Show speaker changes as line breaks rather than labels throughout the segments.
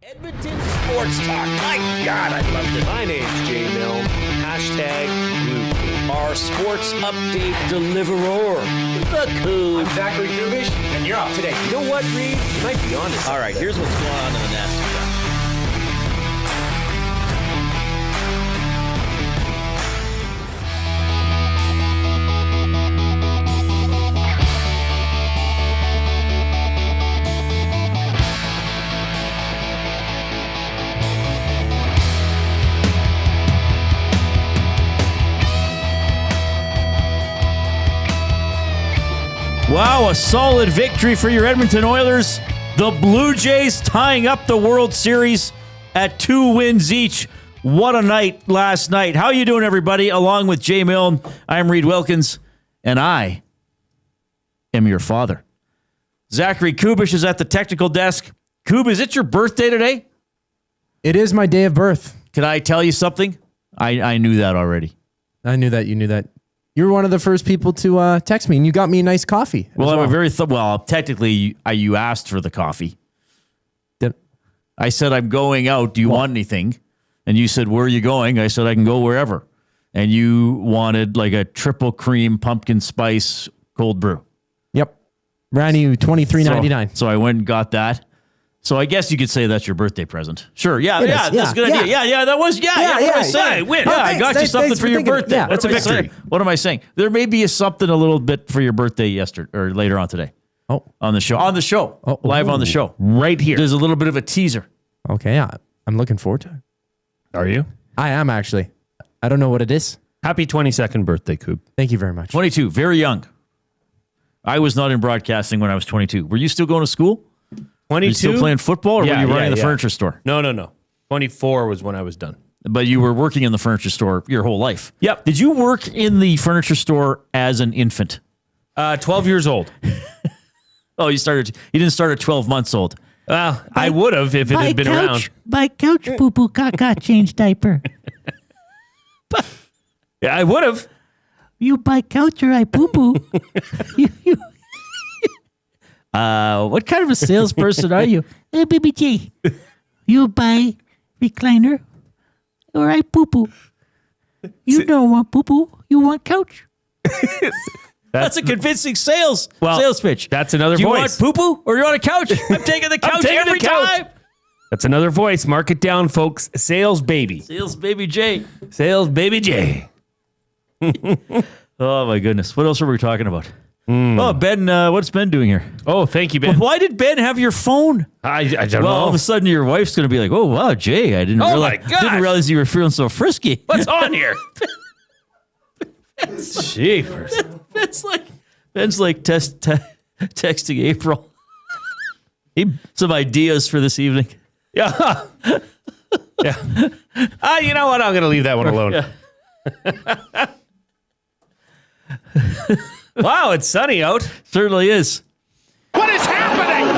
Edmonton Sports Talk. My God, I loved it.
My name's Jay Milne. Hashtag Koob.
Our sports update deliverer, the Koob.
I'm Zachary Koobish, and you're up today. You know what, Reid? You might be on to something.
All right, here's what's going on in the nasty stuff. Wow, a solid victory for your Edmonton Oilers. The Blue Jays tying up the World Series at 2 wins each. What a night last night. How you doing, everybody? Along with Jay Milne, I'm Reid Wilkins, and I am your father. Zachary Koobish is at the technical desk. Koob, is it your birthday today?
It is my day of birth.
Can I tell you something? I knew that already.
I knew that you knew that. You were one of the first people to text me, and you got me a nice coffee.
Well, I'm technically, you asked for the coffee. I said, I'm going out. Do you want anything? And you said, where are you going? I said, I can go wherever. And you wanted like a triple cream pumpkin spice cold brew.
Yep. Ran you $23.99.
So I went and got that. So I guess you could say that's your birthday present. Sure. Yeah. That's a good idea. Yeah. That was, what am I saying?
Win.
I got you something for your birthday.
Yeah,
that's a victory. What am I saying? There may be something a little bit for your birthday yesterday or later on today.
Oh.
On the show. Live on the show.
Right here.
There's a little bit of a teaser.
Okay. I'm looking forward to it.
Are you?
I am, actually. I don't know what it is.
Happy 22nd birthday, Koob.
Thank you very much.
22. Very young. I was not in broadcasting when I was 22. Were you still going to school?
22?
Were you still playing football, or were you running the furniture store?
No. 24 was when I was done.
But you were working in the furniture store your whole life.
Yep.
Did you work in the furniture store as an infant?
12 years old.
Oh, you didn't start at 12 months old.
Well, I would have if it had been around.
My couch poo-poo caca change diaper.
Yeah, I would have.
You buy couch or I poo-poo.
What kind of a salesperson are you?
Hey, baby G, you buy recliner or I poo-poo. You don't want poo-poo. You want couch.
That's a convincing sales pitch.
That's another
Do you
voice.
want poo-poo or you want a couch? I'm taking the couch every time.
That's another voice. Mark it down, folks. Sales baby.
Sales baby J.
Sales baby J.
Oh, my goodness. What else were we talking about? Oh, Ben, what's Ben doing here?
Oh, thank you, Ben.
Well, why did Ben have your phone?
I don't know.
Well, all of a sudden your wife's going to be like, oh, wow, Jay, I didn't realize you were feeling so frisky.
What's on here? Jeepers.
Ben's like texting April. Some ideas for this evening.
Yeah. Yeah. You know what? I'm going to leave that one alone.
Yeah.
Wow, it's sunny out.
Certainly is.
What is happening?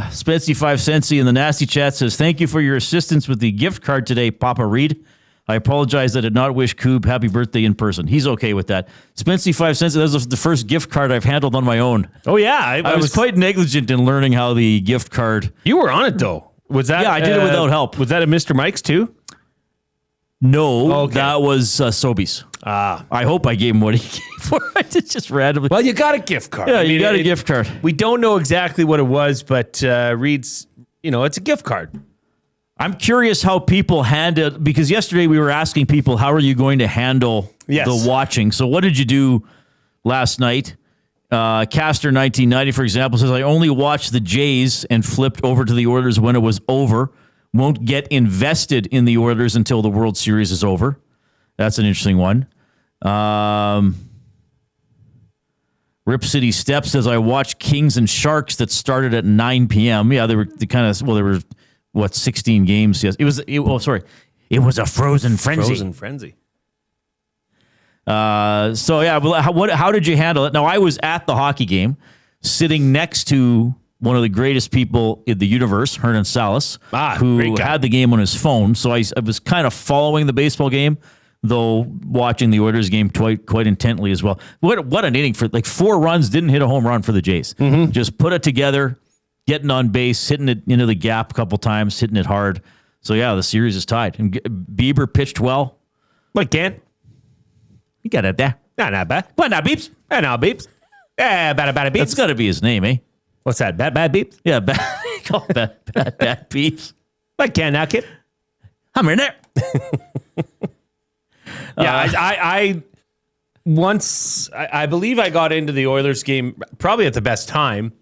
Spency 5 Centsy in the Nasty Chat says, thank you for your assistance with the gift card today, Papa Reid. I apologize that I did not wish Koob happy birthday in person. He's okay with that. Spency 5 Centsy, that was the first gift card I've handled on my own.
Oh, yeah.
I was quite negligent in learning how the gift card...
You were on it, though. Was that?
Yeah, I did it without help.
Was that at Mr. Mike's, too?
No, that was Sobeys. I hope I gave him what he gave for it. It's just randomly.
Well, you got a gift card.
Yeah, you got a gift card.
We don't know exactly what it was, but Reid's, it's a gift card.
I'm curious how people handle, because yesterday we were asking people, how are you going to handle the watching? So what did you do last night? Caster 1990, for example, says, I only watched the Jays and flipped over to the Oilers when it was over. Won't get invested in the Oilers until the World Series is over. That's an interesting one. Rip City Steps says, I watched Kings and Sharks that started at 9 p.m. Yeah, there were 16 games? Yes. It was a frozen frenzy.
Frozen frenzy.
How did you handle it? Now, I was at the hockey game, sitting next to one of the greatest people in the universe, Hernan Salas, who had the game on his phone. So I was kind of following the baseball game, though watching the Oilers game quite intently as well. What an inning for 4 runs, didn't hit a home run for the Jays. Mm-hmm. Just put it together. getting on base, hitting it into the gap a couple times, hitting it hard. So, yeah, the series is tied. And Bieber pitched well.
Like Dan.
You got it there.
Not bad.
What now, Beeps?
No beeps. Bad beeps.
That's got to be his name, eh?
What's that? Bad beeps?
Yeah, bad Beeps.
Like Dan now, kid.
I'm in there.
Yeah, I believe I got into the Oilers game probably at the best time. It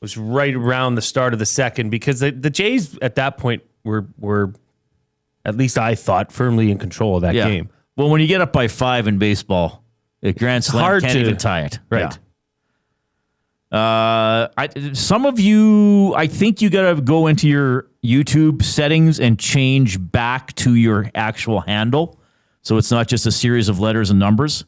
was right around the start of the second because the Jays at that point were at least I thought firmly in control of that game.
Well, when you get up by 5 in baseball, a grand slam can't even tie it.
Right.
Yeah. Some of you, I think you got to go into your YouTube settings and change back to your actual handle. So it's not just a series of letters and numbers.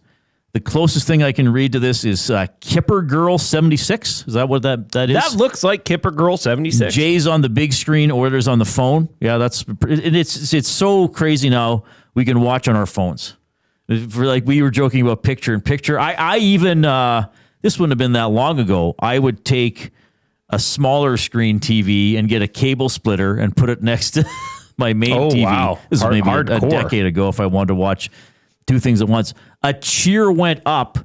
The closest thing I can read to this is Kipper Girl 76. Is that what that is?
That looks like Kipper Girl 76.
Jay's on the big screen, Oilers on the phone. Yeah, it's so crazy now. We can watch on our phones. We were joking about picture in picture. I even this wouldn't have been that long ago. I would take a smaller screen TV and get a cable splitter and put it next to my main TV.
Wow.
This was maybe a decade ago if I wanted to watch two things at once. A cheer went up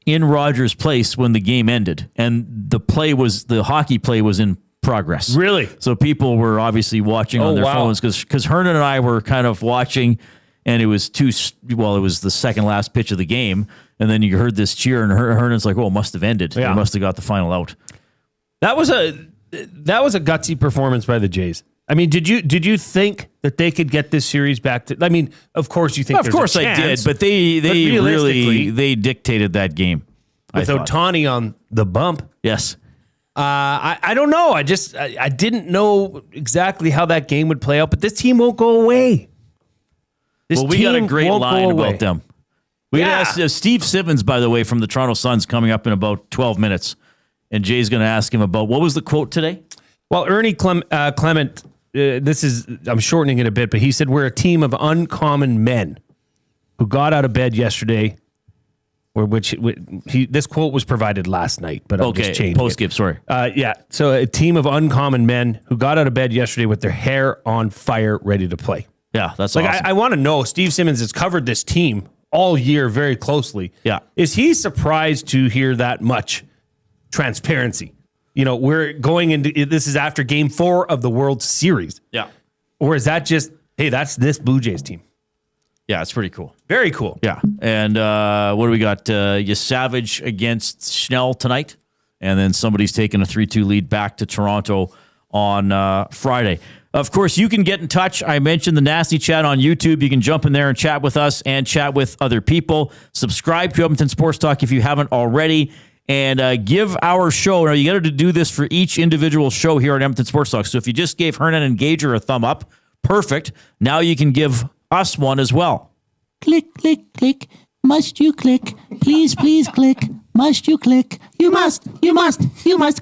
in Rogers Place when the game ended, and the hockey play was in progress.
Really?
So people were obviously watching on their phones because Hernan and I were kind of watching, and it was it was the second last pitch of the game, and then you heard this cheer, and Hernan's like, "Oh, it must have ended.
Yeah.
They must have got the final out."
That was a gutsy performance by the Jays. I mean, did you think that they could get this series back to? I mean, of course you think.
Of course I did, but they really dictated that game
with Ohtani on the bump.
Yes.
I don't know. I didn't know exactly how that game would play out, but this team won't go away.
We got a great line about them. We asked Steve Simmons, by the way, from the Toronto Sun's coming up in about 12 minutes, and Jay's going to ask him about what was the quote today?
Well, Ernie Clement. I'm shortening it a bit, but he said, we're a team of uncommon men who got out of bed yesterday, this quote was provided last night, but I'll just change
post-skip, sorry.
So a team of uncommon men who got out of bed yesterday with their hair on fire, ready to play.
Yeah, that's awesome.
I want to know, Steve Simmons has covered this team all year very closely.
Yeah.
Is he surprised to hear that much transparency? You know, we're going into this is after Game 4 of the World Series.
Yeah.
Or is that just, hey, that's this Blue Jays team?
Yeah, it's pretty cool.
Very cool.
Yeah. And what do we got? Savage against Schnell tonight. And then somebody's taking a 3-2 lead back to Toronto on Friday. Of course, you can get in touch. I mentioned the Nasty Chat on YouTube. You can jump in there and chat with us and chat with other people. Subscribe to Edmonton Sports Talk if you haven't already. And give our show. Now, you got to do this for each individual show here on Edmonton Sports Talk. So if you just gave Hernan and Gager a thumb up, perfect. Now you can give us one as well.
Click, click, click. Must you click? Please, please click. Must you click? You must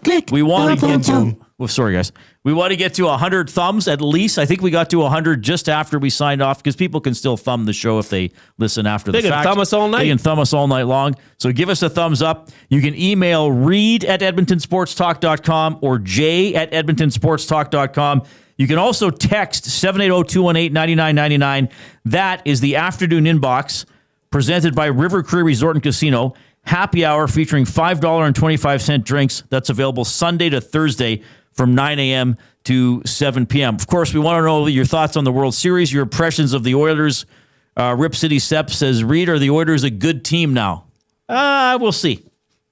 click.
We want to get to... Well, sorry, guys. We want to get to 100 thumbs at least. I think we got to 100 just after we signed off because people can still thumb the show if they listen after the fact.
They can thumb us all night.
They can thumb us all night long. So give us a thumbs up. You can email reid@edmontonsportstalk.com or jay@edmontonsportstalk.com. You can also text 780-218-9999. That is the afternoon inbox presented by River Cree Resort and Casino. Happy hour featuring $5.25 drinks. That's available Sunday to Thursday from 9 a.m. to 7 p.m. Of course, we want to know your thoughts on the World Series, your impressions of the Oilers. Rip City Sepp says, Reid, are the Oilers a good team now? We'll see.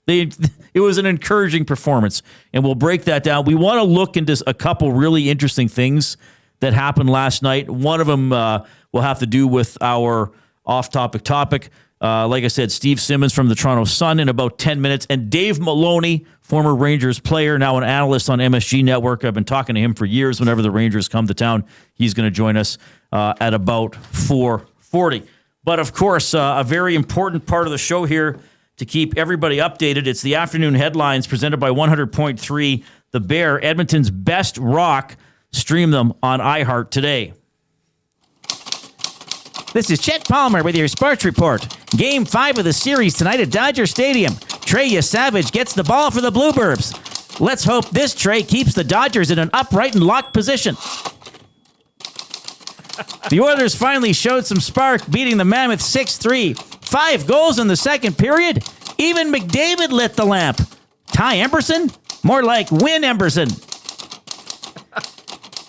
It was an encouraging performance, and we'll break that down. We want to look into a couple really interesting things that happened last night. One of them will have to do with our off-topic topic. Like I said, Steve Simmons from the Toronto Sun in about 10 minutes, and Dave Maloney, former Rangers player, now an analyst on MSG Network. I've been talking to him for years. Whenever the Rangers come to town, he's going to join us at about 4:40. But, of course, a very important part of the show here to keep everybody updated. It's the afternoon headlines presented by 100.3 The Bear, Edmonton's best rock. Stream them on iHeart today.
This is Chet Palmer with your sports report. Game 5 of the series tonight at Dodger Stadium. Trey Savage gets the ball for the Bluebirds. Let's hope this tray keeps the Dodgers in an upright and locked position. The Oilers finally showed some spark, beating the Mammoth 6-3. 5 goals in the second period. Even McDavid lit the lamp. Ty Emberson? More like Win Emberson.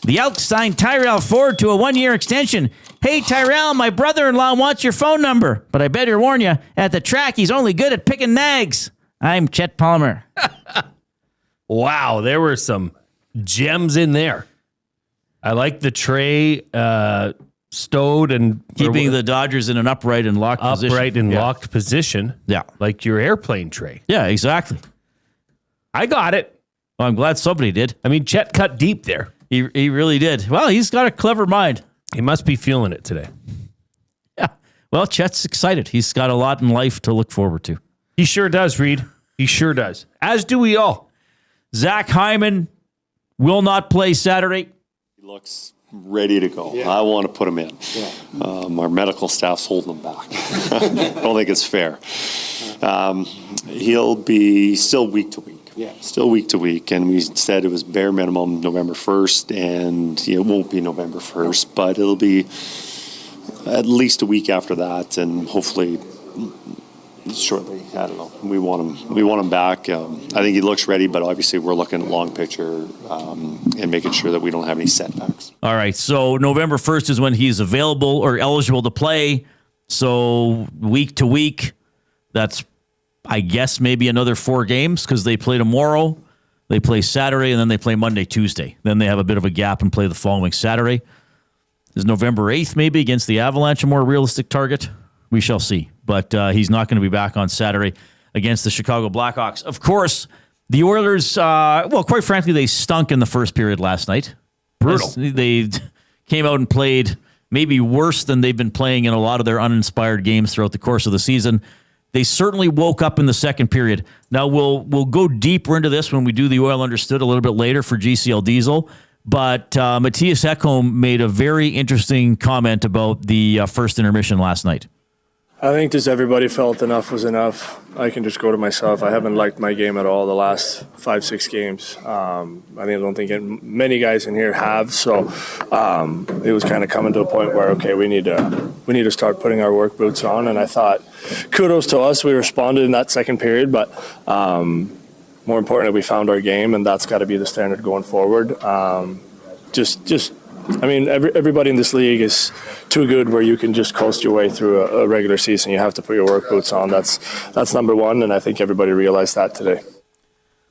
The Elks signed Tyrell Ford to a 1-year extension. Hey, Tyrell, my brother-in-law wants your phone number, but I better warn you, at the track, he's only good at picking nags. I'm Chet Palmer.
Wow, there were some gems in there. I like the tray stowed and
Keeping the Dodgers in an upright and locked position.
upright and locked position.
Yeah.
Like your airplane tray.
Yeah, exactly.
I got it.
Well, I'm glad somebody did.
I mean, Chet cut deep there.
He really did. Well, he's got a clever mind.
He must be feeling it today.
Yeah. Well, Chet's excited. He's got a lot in life to look forward to.
He sure does, Reid. He sure does. As do we all.
Zach Hyman will not play Saturday.
He looks ready to go. Yeah. I want to put him in. Yeah. Our medical staff's holding him back. I don't think it's fair. He'll be still week to week. Yeah. Still week to week. And we said it was bare minimum November 1st, and it won't be November 1st, but it'll be at least a week after that, and hopefully shortly. I don't know. We want him back. I think he looks ready, but obviously we're looking at long picture and making sure that we don't have any setbacks.
All right. So November 1st is when he's available or eligible to play. So week to week, that's, I guess, maybe another 4 games because they play tomorrow, they play Saturday, and then they play Monday, Tuesday. Then they have a bit of a gap and play the following Saturday. Is November 8th maybe against the Avalanche a more realistic target? We shall see. But he's not going to be back on Saturday against the Chicago Blackhawks. Of course, the Oilers, well, quite frankly, they stunk in the first period last night. Brutal. They came out and played maybe worse than they've been playing in a lot of their uninspired games throughout the course of the season. They certainly woke up in the second period. Now, we'll go deeper into this when we do the Oil Understood a little bit later for GCL Diesel. But Matthias Ekholm made a very interesting comment about the first intermission last night.
I think just everybody felt enough was enough. I can just go to myself. I haven't liked my game at all the last 5-6 games. I don't think many guys in here have. So it was kind of coming to a point where, okay, we need to start putting our work boots on. And I thought, kudos to us. We responded in that second period, but more importantly, we found our game, and that's got to be the standard going forward. Everybody in this league is too good where you can just coast your way through a regular season. You have to put your work boots on. That's number one, and I think everybody realized that today.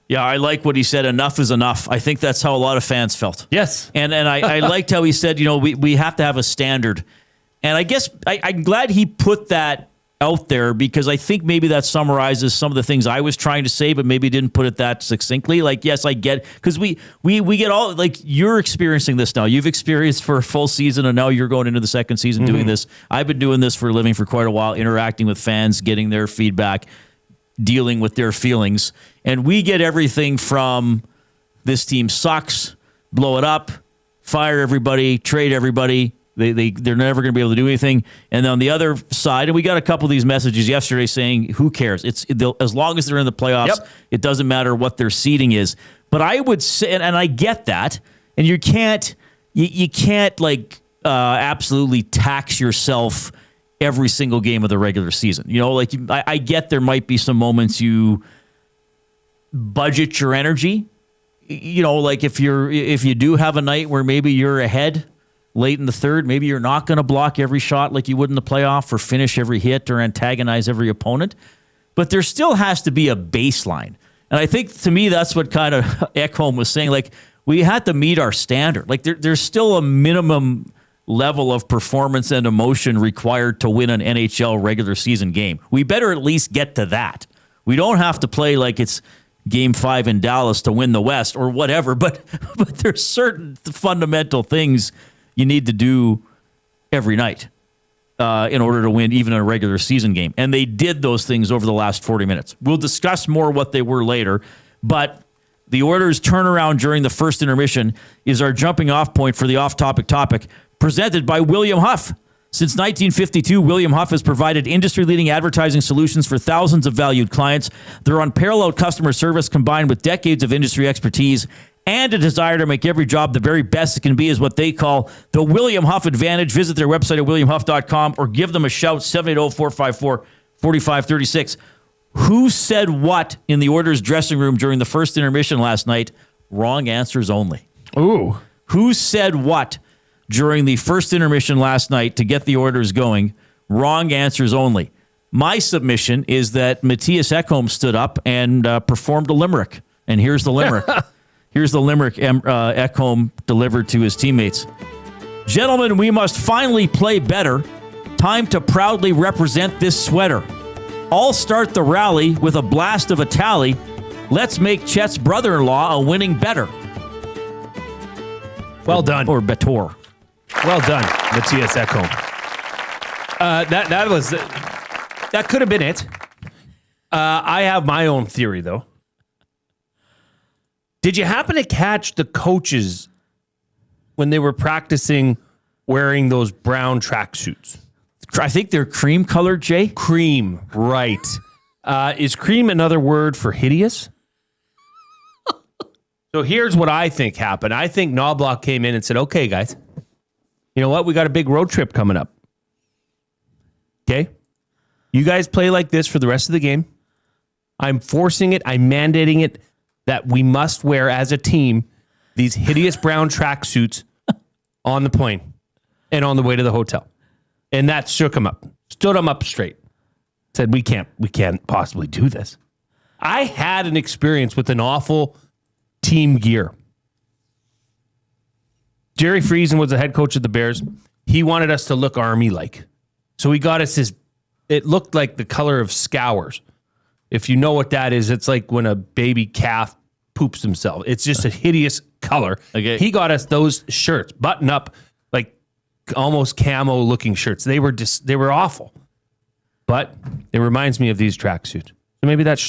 Yeah, I like what he said. Enough is enough. I think that's how a lot of fans felt.
Yes.
And I liked how he said, we have to have a standard. And I guess I'm glad he put that out there because I think maybe that summarizes some of the things I was trying to say, but maybe didn't put it that succinctly. Like, yes, I get, because we get all, like, you're experiencing this now. You've experienced for a full season, and now you're going into the second season doing this. I've been doing this for a living for quite a while, interacting with fans, getting their feedback, dealing with their feelings. And we get everything from this team sucks, blow it up, fire everybody, trade everybody. They're never going to be able to do anything. And then on the other side, and we got a couple of these messages yesterday saying, who cares? As long as they're in the playoffs, It doesn't matter what their seeding is. But I would say, and I get that, and you can't absolutely tax yourself every single game of the regular season. I get there might be some moments you budget your energy. Like if you do have a night where maybe you're ahead late in the third, maybe you're not going to block every shot like you would in the playoff or finish every hit or antagonize every opponent. But there still has to be a baseline. And I think, to me, that's what kind of Ekholm was saying. Like, we had to meet our standard. Like, there's still a minimum level of performance and emotion required to win an NHL regular season game. We better at least get to that. We don't have to play like it's Game 5 in Dallas to win the West or whatever, but there's certain fundamental things you need to do every night in order to win even a regular season game. And they did those things over the last 40 minutes. We'll discuss more what they were later, but the Oilers' turnaround during the first intermission is our jumping off point for the off-topic topic, presented by William Huff.
Since 1952, William Huff has provided industry-leading advertising solutions for thousands of valued clients. Their unparalleled customer service, combined with decades of industry expertise and a desire to make every job the very best it can be, is what they call the William Huff Advantage. Visit their website at williamhuff.com or give them a shout, 780-454-4536. Who said what in the Oilers dressing room during the first intermission last night? Wrong answers only.
Ooh.
Who said what during the first intermission last night to get the Oilers going? Wrong answers only. My submission is that Matthias Ekholm stood up and performed a limerick. And here's the limerick. Here's the limerick Ekholm delivered to his teammates. Gentlemen, we must finally play better. Time to proudly represent this sweater. I'll start the rally with a blast of a tally. Let's make Chet's brother-in-law a winning better.
Well done.
Or Betor.
Well done, Matthias Ekholm. That could have been it. I have my own theory, though. Did you happen to catch the coaches when they were practicing wearing those brown tracksuits?
I think they're cream colored, Jay.
Cream, right. Is cream another word for hideous? So here's what I think happened. I think Knobloch came in and said, okay, guys, you know what? We got a big road trip coming up. Okay? You guys play like this for the rest of the game. I'm forcing it. I'm mandating it that we must wear as a team these hideous brown tracksuits on the plane and on the way to the hotel. And that shook him up, stood him up straight. Said, we can't possibly do this. I had an experience with an awful team gear. Jerry Friesen was the head coach of the Bears. He wanted us to look Army-like. So he got us this, it looked like the color of scours. If you know what that is, it's like when a baby calf poops himself. It's just a hideous color.
Okay.
He got us those shirts, button up, like almost camo looking shirts. They were awful. But it reminds me of these tracksuits. So maybe that,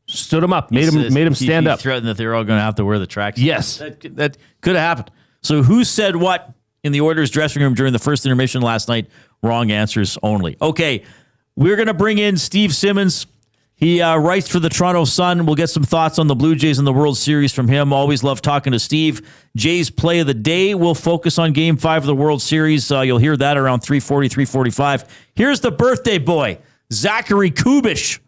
stood them up, made them stand up.
Threatened that they were all going to have to wear the tracksuit.
Yes.
That could have happened. So who said what in the Oilers dressing room during the first intermission last night? Wrong answers only. Okay, we're going to bring in Steve Simmons. He writes for the Toronto Sun. We'll get some thoughts on the Blue Jays and the World Series from him. Always love talking to Steve. Jays play of the day. We'll focus on Game 5 of the World Series. You'll hear that around 3:40, 3:45. Here's the birthday boy, Zachary Koob.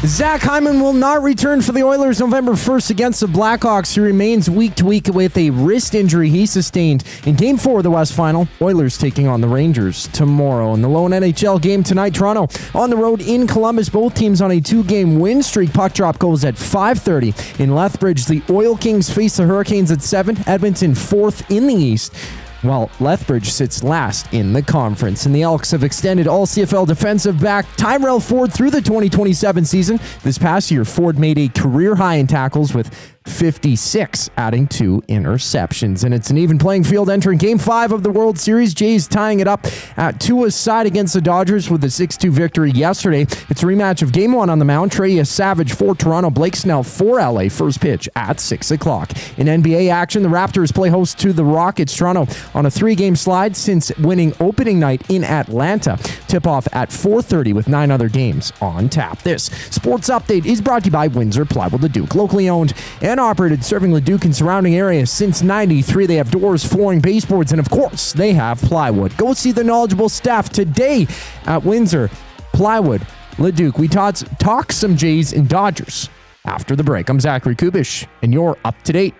Zach Hyman will not return for the Oilers November 1st against the Blackhawks. He remains week to week with a wrist injury he sustained in Game 4 of the West Final. Oilers taking on the Rangers tomorrow. In the lone NHL game tonight, Toronto on the road in Columbus. Both teams on a 2-game win streak. Puck drop goes at 5:30. In Lethbridge, the Oil Kings face the Hurricanes at 7. Edmonton 4th in the East, while Lethbridge sits last in the conference. And the Elks have extended all CFL defensive back Tyrell Ford through the 2027 season. This past year, Ford made a career high in tackles with 56, adding 2 interceptions. And it's an even playing field entering Game 5 of the World Series. Jays tying it up at Tua's side against the Dodgers with a 6-2 victory yesterday. It's a rematch of Game 1 on the mound. Trey Savage for Toronto, Blake Snell for LA. First pitch at 6 o'clock. In NBA action, the Raptors play host to the Rockets. Toronto on a 3-game slide since winning opening night in Atlanta. Tip-off at 4:30 with 9 other games on tap. This sports update is brought to you by Windsor Plywood Leduc. Locally owned and operated, serving Leduc and surrounding areas since 93. They have doors, flooring, baseboards, and of course, they have plywood. Go see the knowledgeable staff today at Windsor Plywood Leduc. We talk some Jays and Dodgers after the break. I'm Zachary Koob, and you're up to date.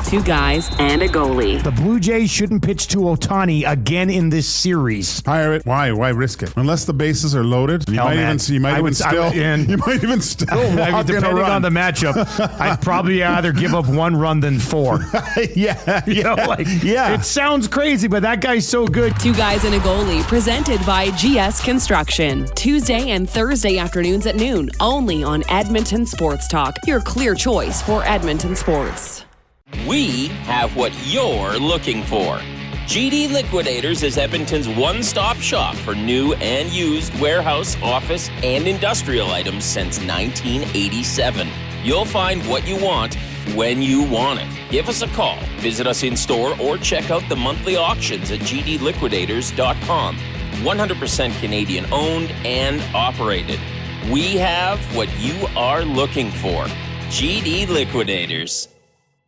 2 guys and a goalie.
The Blue Jays shouldn't pitch to Ohtani again in this series.
Hire it. Why risk it? Unless the bases are loaded, you might even still walk
depending on the matchup, I'd probably either give up 1 run than 4. It sounds crazy, but that guy's so good.
2 guys and a goalie, presented by GS Construction. Tuesday and Thursday afternoons at noon, only on Edmonton Sports Talk, your clear choice for Edmonton sports.
We have what you're looking for. GD Liquidators is Edmonton's one-stop shop for new and used warehouse, office, and industrial items since 1987. You'll find what you want when you want it. Give us a call, visit us in-store, or check out the monthly auctions at gdliquidators.com. 100% Canadian owned and operated. We have what you are looking for. GD Liquidators.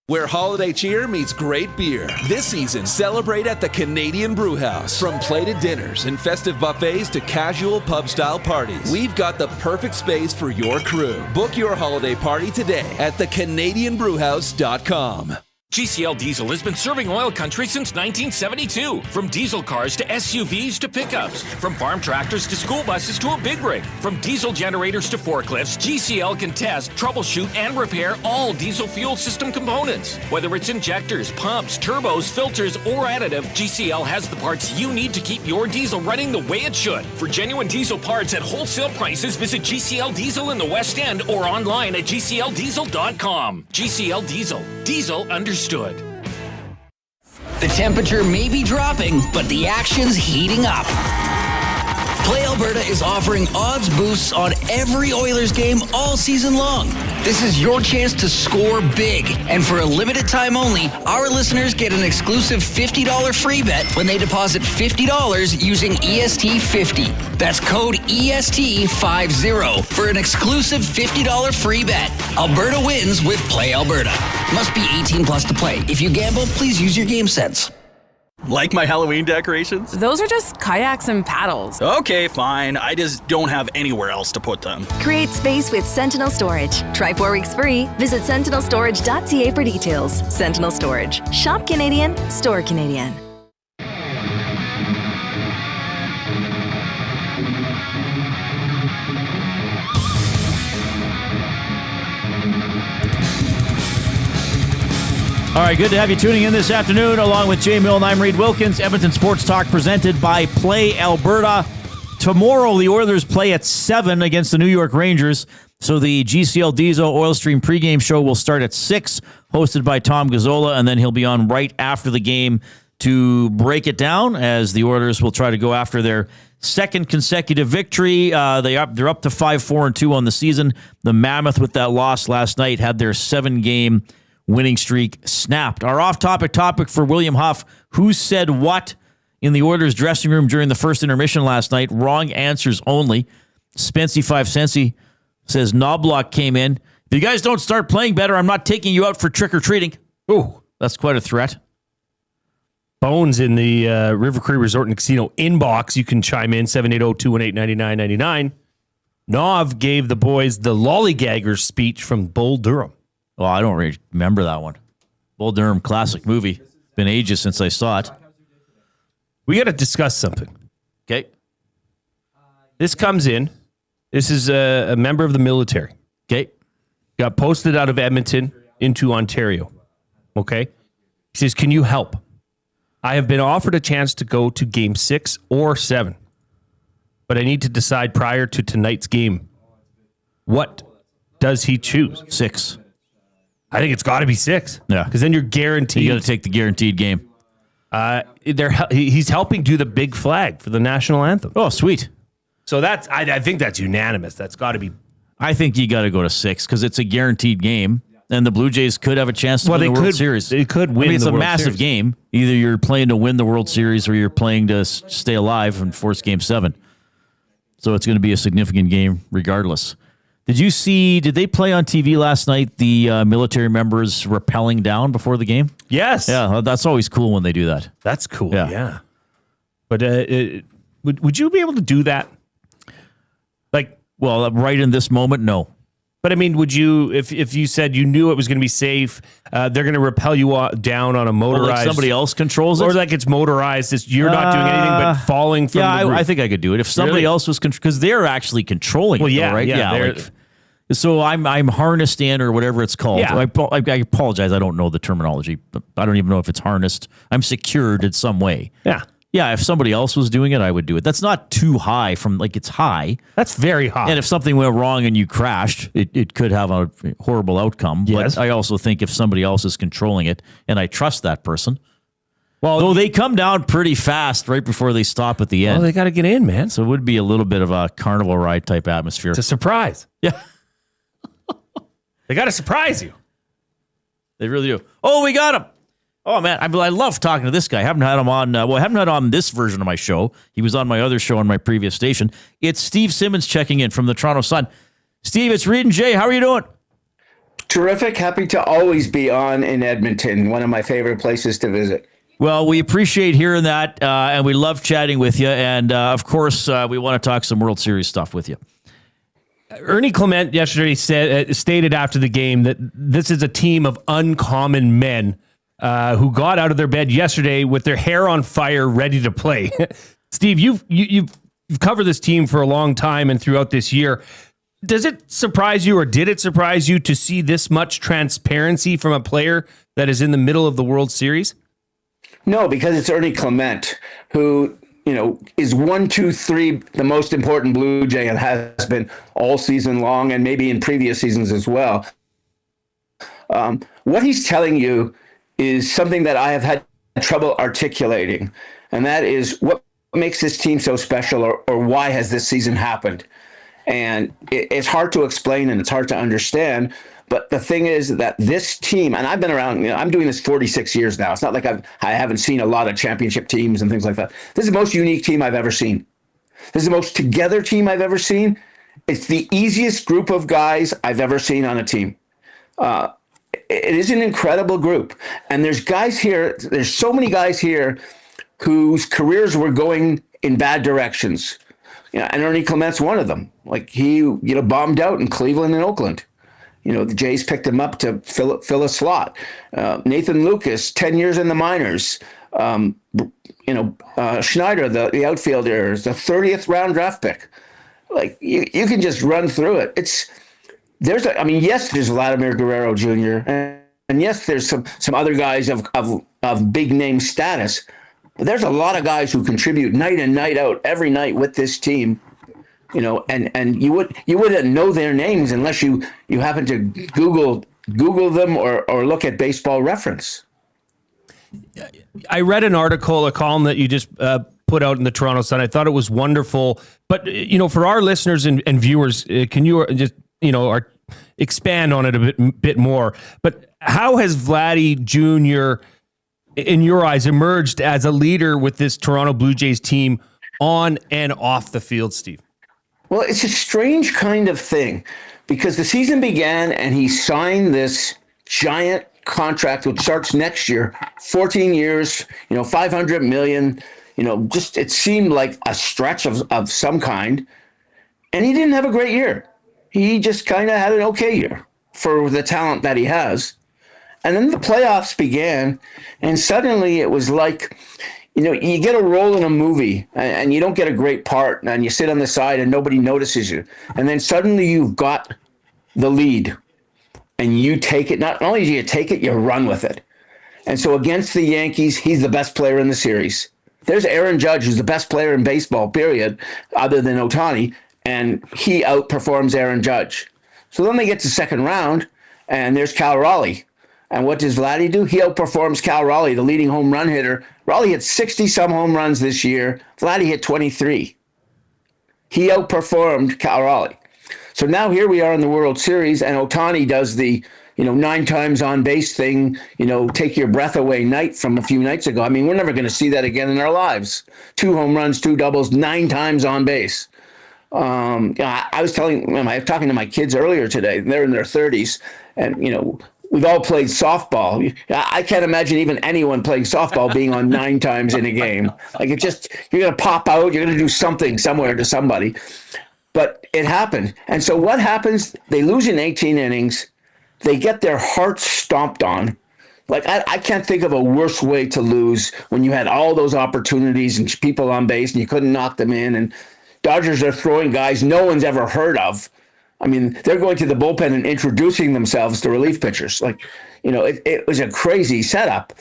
Where holiday cheer meets great beer. This season, celebrate at the Canadian Brewhouse. From plated dinners and festive buffets to casual pub-style parties, we've got the perfect space for your crew. Book your holiday party today at thecanadianbrewhouse.com.
GCL Diesel has been serving oil country since 1972. From diesel cars to SUVs to pickups. From farm tractors to school buses to a big rig. From diesel generators to forklifts, GCL can test, troubleshoot, and repair all diesel fuel system components. Whether it's injectors, pumps, turbos, filters, or additive, GCL has the parts you need to keep your diesel running the way it should. For genuine diesel parts at wholesale prices, visit GCL Diesel in the West End or online at gcldiesel.com. GCL Diesel. Diesel understood.
The temperature may be dropping, but the action's heating up. Play Alberta is offering odds boosts on every Oilers game all season long. This is your chance to score big. And for a limited time only, our listeners get an exclusive $50 free bet when they deposit $50 using EST50. That's code EST50 for an exclusive $50 free bet. Alberta wins with Play Alberta. Must be 18 plus to play. If you gamble, please use your game sense.
Like my Halloween decorations?
Those are just kayaks and paddles.
Okay, fine. I just don't have anywhere else to put them.
Create space with Sentinel Storage. Try 4 weeks free. Visit sentinelstorage.ca for details. Sentinel Storage. Shop Canadian, store Canadian.
All right, good to have you tuning in this afternoon along with Jay Milne. I'm Reid Wilkins. Edmonton Sports Talk presented by Play Alberta. Tomorrow, the Oilers play at 7 against the New York Rangers. So the GCL Diesel Oil Stream pregame show will start at 6, hosted by Tom Gazzola, and then he'll be on right after the game to break it down as the Oilers will try to go after their second consecutive victory. They're up to 5-4-2 on the season. The Mammoth, with that loss last night, had their 7-game winning streak snapped. Our off-topic topic for William Huff: who said what in the Oilers dressing room during the first intermission last night? Wrong answers only. Spency 5 Centsy says Knobloch came in. If you guys don't start playing better, I'm not taking you out for trick-or-treating. Ooh, that's quite a threat.
Bones in the River Cree Resort and Casino inbox. You can chime in, 780-218-9999. Nov gave the boys the Lollygaggers speech from Bull Durham.
Well, I don't really remember that one. Bull Durham, classic movie. Been ages since I saw it.
We got to discuss something.
Okay.
This comes in. This is a member of the military.
Okay.
Got posted out of Edmonton into Ontario. Okay. He says, can you help? I have been offered a chance to go to game 6 or 7, but I need to decide prior to tonight's game. What does he choose?
6.
I think it's got to be 6.
Yeah.
Because then you're guaranteed.
You got to take the guaranteed game.
He's helping do the big flag for the national anthem.
Oh, sweet.
So that's I think that's unanimous. That's got to be.
I think you got to go to 6 because it's a guaranteed game, and the Blue Jays could have a chance to win the World Series.
They could win.
It's
the
a
World
massive
Series.
game. Either you're playing to win the World Series or you're playing to stay alive and force Game 7. So it's going to be a significant game regardless. Did they play on TV last night, the military members rappelling down before the game?
Yes.
Yeah, that's always cool when they do that.
That's cool. Yeah. But would you be able to do that?
Well, right in this moment, no.
But I mean, would you, if you said you knew it was going to be safe, they're going to rappel you down on a motorized...
Or like somebody else controls it?
Or like it's motorized, you're not doing anything but falling from the roof.
I think I could do it. If somebody else was... Because they're actually controlling it, though, right?
Yeah.
So I'm harnessed in or whatever it's called.
Yeah.
I apologize. I don't know the terminology. But I don't even know if it's harnessed. I'm secured in some way.
Yeah.
Yeah, if somebody else was doing it, I would do it. That's not too high from, it's high.
That's very high.
And if something went wrong and you crashed, it could have a horrible outcome.
Yes.
But I also think if somebody else is controlling it, and I trust that person.
Well,
though they come down pretty fast right before they stop at the end.
Well, they got to get in, man.
So it would be a little bit of a carnival ride type atmosphere.
It's a surprise.
Yeah.
They got to surprise you.
They really do. Oh, we got him. Oh, man. I love talking to this guy. I haven't had him on. I haven't had him on this version of my show. He was on my other show on my previous station. It's Steve Simmons checking in from the Toronto Sun. Steve, it's Reid and Jay. How are you doing?
Terrific. Happy to always be on in Edmonton, one of my favorite places to visit.
Well, we appreciate hearing that, and we love chatting with you. And, of course, we want to talk some World Series stuff with you.
Ernie Clement yesterday stated after the game that this is a team of uncommon men who got out of their bed yesterday with their hair on fire, ready to play. Steve, you've covered this team for a long time and throughout this year. Does it surprise you, or did it surprise you to see this much transparency from a player that is in the middle of the World Series?
No, because it's Ernie Clement, who, is 1, 2, 3, the most important Blue Jay, and has been all season long and maybe in previous seasons as well. What he's telling you is something that I have had trouble articulating, and that is what makes this team so special, or why has this season happened? And it's hard to explain and it's hard to understand. But the thing is that this team, and I've been around, I'm doing this 46 years now. It's not like I haven't seen a lot of championship teams and things like that. This is the most unique team I've ever seen. This is the most together team I've ever seen. It's the easiest group of guys I've ever seen on a team. It is an incredible group. And there's guys here, there's so many guys here whose careers were going in bad directions. And Ernie Clement's one of them. Like he, bombed out in Cleveland and Oakland. The Jays picked him up to fill a slot. Nathan Lucas, 10 years in the minors. Schneider, the outfielder, is the 30th round draft pick. Like you can just run through it. Yes, there's Vladimir Guerrero Jr. and yes, there's some other guys of big name status. But there's a lot of guys who contribute night in, night out, every night with this team. And you wouldn't know their names unless you happen to Google them or look at Baseball Reference.
I read an article, a column that you just put out in the Toronto Sun. I thought it was wonderful. But for our listeners and viewers, can you just expand on it a bit more? But how has Vladdy Jr., in your eyes, emerged as a leader with this Toronto Blue Jays team on and off the field, Steve?
Well, it's a strange kind of thing because the season began and he signed this giant contract, which starts next year, 14 years, $500 million, just it seemed like a stretch of some kind. And he didn't have a great year. He just kind of had an okay year for the talent that he has. And then the playoffs began, and suddenly it was like, you get a role in a movie and you don't get a great part and you sit on the side and nobody notices you. And then suddenly you've got the lead and you take it. Not only do you take it, you run with it. And so against the Yankees, he's the best player in the series. There's Aaron Judge, who's the best player in baseball, period, other than Ohtani, and he outperforms Aaron Judge. So then they get to second round and there's Cal Raleigh. And what does Vladdy do? He outperforms Cal Raleigh, the leading home run hitter. Raleigh hit 60-some home runs this year. Vladdy hit 23. He outperformed Cal Raleigh. So now here we are in the World Series, and Ohtani does the 9 times on base thing, take your breath away night from a few nights ago. I mean, we're never going to see that again in our lives. 2 home runs, 2 doubles, 9 times on base. I was talking to my kids earlier today. They're in their 30s, and we've all played softball. I can't imagine even anyone playing softball being on 9 times in a game. Like you're going to pop out, you're going to do something somewhere to somebody. But it happened. And so what happens? They lose in 18 innings. They get their hearts stomped on. Like I can't think of a worse way to lose when you had all those opportunities and people on base and you couldn't knock them in. And Dodgers are throwing guys no one's ever heard of. I mean, they're going to the bullpen and introducing themselves to relief pitchers. It was a crazy setup.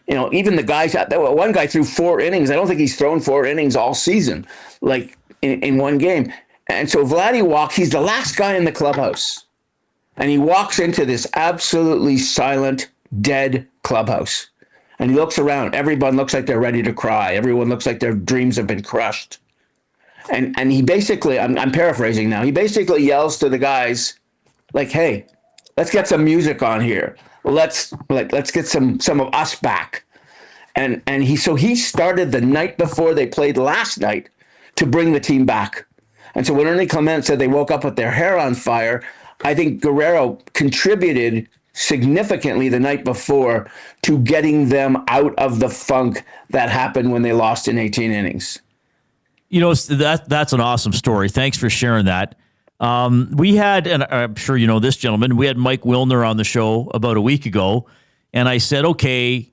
Even the guys, one guy threw 4 innings. I don't think he's thrown 4 innings all season, like in one game. And so Vladdy he's the last guy in the clubhouse. And he walks into this absolutely silent, dead clubhouse. And he looks around. Everyone looks like they're ready to cry. Everyone looks like their dreams have been crushed. And he basically, I'm paraphrasing now, he basically yells to the guys, like, hey, let's get some music on here. Let's get some of us back. And he started the night before they played last night to bring the team back. And so when Ernie Clement said they woke up with their hair on fire, I think Guerrero contributed significantly the night before to getting them out of the funk that happened when they lost in 18 innings.
You know, that's an awesome story. Thanks for sharing that. We had, and I'm sure you know this gentleman, we had Mike Wilner on the show about a week ago, and I said, okay,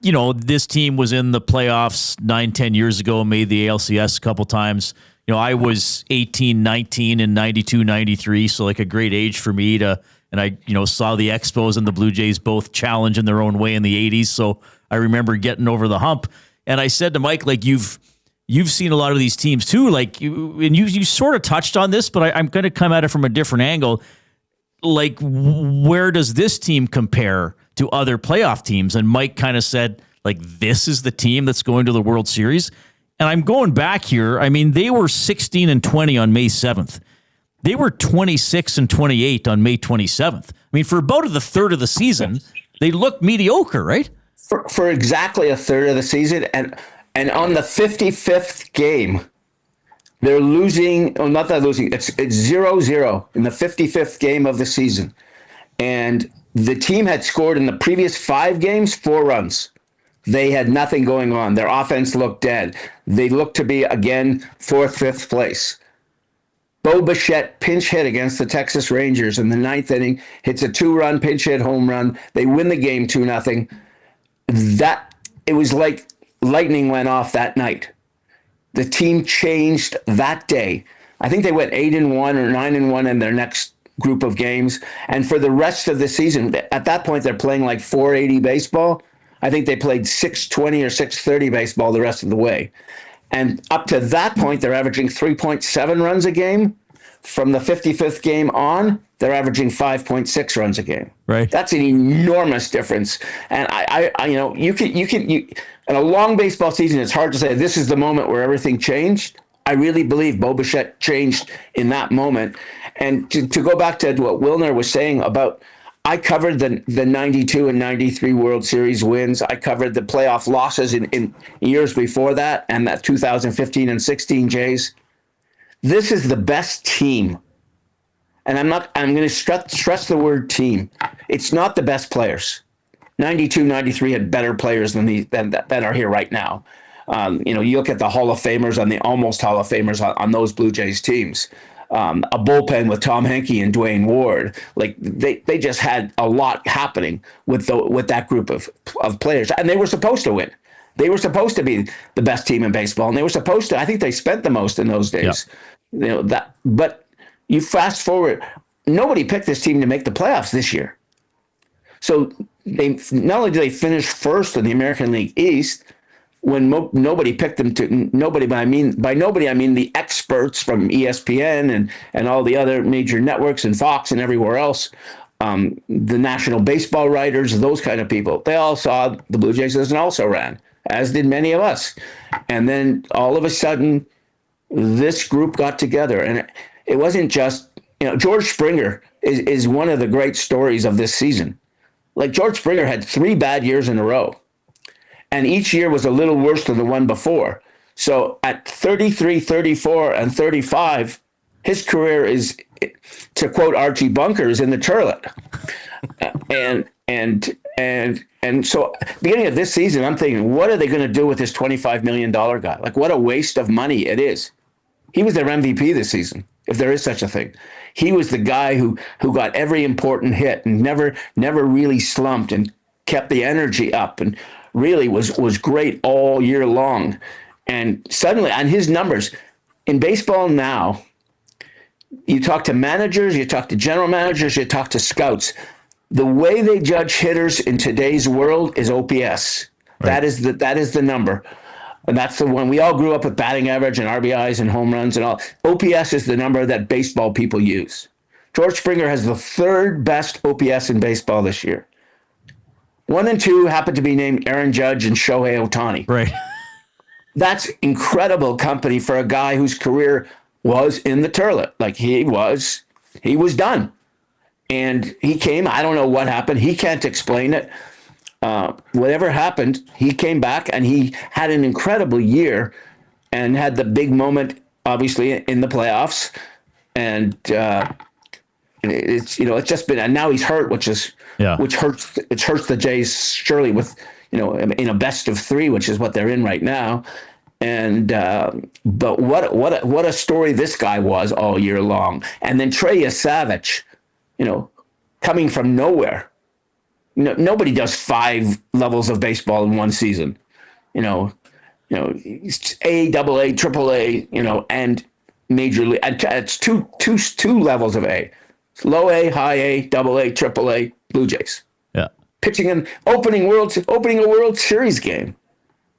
you know, this team was in the playoffs 9-10 years ago, made the ALCS a couple times. You know, I was 18, 19 and 92, 93, so like a great age for me to, and I, you know, saw the Expos and the Blue Jays both challenge in their own way in the 80s, so I remember getting over the hump. And I said to Mike, like, you've seen a lot of these teams too, like, you sort of touched on this, but I'm going to come at it from a different angle. Like, where does this team compare to other playoff teams? And Mike kind of said, like, this is the team that's going to the World Series. And I'm going back here. I mean, they were 16-20 on May 7th. They were 26-28 on May 27th. I mean, for about the third of the season, they looked mediocre, right?
For exactly a third of the season. And on the 55th game, they're losing. Oh, not that losing. It's 0-0 in the 55th game of the season. And the team had scored in the previous 5 games 4 runs. They had nothing going on. Their offense looked dead. They looked to be, again, 4th, 5th place. Bouchard pinch hit against the Texas Rangers in the 9th inning, hits a 2-run pinch hit home run. They win the game 2-0. It was like lightning went off that night. The team changed that day. I think they went 8-1 or 9-1 in their next group of games. And for the rest of the season, at that point, they're playing like 480 baseball. I think they played 620 or 630 baseball the rest of the way. And up to that point, they're averaging 3.7 runs a game. From the 55th game on, they're averaging 5.6 runs a game.
Right.
That's an enormous difference. And I you know, you can in a long baseball season, it's hard to say this is the moment where everything changed. I really believe Bouchard changed in that moment. And to go back to what Wilner was saying about, I covered the 92 and 93 World Series wins. I covered the playoff losses in years before that and that 2015 and 16 Jays. This is the best team. And I'm going to stress the word team. It's not the best players. 92, 93 had better players than that are here right now. You know, you look at the Hall of Famers and the almost Hall of Famers on those Blue Jays teams. A bullpen with Tom Henke and Dwayne Ward. Like they just had a lot happening with that group of players, and they were supposed to win. They were supposed to be the best team in baseball, and they were supposed to. I think they spent the most in those days. Yeah. You know that, but you fast forward. Nobody picked this team to make the playoffs this year. So they not only did they finish first in the American League East, when nobody picked them to nobody, but I mean the experts from ESPN and all the other major networks and Fox and everywhere else, the national baseball writers, those kind of people, they all saw the Blue Jays and also ran, as did many of us. And then all of a sudden, this group got together, and it wasn't just, you know, George Springer is one of the great stories of this season. Like George Springer had 3 bad years in a row. And each year was a little worse than the one before. So at 33, 34, and 35, his career is, to quote Archie Bunker, is in the toilet. And so beginning of this season, I'm thinking, what are they going to do with this $25 million guy? Like, what a waste of money it is. He was their MVP this season, if there is such a thing. He was the guy who got every important hit and never really slumped and kept the energy up and really was great all year long. And suddenly, on his numbers, in baseball now, you talk to managers, you talk to general managers, you talk to scouts. The way they judge hitters in today's world is OPS. Right. That is the number. And that's the one. We all grew up with batting average and RBIs and home runs and all. OPS is the number that baseball people use. George Springer has the 3rd best OPS in baseball this year. 1 and 2 happened to be named Aaron Judge and Shohei Ohtani.
Right.
That's incredible company for a guy whose career was in the toilet. Like he was done. And he came, I don't know what happened. He can't explain it. Whatever happened, he came back and he had an incredible year and had the big moment, obviously, in the playoffs. And it's just been, and now he's hurt, which hurts the Jays surely with, in a best of 3, which is what they're in right now. And but what a story this guy was all year long. And then Trey Savage, coming from nowhere. Nobody does 5 levels of baseball in one season. It's A, double A, triple A, and major league. It's two levels of A. It's low A, high A, double A, triple A, Blue Jays.
Yeah.
Pitching and opening a World Series game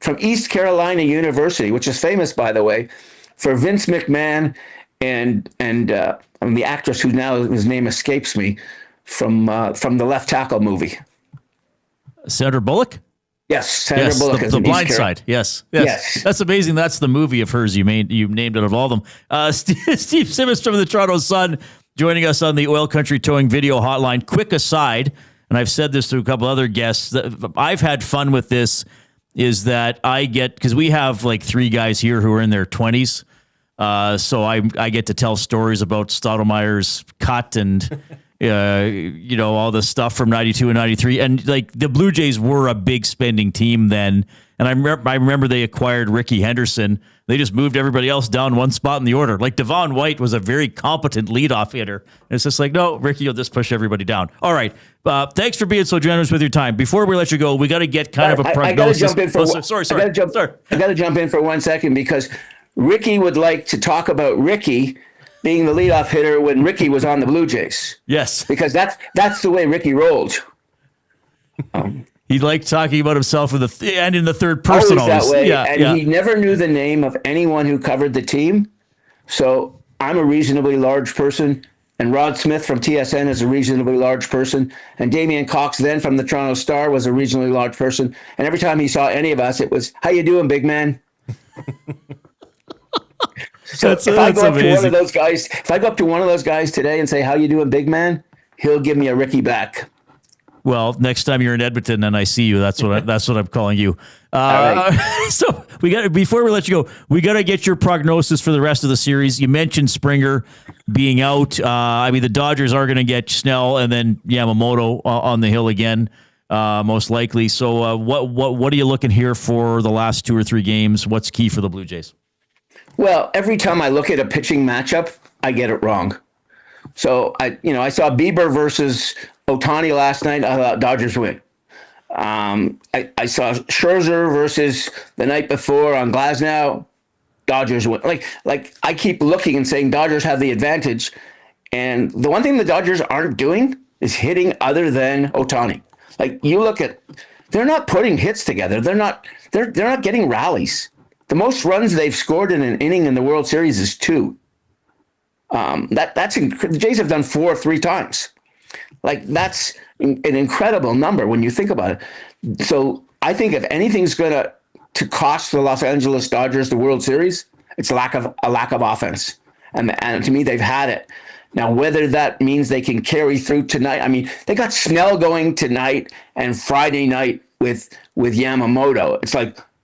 from East Carolina University, which is famous, by the way, for Vince McMahon and the actress who now his name escapes me from the Left Tackle movie.
Sandra Bullock?
Yes, Sandra Bullock.
The Blind Side. Yes. That's amazing. That's the movie of hers you named it of all of them. Steve Simmons from the Toronto Sun joining us on the Oil Country Towing Video Hotline. Quick aside, and I've said this to a couple other guests, I've had fun with this, is that because we have like 3 guys here who are in their 20s. So I get to tell stories about Stottlemyre's cut and all the stuff from 92 and 93. And like the Blue Jays were a big spending team then. And I remember they acquired Ricky Henderson. They just moved everybody else down one spot in the order. Like Devon White was a very competent leadoff hitter. And it's just like, no, Ricky, you'll just push everybody down. All right. Thanks for being so generous with your time. Before we let you go, we got to get kind of a prognosis.
I got to jump in for 1 second because Ricky would like to talk about Ricky being the leadoff hitter when Ricky was on the Blue Jays.
Yes.
Because that's the way Ricky rolled.
He liked talking about himself in the third person
always. That way.
Yeah,
he never knew the name of anyone who covered the team. So I'm a reasonably large person, and Rod Smith from TSN is a reasonably large person, and Damian Cox then from the Toronto Star was a reasonably large person. And every time he saw any of us, it was, "How you doing, big man?" So if I go up to one of those guys today and say, "How you doing, big man?" he'll give me a Ricky back.
Well, next time you're in Edmonton and I see you, that's what I'm calling you.
Right.
So before we let you go, we got to get your prognosis for the rest of the series. You mentioned Springer being out. The Dodgers are going to get Snell and then Yamamoto on the hill again, most likely. So what are you looking here for the last 2 or 3 games? What's key for the Blue Jays?
Well, every time I look at a pitching matchup, I get it wrong. So I saw Bieber versus Ohtani last night. I thought Dodgers win. I saw Scherzer versus the night before on Glasnow. Dodgers win. Like I keep looking and saying Dodgers have the advantage. And the one thing the Dodgers aren't doing is hitting other than Ohtani. Like you look at, they're not putting hits together. They're not getting rallies. The most runs they've scored in an inning in the World Series is 2. The Jays have done 4 3 times. Like that's an incredible number when you think about it. So I think if anything's going to cost the Los Angeles Dodgers the World Series, it's a lack of offense. And to me, they've had it. Now, whether that means they can carry through tonight, they got Snell going tonight and Friday night with Yamamoto.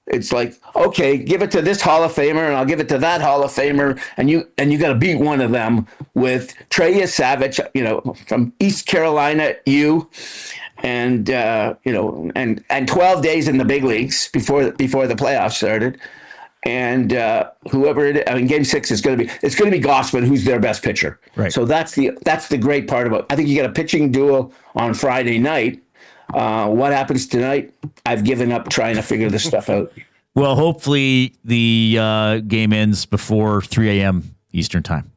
It's like, okay, give it to this Hall of Famer and I'll give it to that Hall of Famer. And you got to beat one of them with Trey Savage, from East Carolina, and 12 days in the big leagues before the playoffs started. And whoever it is, game 6 it's going to be Gausman, who's their best pitcher.
Right.
So that's the great part about it. I think you got a pitching duel on Friday night. What happens tonight? I've given up trying to figure this stuff out.
Well, hopefully the game ends before 3 a.m. Eastern time.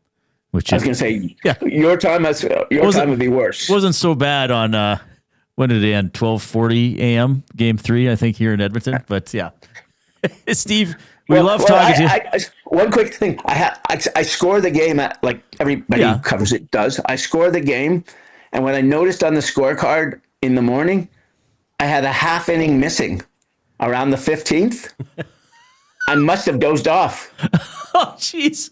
I was going to
say, your time would be worse.
Wasn't so bad on when did it end? 12:40 a.m. Game 3, I think, here in Edmonton. But yeah, Steve, we love talking to you.
One quick thing, I score the game at like everybody who covers it does. I score the game, and when I noticed on the scorecard in the morning, I had a half inning missing around the 15th. I must have dozed off.
Oh, jeez.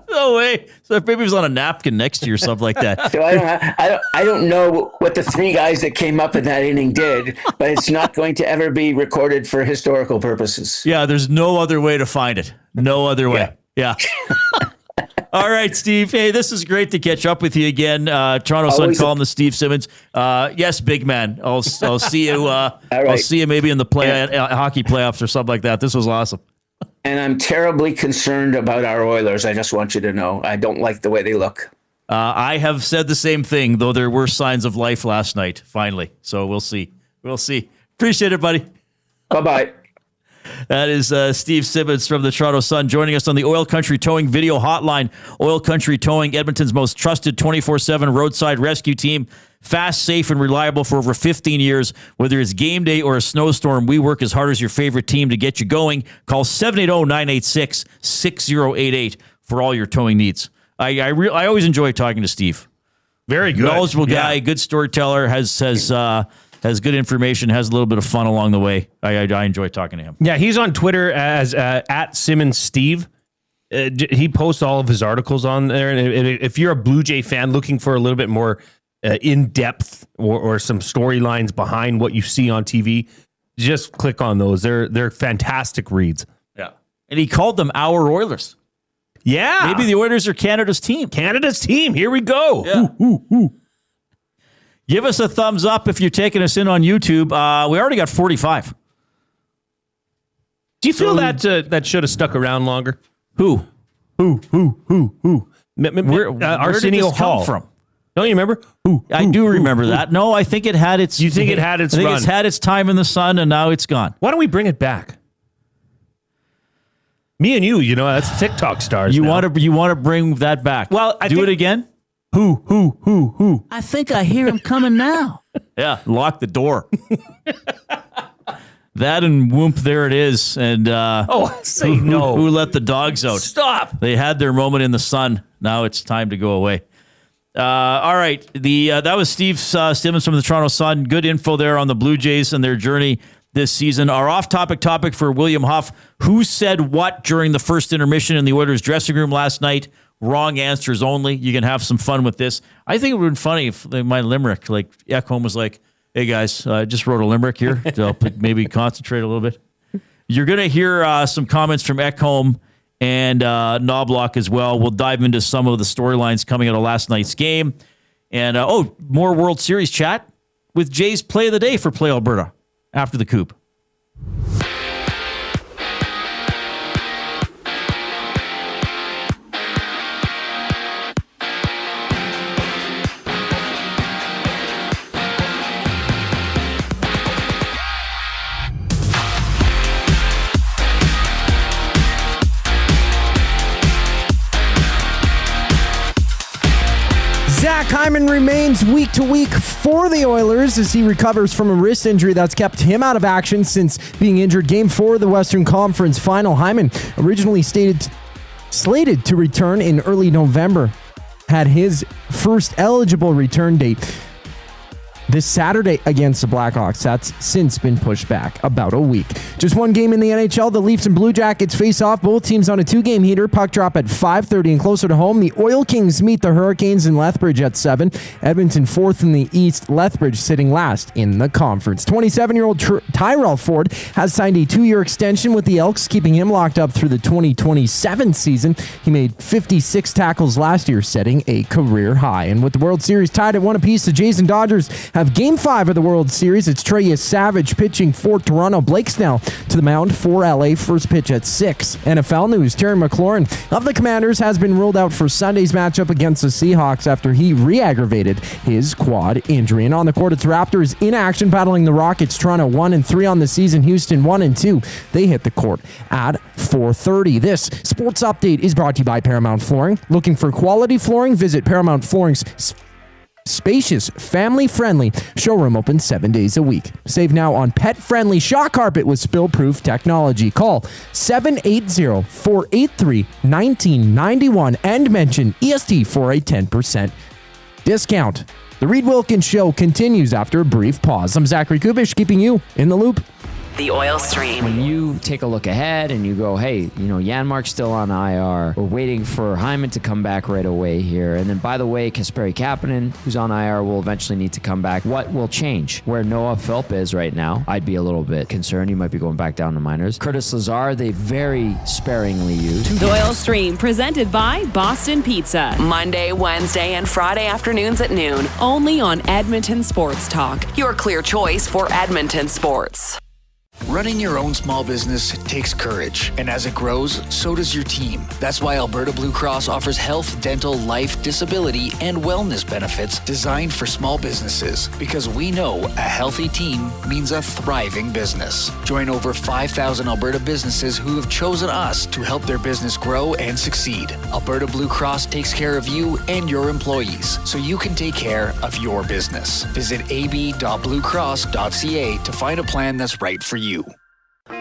No way. So maybe it was on a napkin next to you or something like that.
So I don't know what the three guys that came up in that inning did, but it's not going to ever be recorded for historical purposes.
Yeah, there's no other way to find it. No other way. Yeah. All right, Steve. Hey, this is great to catch up with you again. Toronto Sun Columnist Steve Simmons. Yes, big man. I'll see you.
right.
I'll see you maybe in the hockey playoffs or something like that. This was awesome.
And I'm terribly concerned about our Oilers. I just want you to know. I don't like the way they look.
I have said the same thing, though there were signs of life last night, finally. So we'll see. We'll see. Appreciate it, buddy.
Bye-bye.
That is Steve Simmons from the Toronto Sun joining us on the Oil Country Towing Video Hotline. Oil Country Towing, Edmonton's most trusted 24/7 roadside rescue team. Fast, safe, and reliable for over 15 years. Whether it's game day or a snowstorm, we work as hard as your favorite team to get you going. Call 780-986-6088 for all your towing needs. I always enjoy talking to Steve.
Very good.
Knowledgeable guy, good storyteller, has good information, has a little bit of fun along the way. I enjoy talking to him.
Yeah, he's on Twitter as at Simmons Steve. He posts all of his articles on there. And if you're a Blue Jay fan looking for a little bit more in-depth or some storylines behind what you see on TV, just click on those. They're fantastic reads.
Yeah. And he called them our Oilers.
Yeah.
Maybe the Oilers are Canada's team.
Canada's team. Here we go.
Yeah. Give us a thumbs up if you're taking us in on YouTube. We already got 45.
Do you feel that should have stuck around longer?
Who?
Arsenio Hall.
From?
Don't you remember?
I do remember that. No, I think it had its...
You think it had its run?
It's had its time in the sun, and now it's gone.
Why don't we bring it back? Me and you, that's TikTok stars.
You want to bring that back?
Well,
do it again.
Who?
I think I hear him coming now.
Yeah, lock the door. That and whoop, there it is. And
say no.
Who let the dogs out?
Stop.
They had their moment in the sun. Now it's time to go away. All right, that was Steve Simmons from the Toronto Sun. Good info there on the Blue Jays and their journey this season. Our off-topic topic for William Huff: who said what during the first intermission in the Oilers dressing room last night? Wrong answers only. You can have some fun with this. I think it would have been funny if my limerick, like Ekholm was like, "Hey guys, I just wrote a limerick here to help maybe concentrate a little bit." You're going to hear some comments from Ekholm and Knobloch as well. We'll dive into some of the storylines coming out of last night's game. And, more World Series chat with Jay's Play of the Day for Play Alberta after the Koob.
Zach Hyman remains week to week for the Oilers as he recovers from a wrist injury that's kept him out of action since being injured Game 4 of the Western Conference Final. Hyman, originally slated to return in early November, had his first eligible return date this Saturday against the Blackhawks. That's since been pushed back about a week. Just one game in the NHL. The Leafs and Blue Jackets face off. Both teams on a 2-game heater. Puck drop at 5:30 and closer to home. The Oil Kings meet the Hurricanes in Lethbridge at 7. Edmonton 4th in the East. Lethbridge sitting last in the conference. 27-year-old Tyrell Ford has signed a 2-year extension with the Elks, keeping him locked up through the 2027 season. He made 56 tackles last year, setting a career high. And with the World Series tied at 1 apiece, the Jays and Dodgers have Game 5 of the World Series. It's Trey Savage pitching for Toronto. Blake Snell to the mound for LA. First pitch at 6. NFL news: Terry McLaurin of the Commanders has been ruled out for Sunday's matchup against the Seahawks after he re-aggravated his quad injury. And on the court, it's Raptors in action battling the Rockets. Toronto 1-3 on the season. Houston 1-2. They hit the court at 4:30. This sports update is brought to you by Paramount Flooring. Looking for quality flooring? Visit Paramount Flooring's spacious, family-friendly showroom, open 7 days a week. Save now on pet-friendly shock carpet with spill-proof technology. Call 780-483-1991 and mention EST for a 10% discount. The Reid Wilkins Show continues after a brief pause. I'm Zachary Kubish, keeping you in the loop.
The Oil Stream.
When you take a look ahead and you go, hey, Janmark's still on IR. We're waiting for Hyman to come back right away here. And then, by the way, Kasperi Kapanen, who's on IR, will eventually need to come back. What will change? Where Noah Philp is right now, I'd be a little bit concerned. He might be going back down to minors. Curtis Lazar, they very sparingly used.
The Oil Stream, presented by Boston Pizza. Monday, Wednesday, and Friday afternoons at noon. Only on Edmonton Sports Talk. Your clear choice for Edmonton sports.
Running your own small business takes courage, and as it grows, so does your team. That's why Alberta Blue Cross offers health, dental, life, disability, and wellness benefits designed for small businesses, because we know a healthy team means a thriving business. Join over 5,000 Alberta businesses who have chosen us to help their business grow and succeed. Alberta Blue Cross takes care of you and your employees, so you can take care of your business. Visit ab.bluecross.ca to find a plan that's right for you.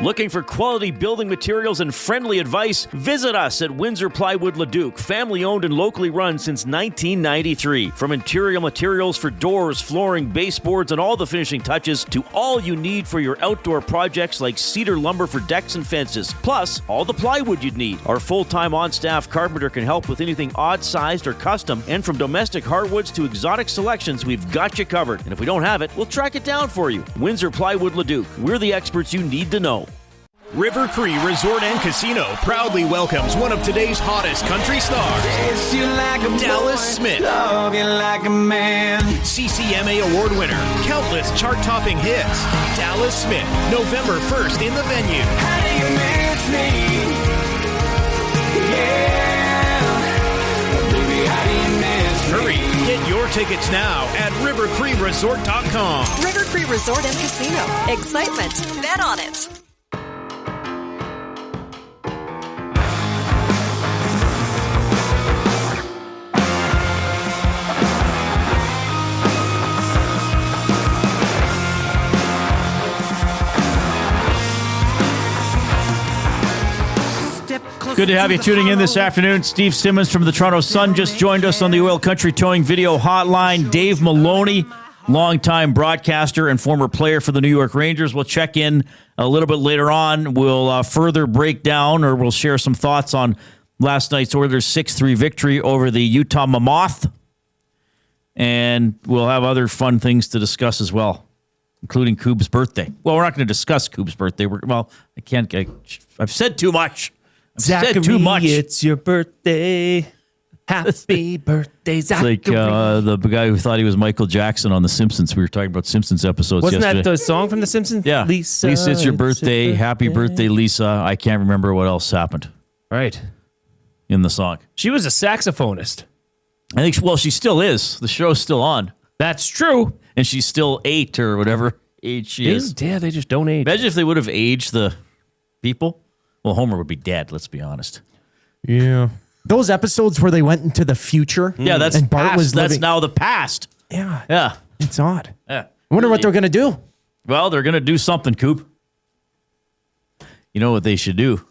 Looking for quality building materials and friendly advice? Visit us at Windsor Plywood Leduc, family owned and locally run since 1993. From interior materials for doors, flooring, baseboards, and all the finishing touches to all you need for your outdoor projects like cedar lumber for decks and fences, plus all the plywood you'd need. Our full-time on-staff carpenter can help with anything odd-sized or custom, and from domestic hardwoods to exotic selections, we've got you covered. And if we don't have it, we'll track it down for you. Windsor Plywood Leduc. We're the experts you need to know.
River Cree Resort and Casino proudly welcomes one of today's hottest country stars, Dallas Smith. CCMA award winner, countless chart-topping hits. Dallas Smith, November 1st in the venue. How do you miss me? Baby, how do you miss me? Hurry, get your tickets now at rivercreeresort.com.
River Cree Resort and Casino. Excitement. Bet on it.
Good to have you tuning in this afternoon. Steve Simmons from the Toronto Sun just joined us on the Oil Country Towing Video Hotline. Dave Maloney, longtime broadcaster and former player for the New York Rangers. We'll check in a little bit later on. We'll further break down, or we'll share some thoughts on last night's Oilers 6-3 victory over the Utah Mammoth. And we'll have other fun things to discuss as well, including Koob's birthday. Well, we're not going to discuss Koob's birthday. I've said too much.
Zachary,
said too much.
It's your birthday. Happy birthday, Zachary.
It's like the guy who thought he was Michael Jackson on The Simpsons. We were talking about Simpsons episodes
Wasn't
yesterday.
that the song from The Simpsons?
Yeah.
Lisa,
it's your birthday. Happy birthday, Lisa. I can't remember what else happened.
Right.
In the song.
She was a saxophonist.
I think, she still is. The show's still on.
That's true.
And she's still 8 or whatever age she is.
Yeah, they just don't age.
Imagine if they would have aged the people. Well, Homer would be dead, let's be honest.
Yeah. Those episodes where they went into the future.
Yeah, that's
and Bart
past.
was
That's
living.
now the past.
Yeah.
Yeah.
It's odd.
Yeah.
I wonder what they're going to do.
Well, they're going to do something, Koob. You know what they should do?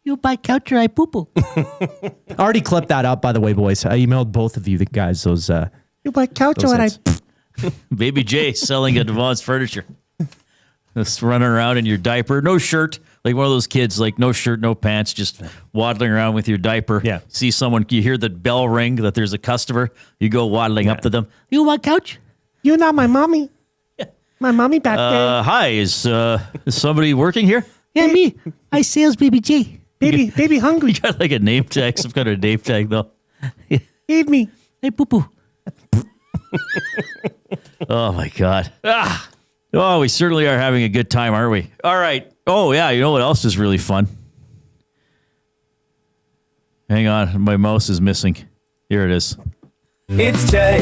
You buy couch or I poo-poo.
I already clipped that up, by the way, boys. I emailed both of you, the guys, those.
You buy couch or I...
Baby J selling at Devon's Furniture. Just running around in your diaper. No shirt. Like one of those kids, like no shirt, no pants, just waddling around with your diaper.
Yeah.
See someone, you hear the bell ring that there's a customer. You go waddling up to them.
You want couch? You're not my mommy. My mommy back there.
Hi, is somebody working here?
Yeah, me. I sales Baby J. Baby hungry.
You got like a name tag, some kind of name tag though.
Feed me. Hey, poo-poo.
Oh my God. Oh, we certainly are having a good time, aren't we? All right. Oh, yeah. You know what else is really fun? Hang on. My mouse is missing. Here it is.
It's Jay.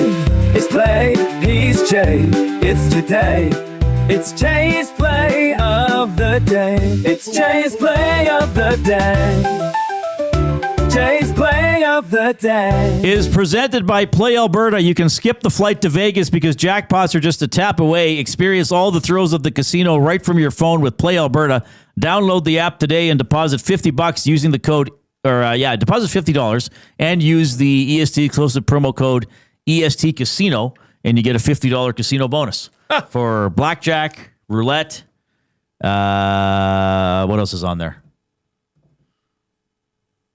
It's play. He's Jay. It's today. It's Jay's play of the day. It's Jay's play of the day. Jay's play of the day
is presented by Play Alberta. You can skip the flight to Vegas because jackpots are just a tap away. Experience all the thrills of the casino right from your phone with Play Alberta. Download the app today and deposit $50 using the code, deposit $50 and use the EST exclusive promo code EST Casino, and you get a $50 casino bonus for blackjack, roulette. What else is on there?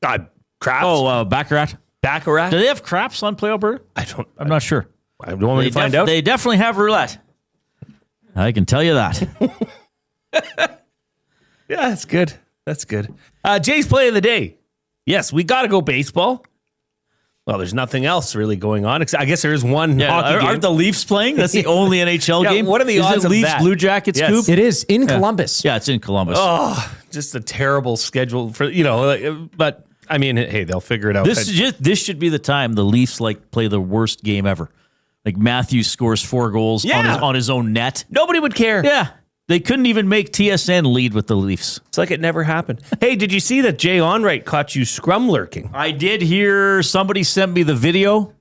Craps.
Oh, Baccarat.
Baccarat.
Do they have craps on Play Alberta? I'm not sure.
I don't want to find out.
They definitely have roulette. I can tell you that.
Yeah, that's good. That's good. Jay's play of the day. Yes, we got to go baseball. Well, there's nothing else really going on. I guess there is one hockey game.
Aren't the Leafs playing? That's the only NHL game.
What are the odds of
Leafs,
that?
Blue Jackets,
Yes.
Koob?
It is in Columbus.
Yeah, it's in Columbus.
Oh, just a terrible schedule for but I mean, hey, they'll figure it out.
This should be the time the Leafs play the worst game ever. Like Matthews scores 4 goals on his own net.
Nobody would care.
Yeah. They couldn't even make TSN lead with the Leafs.
It's like it never happened. Hey, did you see that Jay Onright caught you scrum lurking?
I did hear somebody sent me the video.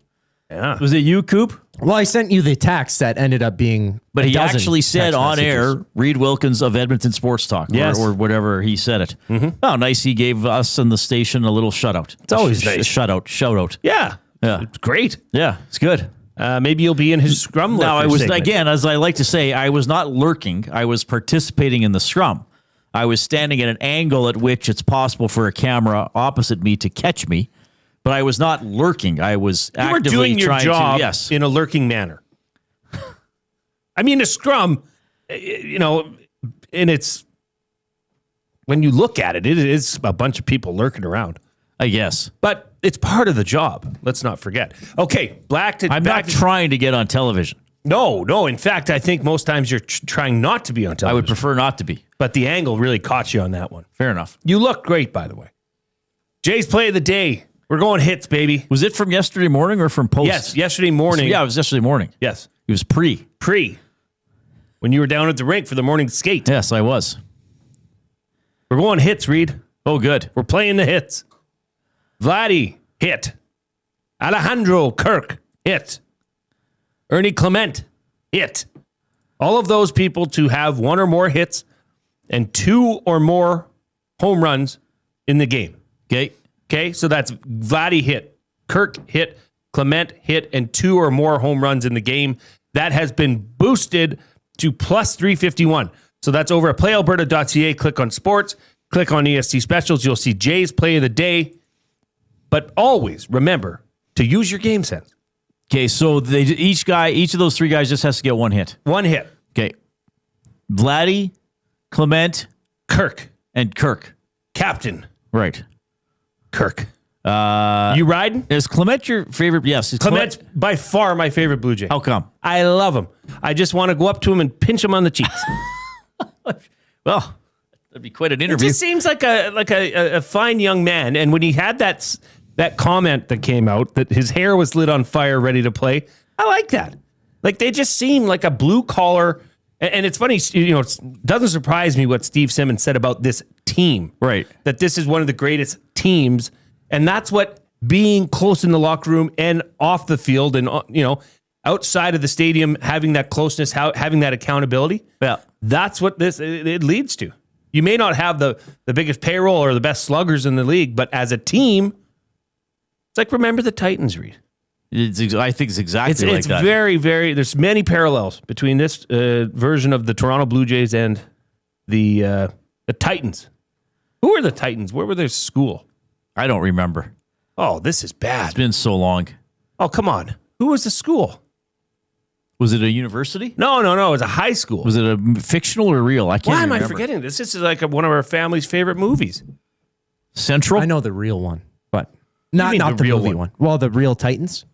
Yeah.
Was it you, Koob?
Well, I sent you the text that ended up being
But he
12
actually said
text
on
messages.
air, Reid Wilkins of Edmonton Sports Talk, or whatever he said it.
Mm-hmm.
Oh, nice. He gave us and the station a little shutout.
It's always nice.
Shout out.
Yeah.
Yeah.
It's great.
Yeah, it's good.
Maybe you'll be in his scrum lurker
Now, I was,
segment.
again, as I like to say, I was not lurking. I was participating in the scrum. I was standing at an angle at which it's possible for a camera opposite me to catch me, but I was not lurking. I was
You were
actively
doing your
trying
job
to,
in a lurking manner. I mean, a scrum, and it's, when you look at it, it is a bunch of people lurking around.
I guess.
But it's part of the job. Let's not forget. Okay,
I'm not trying to get on television.
No. In fact, I think most times you're trying not to be on television.
I would prefer not to be.
But the angle really caught you on that one.
Fair enough.
You look great, by the way. Jay's play of the day. We're going hits, baby.
Was it from yesterday morning or from post?
Yes, yesterday morning.
Yeah, it was yesterday morning.
Yes.
It was pre.
When you were down at the rink for the morning skate.
Yes, I was.
We're going hits, Reid.
Oh, good.
We're playing the hits. Vladdy, hit. Alejandro Kirk, hit. Ernie Clement, hit. All of those people to have 1 or more hits and 2 or more home runs in the game. Okay, so that's Vladdy hit, Kirk hit, Clement hit, and 2 or more home runs in the game. That has been boosted to plus 351. So that's over at playalberta.ca. Click on sports, click on EST specials. You'll see Jay's play of the day. But always remember to use your game sense.
Okay, so each of those 3 guys just has to get 1 hit.
1 hit.
Okay. Vladdy, Clement,
Kirk.
And Kirk.
Captain.
Right.
Kirk. You riding?
Is Clement your favorite? Yes.
Clement's by far my favorite Blue Jay.
How come?
I love him. I just want to go up to him and pinch him on the cheeks.
Well, that'd be quite an interview.
It just seems like a fine young man. And when he had that comment that came out that his hair was lit on fire, ready to play, I like that. Like they just seem like a blue collar. And it's funny, it doesn't surprise me what Steve Simmons said about this team.
Right.
That this is one of the greatest teams. And that's what being close in the locker room and off the field and, outside of the stadium, having that closeness, having that accountability.
Yeah.
That's what it leads to. You may not have the biggest payroll or the best sluggers in the league, but as a team, it's like, remember the Titans, Reid.
I think it's exactly like
it's
that.
Very, very, there's many parallels between this version of the Toronto Blue Jays and the Titans. Who are the Titans? Where were their school?
I don't remember.
Oh, this is bad.
It's been so long.
Oh, come on. Who was the school?
Was it a university?
No. It was a high school.
Was it a fictional or real? I can't
Why
remember.
am I forgetting this? This is like one of our family's favorite movies.
Central?
I know the real one, but not the
real
movie one. Well, the real Titans.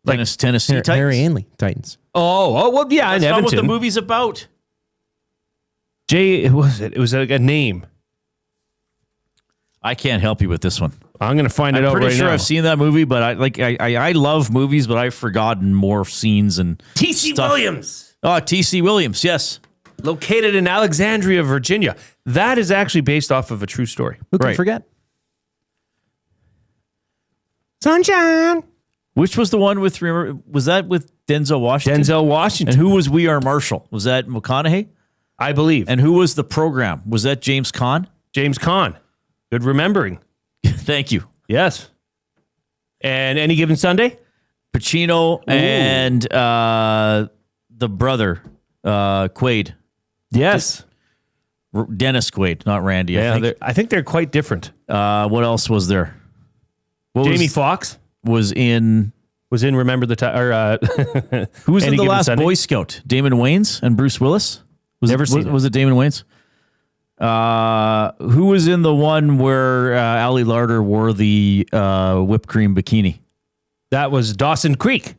Like Tennessee Titans?
Harry Ainley Titans.
Oh, well, yeah,
That's
in
not
Edmonton.
what the movie's about.
Jay, it was like a name.
I can't help you with this one.
I'm going to find it out right now.
I'm pretty sure I've seen that movie, but I love movies, but I've forgotten more scenes and
T.C.
stuff.
Williams.
Oh, T.C. Williams, yes.
Located in Alexandria, Virginia. That is actually based off of a true story.
Who can forget?
Sunshine.
Which was the one with, was that with Denzel Washington?
Denzel Washington.
And who was We Are Marshall? Was that McConaughey?
I believe.
And who was the program? Was that James Caan?
James Caan. Good remembering.
Thank you.
Yes. And Any Given Sunday?
Pacino and the brother, Quaid.
Yes.
Dennis Quaid, not Randy.
Yeah, I think they're quite different.
What else was there?
Jamie Foxx
was in
Remember the Time.
Who was in The Last Boy Scout? Damon Wayans and Bruce Willis? Was it Damon Wayans? Who was in the one where Ali Larder wore the whipped cream bikini?
That was Dawson Creek.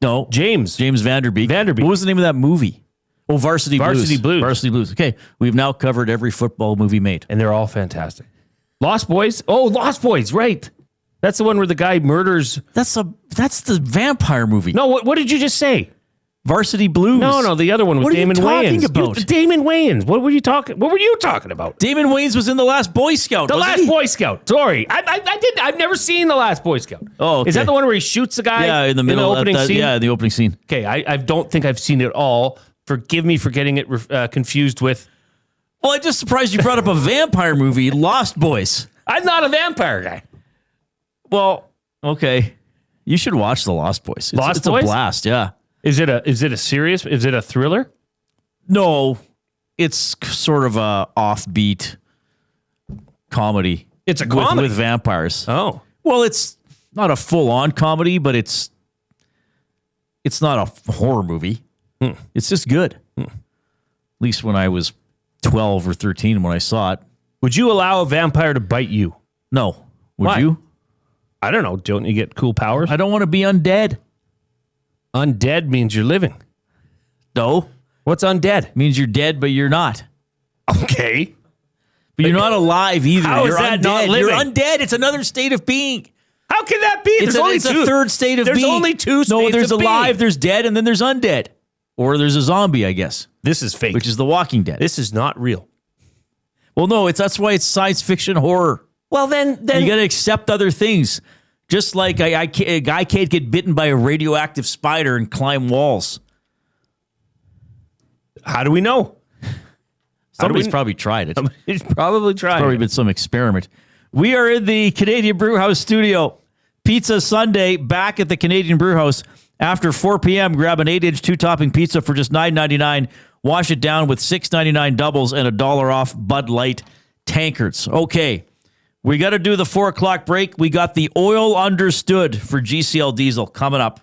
No.
James
Vanderbeek. What was the name of that movie? Oh, Varsity Blues. Varsity Blues. Okay. We've now covered every football movie made.
And they're all fantastic. Lost Boys. Oh, Lost Boys. Right. That's the one where the guy murders.
That's the vampire movie.
No, what did you just say?
Varsity Blues.
No, the other one with Damon Wayans.
What are you talking about?
Damon Wayans. What were you talking about?
Damon Wayans was in The Last Boy Scout.
The Last Boy Scout. Sorry. I've never seen The Last Boy Scout.
Oh, okay.
Is that the one where he shoots the guy?
Yeah, in the middle.
opening scene?
Yeah, in the opening scene.
Okay, I don't think I've seen it all. Forgive me for getting it confused with...
Well, I'm just surprised you brought up a vampire movie, Lost Boys.
I'm not a vampire guy.
Well, okay. You should watch The Lost Boys. It's
Boys?
a blast, yeah.
Is it a thriller?
No, it's sort of a offbeat comedy.
It's a comedy
with vampires.
Oh,
well, it's not a full-on comedy, but it's not a horror movie. It's just good. At least when I was 12 or 13 when I saw it.
Would you allow a vampire to bite you?
No. Would
Why?
you?
I don't know. Don't you get cool powers?
I don't want to be undead.
Undead means you're living.
No.
What's undead?
Means you're dead, but you're not.
Okay.
But you're not alive either.
How
you're
is that
undead.
not living?
You're undead. It's another state of being.
How can that be?
It's a third state of being.
There's only two states
No, there's
of
alive,
being.
there's dead, and then there's undead. Or there's a zombie, I guess.
This is fake.
Which is The Walking Dead.
This is not real.
Well, no, that's why it's science fiction horror.
Well, then
you got to accept other things. Just like a guy can't get bitten by a radioactive spider and climb walls.
How do we know?
Somebody's probably tried it.
Somebody's probably tried
Probably
it.
been some experiment. We are in the Canadian Brewhouse studio. Pizza Sunday back at the Canadian Brewhouse. After 4 p.m., grab an 8-inch 2-topping pizza for just $9.99. Wash it down with $6.99 doubles and $1 off Bud Light tankards. Okay, we got to do the 4 o'clock break. We got the oil understood for GCL Diesel coming up.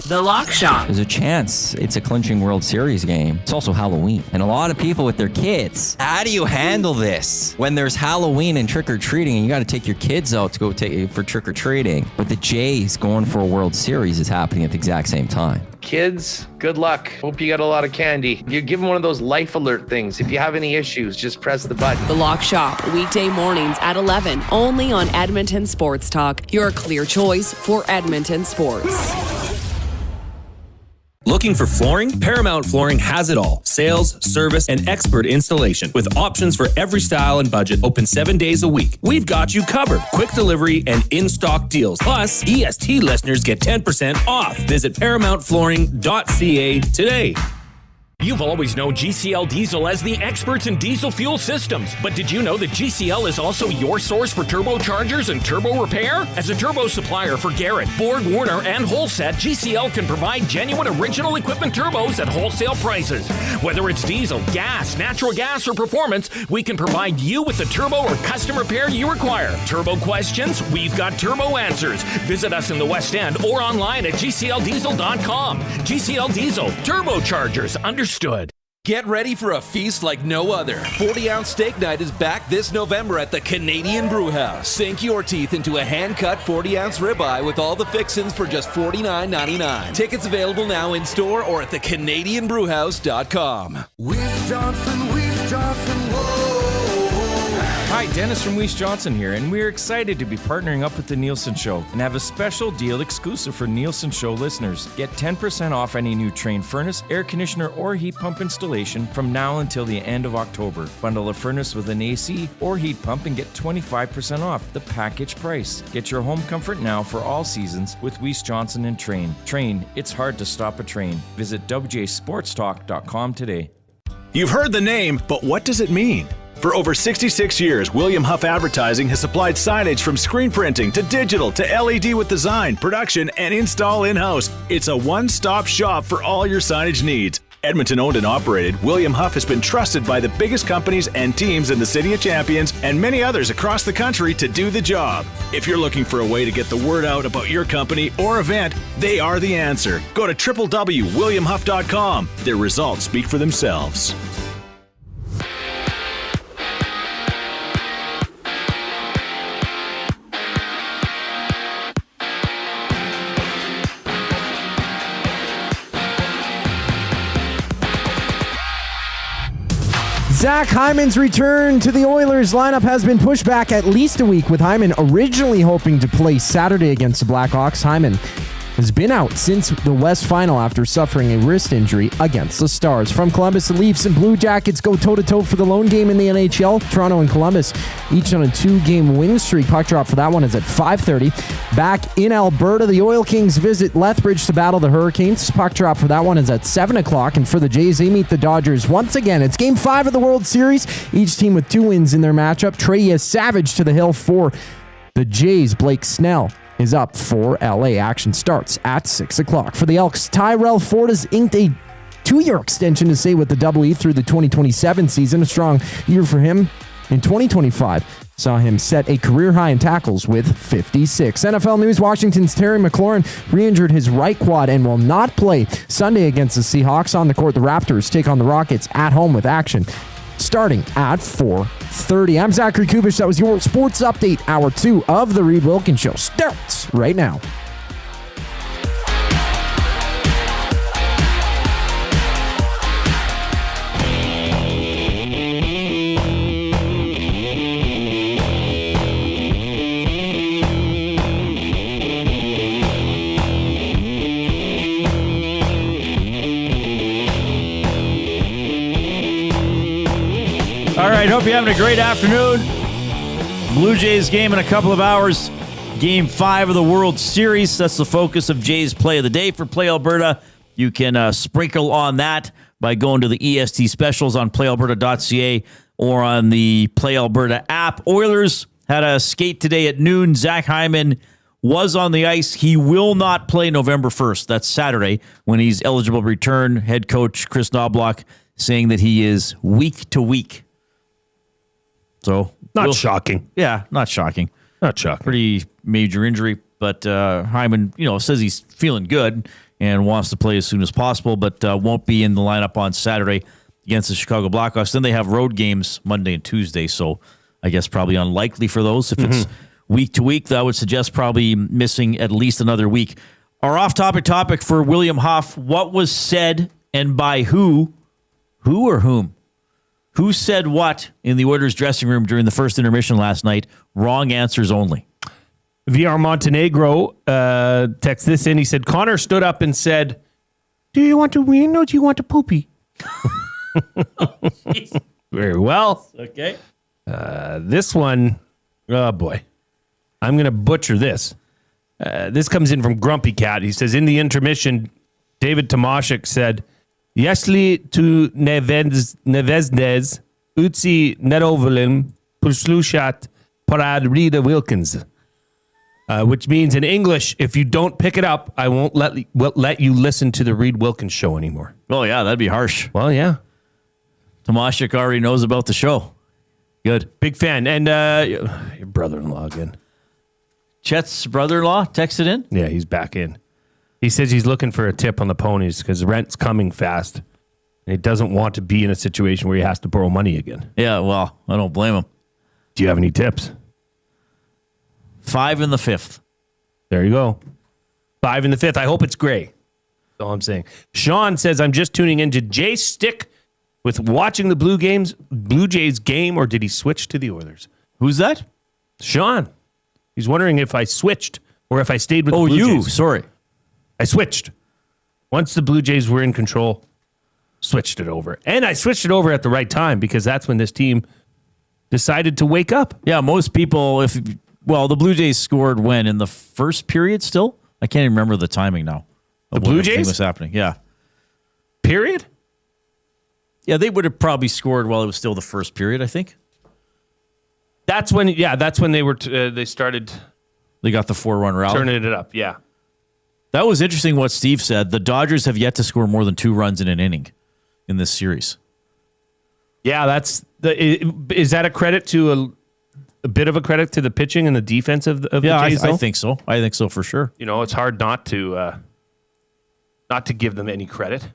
The Lock Shop.
There's a chance it's a clinching World Series game. It's also Halloween. And a lot of people with their kids. How do you handle this when there's Halloween and trick-or-treating and you got to take your kids out to go for trick-or-treating? But the Jays going for a World Series is happening at the exact same time.
Kids, good luck. Hope you got a lot of candy. You give them one of those life alert things. If you have any issues, just press the button.
The Lock Shop, weekday mornings at 11, only on Edmonton Sports Talk. Your clear choice for Edmonton sports.
Looking for flooring? Paramount Flooring has it all. Sales, service, and expert installation. With options for every style and budget, open 7 days a week. We've got you covered. Quick delivery and in-stock deals. Plus, EST listeners get 10% off. Visit ParamountFlooring.ca today.
You've always known GCL Diesel as the experts in diesel fuel systems. But did you know that GCL is also your source for turbochargers and turbo repair? As a turbo supplier for Garrett, Borg Warner, and Wholesat, GCL can provide genuine original equipment turbos at wholesale prices. Whether it's diesel, gas, natural gas, or performance, we can provide you with the turbo or custom repair you require. Turbo questions? We've got turbo answers. Visit us in the West End or online at GCLDiesel.com. GCL Diesel, turbochargers, understood.
Get ready for a feast like no other. 40-ounce steak night is back this November at the Canadian Brewhouse. Sink your teeth into a hand-cut 40-ounce ribeye with all the fixins for just $49.99. Tickets available now in store or at thecanadianbrewhouse.com.
Weiss Johnson, whoa.
Hi, Dennis from Weiss Johnson here, and we're excited to be partnering up with the Nielsen Show and have a special deal exclusive for Nielsen Show listeners. Get 10% off any new Trane furnace, air conditioner, or heat pump installation from now until the end of October. Bundle a furnace with an AC or heat pump and get 25% off the package price. Get your home comfort now for all seasons with Weiss Johnson and Trane. Trane, it's hard to stop a train. Visit WJSportstalk.com today.
You've heard the name, but what does it mean? For over 66 years, William Huff Advertising has supplied signage from screen printing to digital to LED with design, production, and install in-house. It's a one-stop shop for all your signage needs. Edmonton owned and operated, William Huff has been trusted by the biggest companies and teams in the City of Champions and many others across the country to do the job. If you're looking for a way to get the word out about your company or event, they are the answer. Go to www.williamhuff.com. Their results speak for themselves.
Zach Hyman's return to the Oilers lineup has been pushed back at least a week, with Hyman originally hoping to play Saturday against the Blackhawks. Hyman has been out since the West Final after suffering a wrist injury against the Stars. From Columbus, the Leafs and Blue Jackets go toe-to-toe for the lone game in the NHL. Toronto and Columbus each on a 2-game win streak. Puck drop for that one is at 5:30. Back in Alberta, the Oil Kings visit Lethbridge to battle the Hurricanes. Puck drop for that one is at 7 o'clock. And for the Jays, they meet the Dodgers once again. It's Game 5 of the World Series. Each team with 2 wins in their matchup. Trey Savage to the hill for the Jays. Blake Snell is up for LA. Action starts at 6 o'clock. For the Elks, Tyrell Ford has inked a 2-year extension to stay with the Double E through the 2027 season. A strong year for him in 2025 saw him set a career high in tackles with 56. NFL news, Washington's Terry McLaurin re-injured his right quad and will not play Sunday against the Seahawks. On the court, the Raptors take on the Rockets at home with action starting at 4:30. I'm Zachary Kubish. That was your sports update. Hour 2 of the Reid Wilkins Show starts right now.
All right, hope you're having a great afternoon. Blue Jays game in a couple of hours. Game 5 of the World Series. That's the focus of Jays Play of the Day for Play Alberta. You can sprinkle on that by going to the EST specials on playalberta.ca or on the Play Alberta app. Oilers had a skate today at noon. Zach Hyman was on the ice. He will not play November 1st. That's Saturday when he's eligible to return. Head coach Chris Knobloch saying that he is week to week. So
not shocking.
Yeah, not shocking.
Not shocking.
Pretty major injury, but Hyman, says he's feeling good and wants to play as soon as possible, but won't be in the lineup on Saturday against the Chicago Blackhawks. Then they have road games Monday and Tuesday, so I guess probably unlikely for those. If it's week to week, that would suggest probably missing at least another week. Our off-topic topic for William Huff: what was said and by who? Who or whom? Who said what in the Oilers dressing room during the first intermission last night? Wrong answers only.
VR Montenegro texts this in. He said, Connor stood up and said, "Do you want to win or do you want to poopy?" Very well.
Okay.
This one, oh boy. I'm going to butcher this. This comes in from Grumpy Cat. He says, in the intermission, David Tomashik said, Jesli tu nevezdez, utsi nedovolim, puslushat parad Reid Wilkins. Which means in English, if you don't pick it up, I won't let you listen to the Reid Wilkins Show anymore.
Oh, yeah, that'd be harsh.
Well, yeah.
Tomashik already knows about the show. Good.
Big fan. And your brother-in-law again.
Chet's brother-in-law texted in?
Yeah, he's back in. He says he's looking for a tip on the ponies because rent's coming fast. And he doesn't want to be in a situation where he has to borrow money again.
Yeah, well, I don't blame him.
Do you have any tips?
5 in the 5th.
There you go. 5 in the 5th. I hope it's gray. That's all I'm saying. Sean says, I'm just tuning in. Did Jay stick with watching the Blue Jays game, or did he switch to the Oilers?
Who's that?
Sean. He's wondering if I switched or if I stayed with the Blue Jays.
Oh, you. Sorry.
I switched. Once the Blue Jays were in control, switched it over. And I switched it over at the right time because that's when this team decided to wake up.
Yeah, most people, the Blue Jays scored when? In the first period still? I can't even remember the timing now.
The Blue Jays?
Was happening, yeah.
Period?
Yeah, they would have probably scored while it was still the first period, I think.
That's when they were they started.
They got the 4-run rally.
Turning it up, yeah.
That was interesting what Steve said. The Dodgers have yet to score more than 2 runs in an inning in this series.
Yeah, is that a credit to a bit of a credit to the pitching and the defense of the Jays?
I think so. I think so for sure.
You know, it's hard not to give them any credit.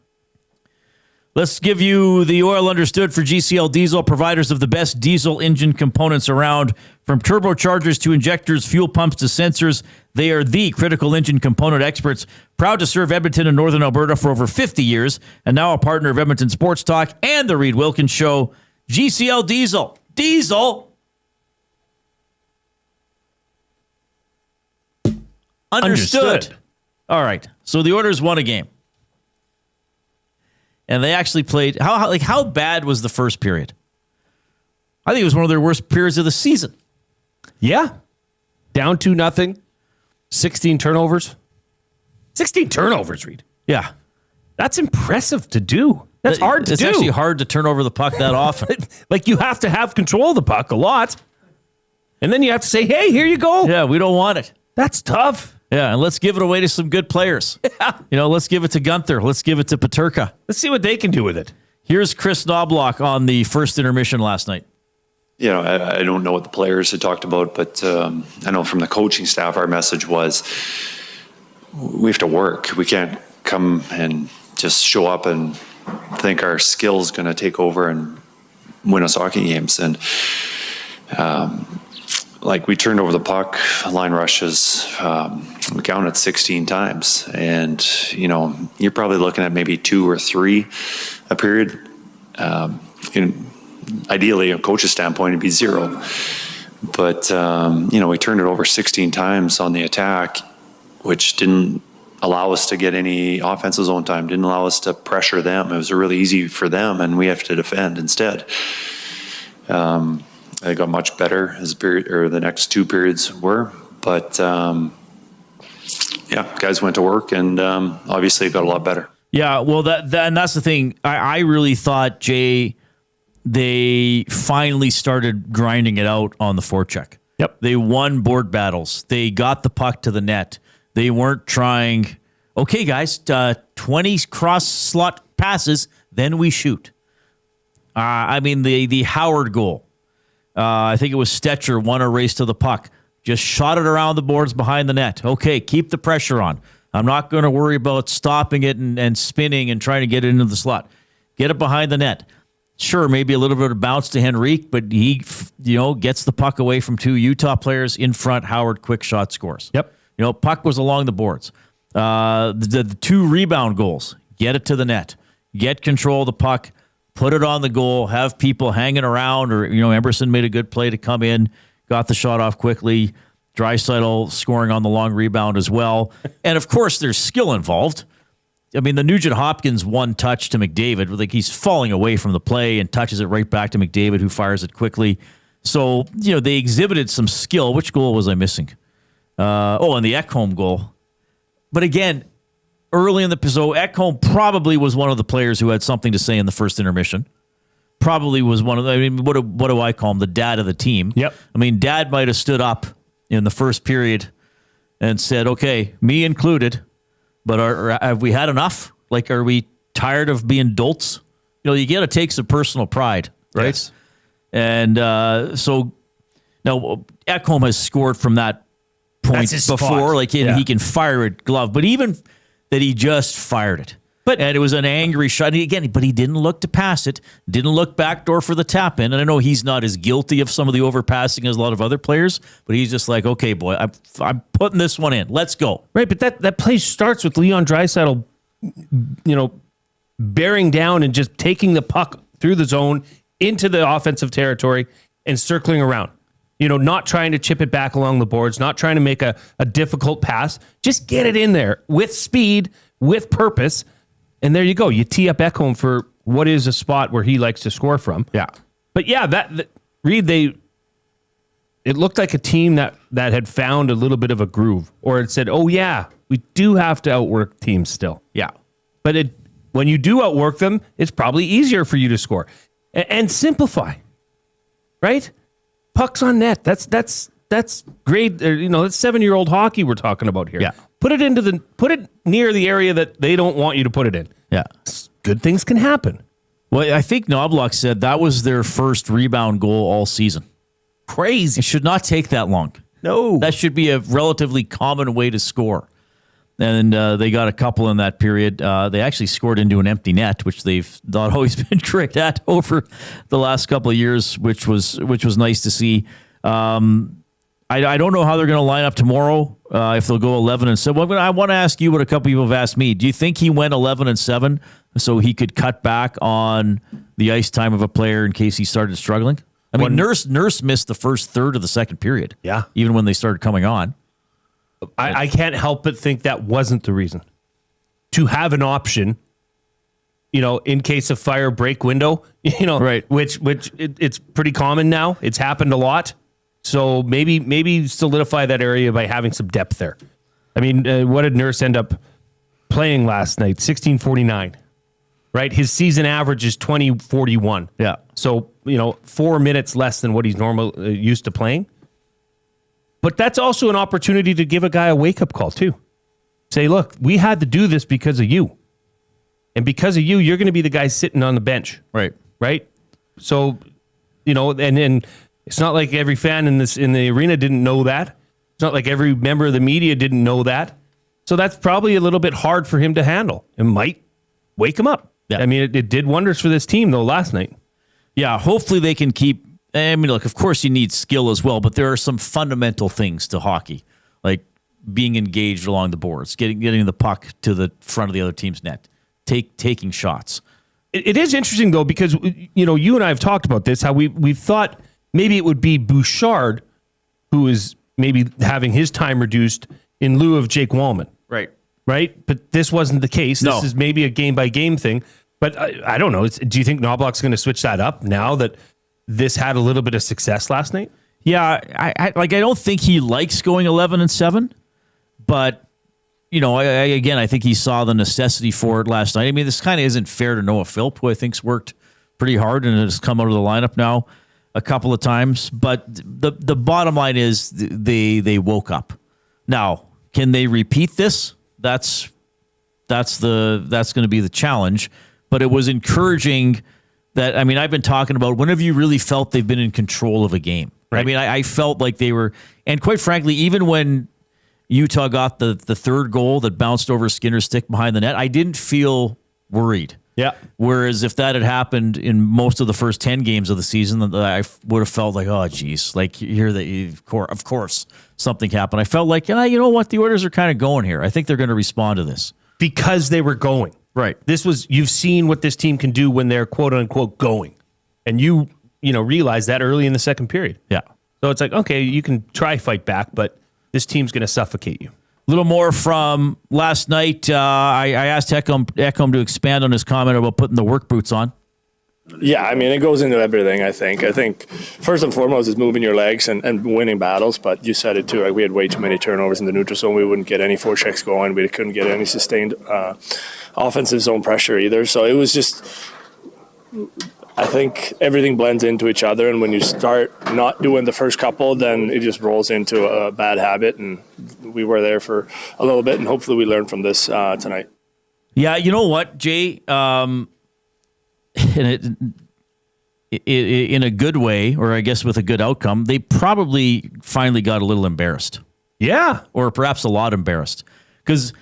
Let's give you the oil understood for GCL Diesel, providers of the best diesel engine components around. From turbochargers to injectors, fuel pumps to sensors, they are the critical engine component experts. Proud to serve Edmonton and Northern Alberta for over 50 years, and now a partner of Edmonton Sports Talk and the Reid Wilkins Show. GCL Diesel. Diesel. Understood. All right. So the Oilers won a game. And they actually played. How bad was the first period? I think it was one of their worst periods of the season.
Yeah. Down 2-0. 16 turnovers. 16 turnovers, Reid.
Yeah.
That's impressive to do. That's hard to do.
It's actually hard to turn over the puck that often.
Like, you have to have control of the puck a lot. And then you have to say, hey, here you go.
Yeah, we don't want it.
That's tough.
Yeah, and let's give it away to some good players. Yeah. You know, let's give it to Gunther. Let's give it to Peterka.
Let's see what they can do with it.
Here's Chris Knobloch on the first intermission last night.
You know, I don't know what the players had talked about, but I know from the coaching staff, our message was we have to work. We can't come and just show up and think our skill's going to take over and win us hockey games. And like, we turned over the puck, line rushes, we counted 16 times. And, you know, you're probably looking at maybe 2 or 3 a period. Ideally, a coach's standpoint, it'd be 0. But, you know, we turned it over 16 times on the attack, which didn't allow us to get any offensive zone time, didn't allow us to pressure them. It was really easy for them, and we have to defend instead. They got much better as the next 2 periods were, but yeah, guys went to work and obviously it got a lot better.
Yeah, well, and that's the thing. I really thought, Jay, they finally started grinding it out on the forecheck.
Yep,
they won board battles. They got the puck to the net. They weren't trying. Okay, guys, 20 cross slot passes, then we shoot. I mean, the Howard goal. I think it was Stetcher won a race to the puck. Just shot it around the boards behind the net. Okay, keep the pressure on. I'm not going to worry about stopping it and spinning and trying to get it into the slot. Get it behind the net. Sure, maybe a little bit of bounce to Henrique, but he, gets the puck away from 2 Utah players in front. Howard quick shot scores.
Yep.
Puck was along the boards. The 2 rebound goals. Get it to the net. Get control of the puck. Put it on the goal, have people hanging around, or, Emerson made a good play to come in, got the shot off quickly. Draisaitl scoring on the long rebound as well. And, of course, there's skill involved. I mean, the Nugent-Hopkins one touch to McDavid, like he's falling away from the play and touches it right back to McDavid, who fires it quickly. So, they exhibited some skill. Which goal was I missing? And the Ekholm goal. But again, early in the episode, Ekholm probably was one of the players who had something to say in the first intermission. Probably was one of the, what do I call him? The dad of the team.
Yep.
I mean, Dad might have stood up in the first period and said, okay, me included, but have we had enough? Like, are we tired of being dolts? You got to take some personal pride, right?
Yes.
And so now Ekholm has scored from that point before.
Spot.
Like, he can fire it glove, but even that he just fired it. And it was an angry shot. And again, but he didn't look to pass it, didn't look backdoor for the tap in. And I know he's not as guilty of some of the overpassing as a lot of other players, but he's just like, okay, boy, I'm putting this one in. Let's go.
Right, but that play starts with Leon Draisaitl, bearing down and just taking the puck through the zone into the offensive territory and circling around. Not trying to chip it back along the boards, not trying to make a difficult pass. Just get it in there with speed, with purpose. And there you go. You tee up Ekholm for what is a spot where he likes to score from.
Yeah.
But yeah, Reid, it looked like a team that had found a little bit of a groove, or it said, oh yeah, we do have to outwork teams still.
Yeah.
But when you do outwork them, it's probably easier for you to score and simplify, right? Pucks on net. That's grade. That's 7-year-old hockey we're talking about here.
Yeah.
Put it near the area that they don't want you to put it in.
Yeah.
Good things can happen.
Well, I think Knobloch said that was their first rebound goal all season.
Crazy.
It should not take that long.
No.
That should be a relatively common way to score. And they got a couple in that period. They actually scored into an empty net, which they've not always been tricked at over the last couple of years, which was nice to see. I don't know how they're going to line up tomorrow, if they'll go 11-7. Well, I want to ask you what a couple people have asked me. Do you think he went 11-7 so he could cut back on the ice time of a player in case he started struggling? I mean, Nurse missed the first third of the second period.
Yeah.
Even when they started coming on.
I can't help but think that wasn't the reason. To have an option, in case of fire break window,
right.
which it's pretty common now. It's happened a lot. So maybe solidify that area by having some depth there. I mean, what did Nurse end up playing last night? 16:49, right? His season average is 20:41.
Yeah.
So, 4 minutes less than what he's used to playing. But that's also an opportunity to give a guy a wake-up call, too. Say, look, we had to do this because of you. And because of you, you're going to be the guy sitting on the bench.
Right.
Right? So, and it's not like every fan in the arena didn't know that. It's not like every member of the media didn't know that. So that's probably a little bit hard for him to handle. It might wake him up. Yeah. I mean, it did wonders for this team, though, last night.
Yeah, hopefully they can keep... I mean, look, of course you need skill as well, but there are some fundamental things to hockey, like being engaged along the boards, getting the puck to the front of the other team's net, taking shots.
It is interesting, though, because, you and I have talked about this, how we've thought maybe it would be Bouchard who is maybe having his time reduced in lieu of Jake Wallman.
Right.
Right? But this wasn't the case.
No.
This is maybe a game-by-game thing. But I don't know. Do you think Knobloch's going to switch that up now that this had a little bit of success last night?
Yeah, I don't think he likes going 11-7, but I think he saw the necessity for it last night. I mean, this kind of isn't fair to Noah Philp, who I think's worked pretty hard and has come out of the lineup now a couple of times. But the bottom line is they woke up. Now, can they repeat this? That's going to be the challenge. But it was encouraging that, I mean, I've been talking about when have you really felt they've been in control of a game? Right. I mean, I felt like they were, and quite frankly, even when Utah got the third goal that bounced over Skinner's stick behind the net, I didn't feel worried.
Yeah.
Whereas if that had happened in most of the first 10 games of the season, I would have felt like, oh, geez, like here, of course, something happened. I felt like, you know what, the Oilers are kind of going here. I think they're going to respond to this.
Because they were going.
Right.
You've seen what this team can do when they're quote unquote going. And you realize that early in the second period.
Yeah.
So it's like, okay, you can try fight back, but this team's going to suffocate you.
A little more from last night. I asked Ekholm to expand on his comment about putting the work boots on.
Yeah, I mean, it goes into everything, I think. I think first and foremost is moving your legs and winning battles, but you said it too. Like, we had way too many turnovers in the neutral zone. We wouldn't get any forechecks going. We couldn't get any sustained offensive zone pressure either. So it was just, I think everything blends into each other, and when you start not doing the first couple, then it just rolls into a bad habit, and we were there for a little bit, and hopefully we learn from this tonight.
Yeah, you know what, Jay? In a good way, or I guess with a good outcome, they probably finally got a little embarrassed.
Yeah.
Or perhaps a lot embarrassed. Because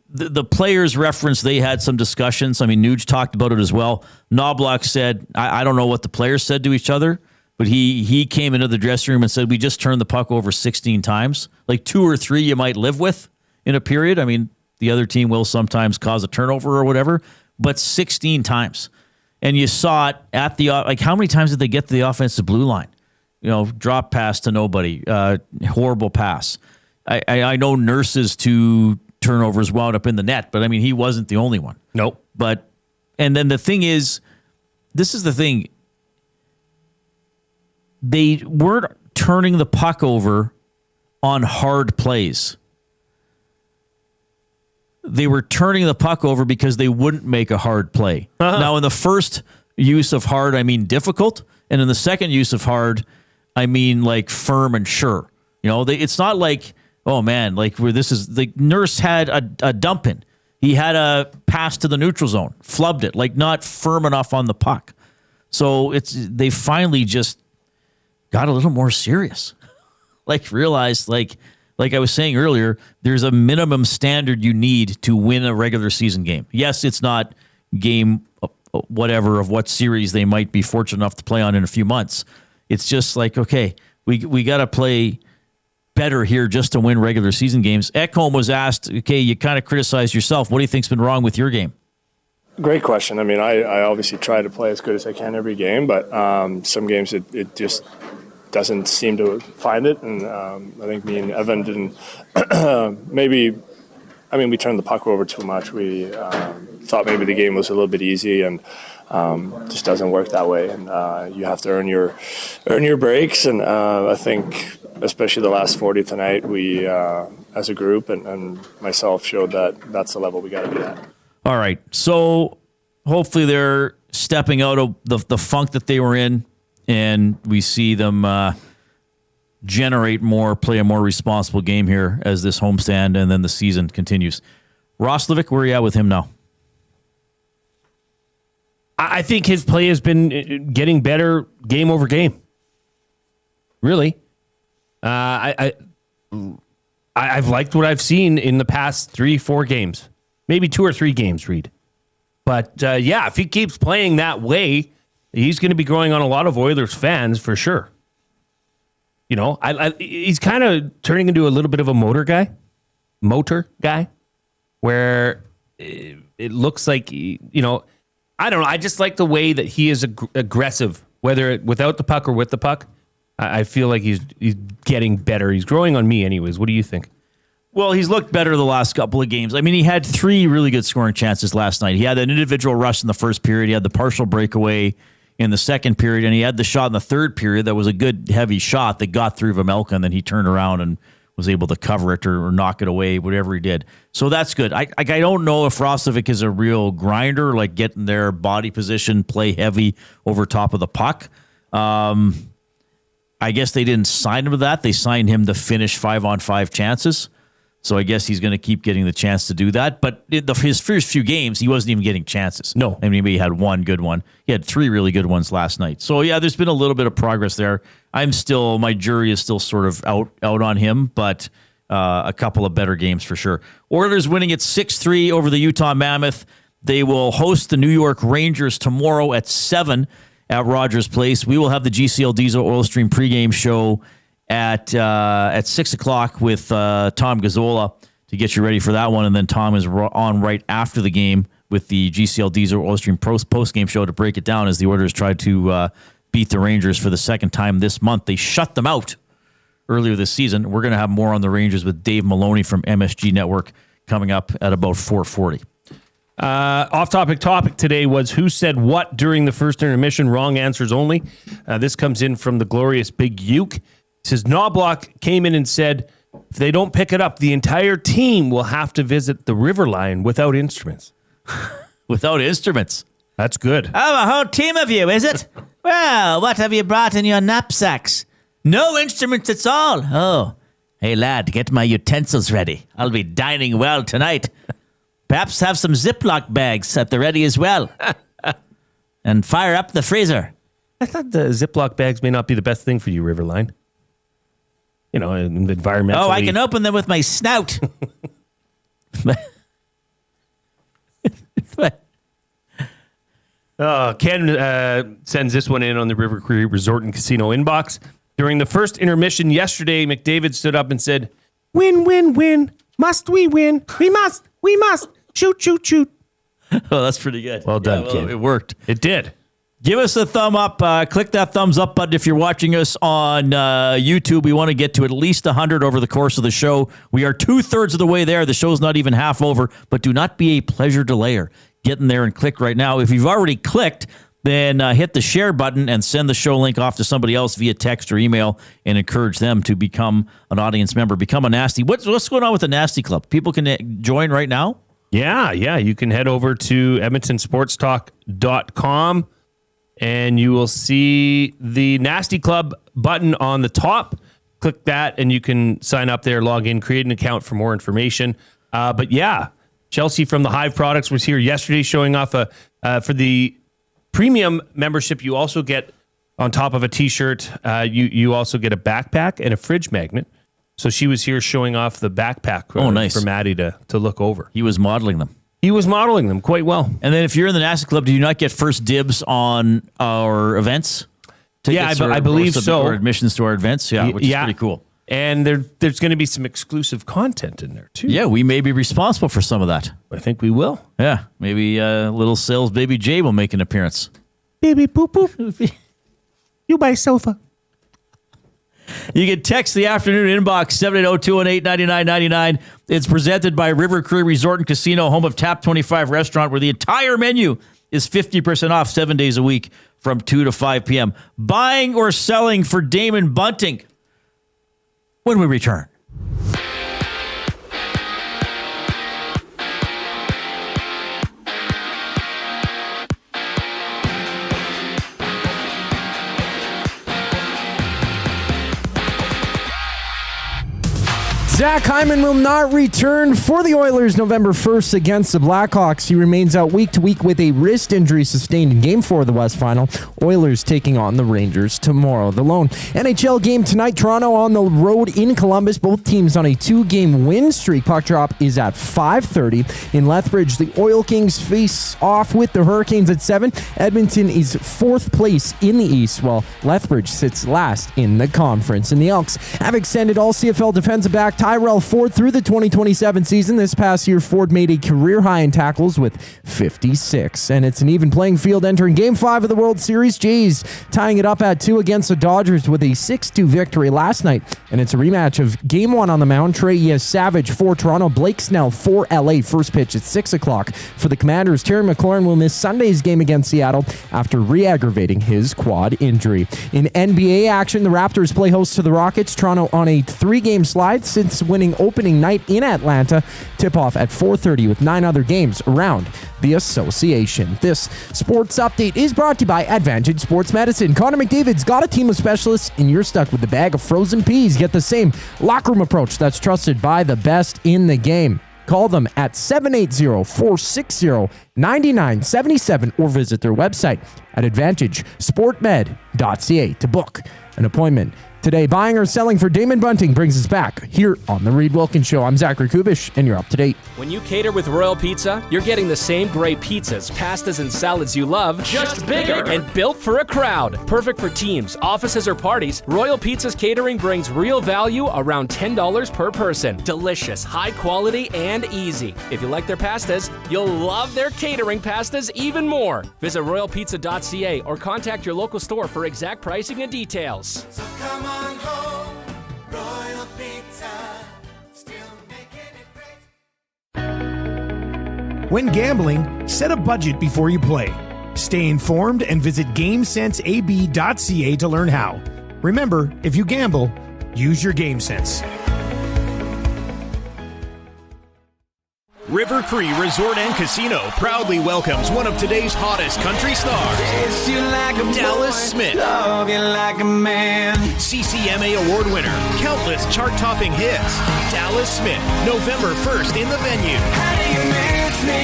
the players referenced they had some discussions. I mean, Nuge talked about it as well. Knobloch said, I don't know what the players said to each other, but he came into the dressing room and said, we just turned the puck over 16 times. Like 2 or 3 you might live with in a period. I mean, the other team will sometimes cause a turnover or whatever, but 16 times. And you saw it at how many times did they get to the offensive blue line? Drop pass to nobody, horrible pass. I know Nurse's 2 turnovers wound up in the net, but I mean, he wasn't the only one.
Nope.
And then the thing is, this is the thing. They weren't turning the puck over on hard plays. They were turning the puck over because they wouldn't make a hard play. Uh-huh. Now, in the first use of hard, I mean difficult. And in the second use of hard, I mean, like firm and sure. It's not like, oh man, like where this is, the Nurse had a dump in. He had a pass to the neutral zone, flubbed it, like not firm enough on the puck. So they finally just got a little more serious. Like realized, like I was saying earlier, there's a minimum standard you need to win a regular season game. Yes, it's not game whatever of what series they might be fortunate enough to play on in a few months. It's just like, okay, we got to play better here just to win regular season games. Ekholm was asked, okay, you kind of criticized yourself. What do you think's been wrong with your game?
Great question. I mean, I obviously try to play as good as I can every game, but some games it just doesn't seem to find it. And I think me and Evan didn't we turned the puck over too much. We thought maybe the game was a little bit easy, and just doesn't work that way. And you have to earn your breaks. And I think, especially the last 40 tonight, we as a group and myself showed that that's the level we got to be at.
All right. So hopefully they're stepping out of the funk that they were in, and we see them play a more responsible game here as this homestand and then the season continues. Roslovic, where are you at with him now?
I think his play has been getting better game over game. Really. I've liked what I've seen in the past 3-4 games. Maybe 2 or 3 games, Reid. But if he keeps playing that way, he's going to be growing on a lot of Oilers fans for sure. He's kind of turning into a little bit of a motor guy, where it looks like, I don't know. I just like the way that he is aggressive, whether without the puck or with the puck. I feel like he's getting better. He's growing on me anyways. What do you think?
Well, he's looked better the last couple of games. I mean, he had 3 really good scoring chances last night. He had an individual rush in the first period. He had the partial breakaway in the second period, and he had the shot in the third period that was a good, heavy shot that got through Vejmelka, and then he turned around and was able to cover it or knock it away, whatever he did. So that's good. I don't know if Roslovic is a real grinder, like getting their body position, play heavy over top of the puck. I guess they didn't sign him to that. They signed him to finish 5-on-5 chances. So I guess he's going to keep getting the chance to do that. But his first few games, he wasn't even getting chances.
No.
I mean, he had 1 good one. He had 3 really good ones last night. So, yeah, there's been a little bit of progress there. My jury is still sort of out on him, but a couple of better games for sure. Oilers winning at 6-3 over the Utah Mammoth. They will host the New York Rangers tomorrow at 7 at Rogers Place. We will have the GCL Diesel Oil Stream pregame show at 6 o'clock with Tom Gazzola to get you ready for that one. And then Tom is on right after the game with the GCL Diesel Oil Stream post-game show to break it down as the Oilers tried to beat the Rangers for the second time this month. They shut them out earlier this season. We're going to have more on the Rangers with Dave Maloney from MSG Network coming up at about 4:40.
Off-topic topic today was who said what during the first intermission. Wrong answers only. This comes in from the glorious Big Uke. It says, Knobloch came in and said, if they don't pick it up, the entire team will have to visit the river line without instruments.
Without instruments?
That's good.
Oh, a whole team of you, is it? Well, what have you brought in your knapsacks? No instruments at all. Oh, hey, lad, get my utensils ready. I'll be dining well tonight. Perhaps have some Ziploc bags at the ready as well. And fire up the freezer.
I thought the Ziploc bags may not be the best thing for you, Riverline. Environmentally.
Oh, I can open them with my snout.
Ken sends this one in on the River Cree Resort and Casino inbox. During the first intermission yesterday, McDavid stood up and said, win, win, win. Must we win? We must. We must. Shoot, shoot, shoot.
Oh, that's pretty good.
Well done, Ken.
It worked.
It did.
Give us a thumb up. Click that thumbs up button if you're watching us on YouTube. We want to get to at least 100 over the course of the show. We are 2/3 of the way there. The show's not even half over, but do not be a pleasure delayer. Get in there and click right now. If you've already clicked, then hit the share button and send the show link off to somebody else via text or email and encourage them to become an audience member. Become a Nasty. What's going on with the Nasty Club? People can join right now?
Yeah. You can head over to edmontonsportstalk.com. and you will see the Nasty Club button on the top. Click that, and you can sign up there, log in, create an account for more information. But yeah, Chelsea from the Hive Products was here yesterday showing off for the premium membership. You also get, on top of a t-shirt, you also get a backpack and a fridge magnet. So she was here showing off the backpack
nice.
for Maddie to look over.
He was modeling them.
He was modeling them quite well.
And then if you're in the Nasty Club, do you not get first dibs on our events?
Yeah, I believe so.
Or admissions to our events, which is pretty cool.
And there's going to be some exclusive content in there, too.
Yeah, we may be responsible for some of that.
I think we will.
Yeah, maybe little sales baby Jay will make an appearance.
Baby poo-poo. You buy sofa.
You can text the afternoon inbox 780-218-9999. It's presented by River Cree Resort and Casino, home of Tap 25 Restaurant, where the entire menu is 50% off 7 days a week from 2 to 5 p.m. Buying or selling for Damon Bunting when we return.
Zach Hyman will not return for the Oilers November 1st against the Blackhawks. He remains out week to week with a wrist injury sustained in Game 4 of the West Final. Oilers taking on the Rangers tomorrow. The lone NHL game tonight, Toronto on the road in Columbus. Both teams on a 2-game win streak. Puck drop is at 5:30. In Lethbridge, the Oil Kings face off with the Hurricanes at 7. Edmonton is 4th place in the East, while Lethbridge sits last in the conference. And the Elks have extended all CFL defensive back Tyrell Ford through the 2027 season. This past year, Ford made a career high in tackles with 56. And it's an even playing field entering Game 5 of the World Series. Jays tying it up at 2 against the Dodgers with a 6-2 victory last night. And it's a rematch of Game 1 on the mound. Trey Savage for Toronto, Blake Snell for LA. First pitch at 6 o'clock. For the Commanders, Terry McLaurin will miss Sunday's game against Seattle after re-aggravating his quad injury. In NBA action, the Raptors play host to the Rockets. Toronto on a 3-game slide since winning opening night in Atlanta. Tip-off at 4:30 with 9 other games around the association. This sports update is brought to you by Advantage Sports Medicine. Connor McDavid's got a team of specialists, and you're stuck with a bag of frozen peas. Get the same locker room approach that's trusted by the best in the game. Call them at 780-460-9977 or visit their website at advantagesportmed.ca to book an appointment today. Buying or selling for Damon Bunting brings us back here on The Reid Wilkins Show. I'm Zachary Kubish, and you're up to date.
When you cater with Royal Pizza, you're getting the same great pizzas, pastas, and salads you love, just bigger and built for a crowd. Perfect for teams, offices, or parties, Royal Pizza's catering brings real value around $10 per person. Delicious, high quality, and easy. If you like their pastas, you'll love their catering pastas even more. Visit royalpizza.ca or contact your local store for exact pricing and details.
So come on home, Royal Pizza, still making it great.
When gambling, set a budget before you play. Stay informed and visit GameSenseAB.ca to learn how. Remember, if you gamble, use your game sense.
River Cree Resort and Casino proudly welcomes one of today's hottest country stars, Dallas Smith.
Love you like a man.
CCMA award winner, countless chart-topping hits. Dallas Smith, November 1st in the venue.
How do you miss me?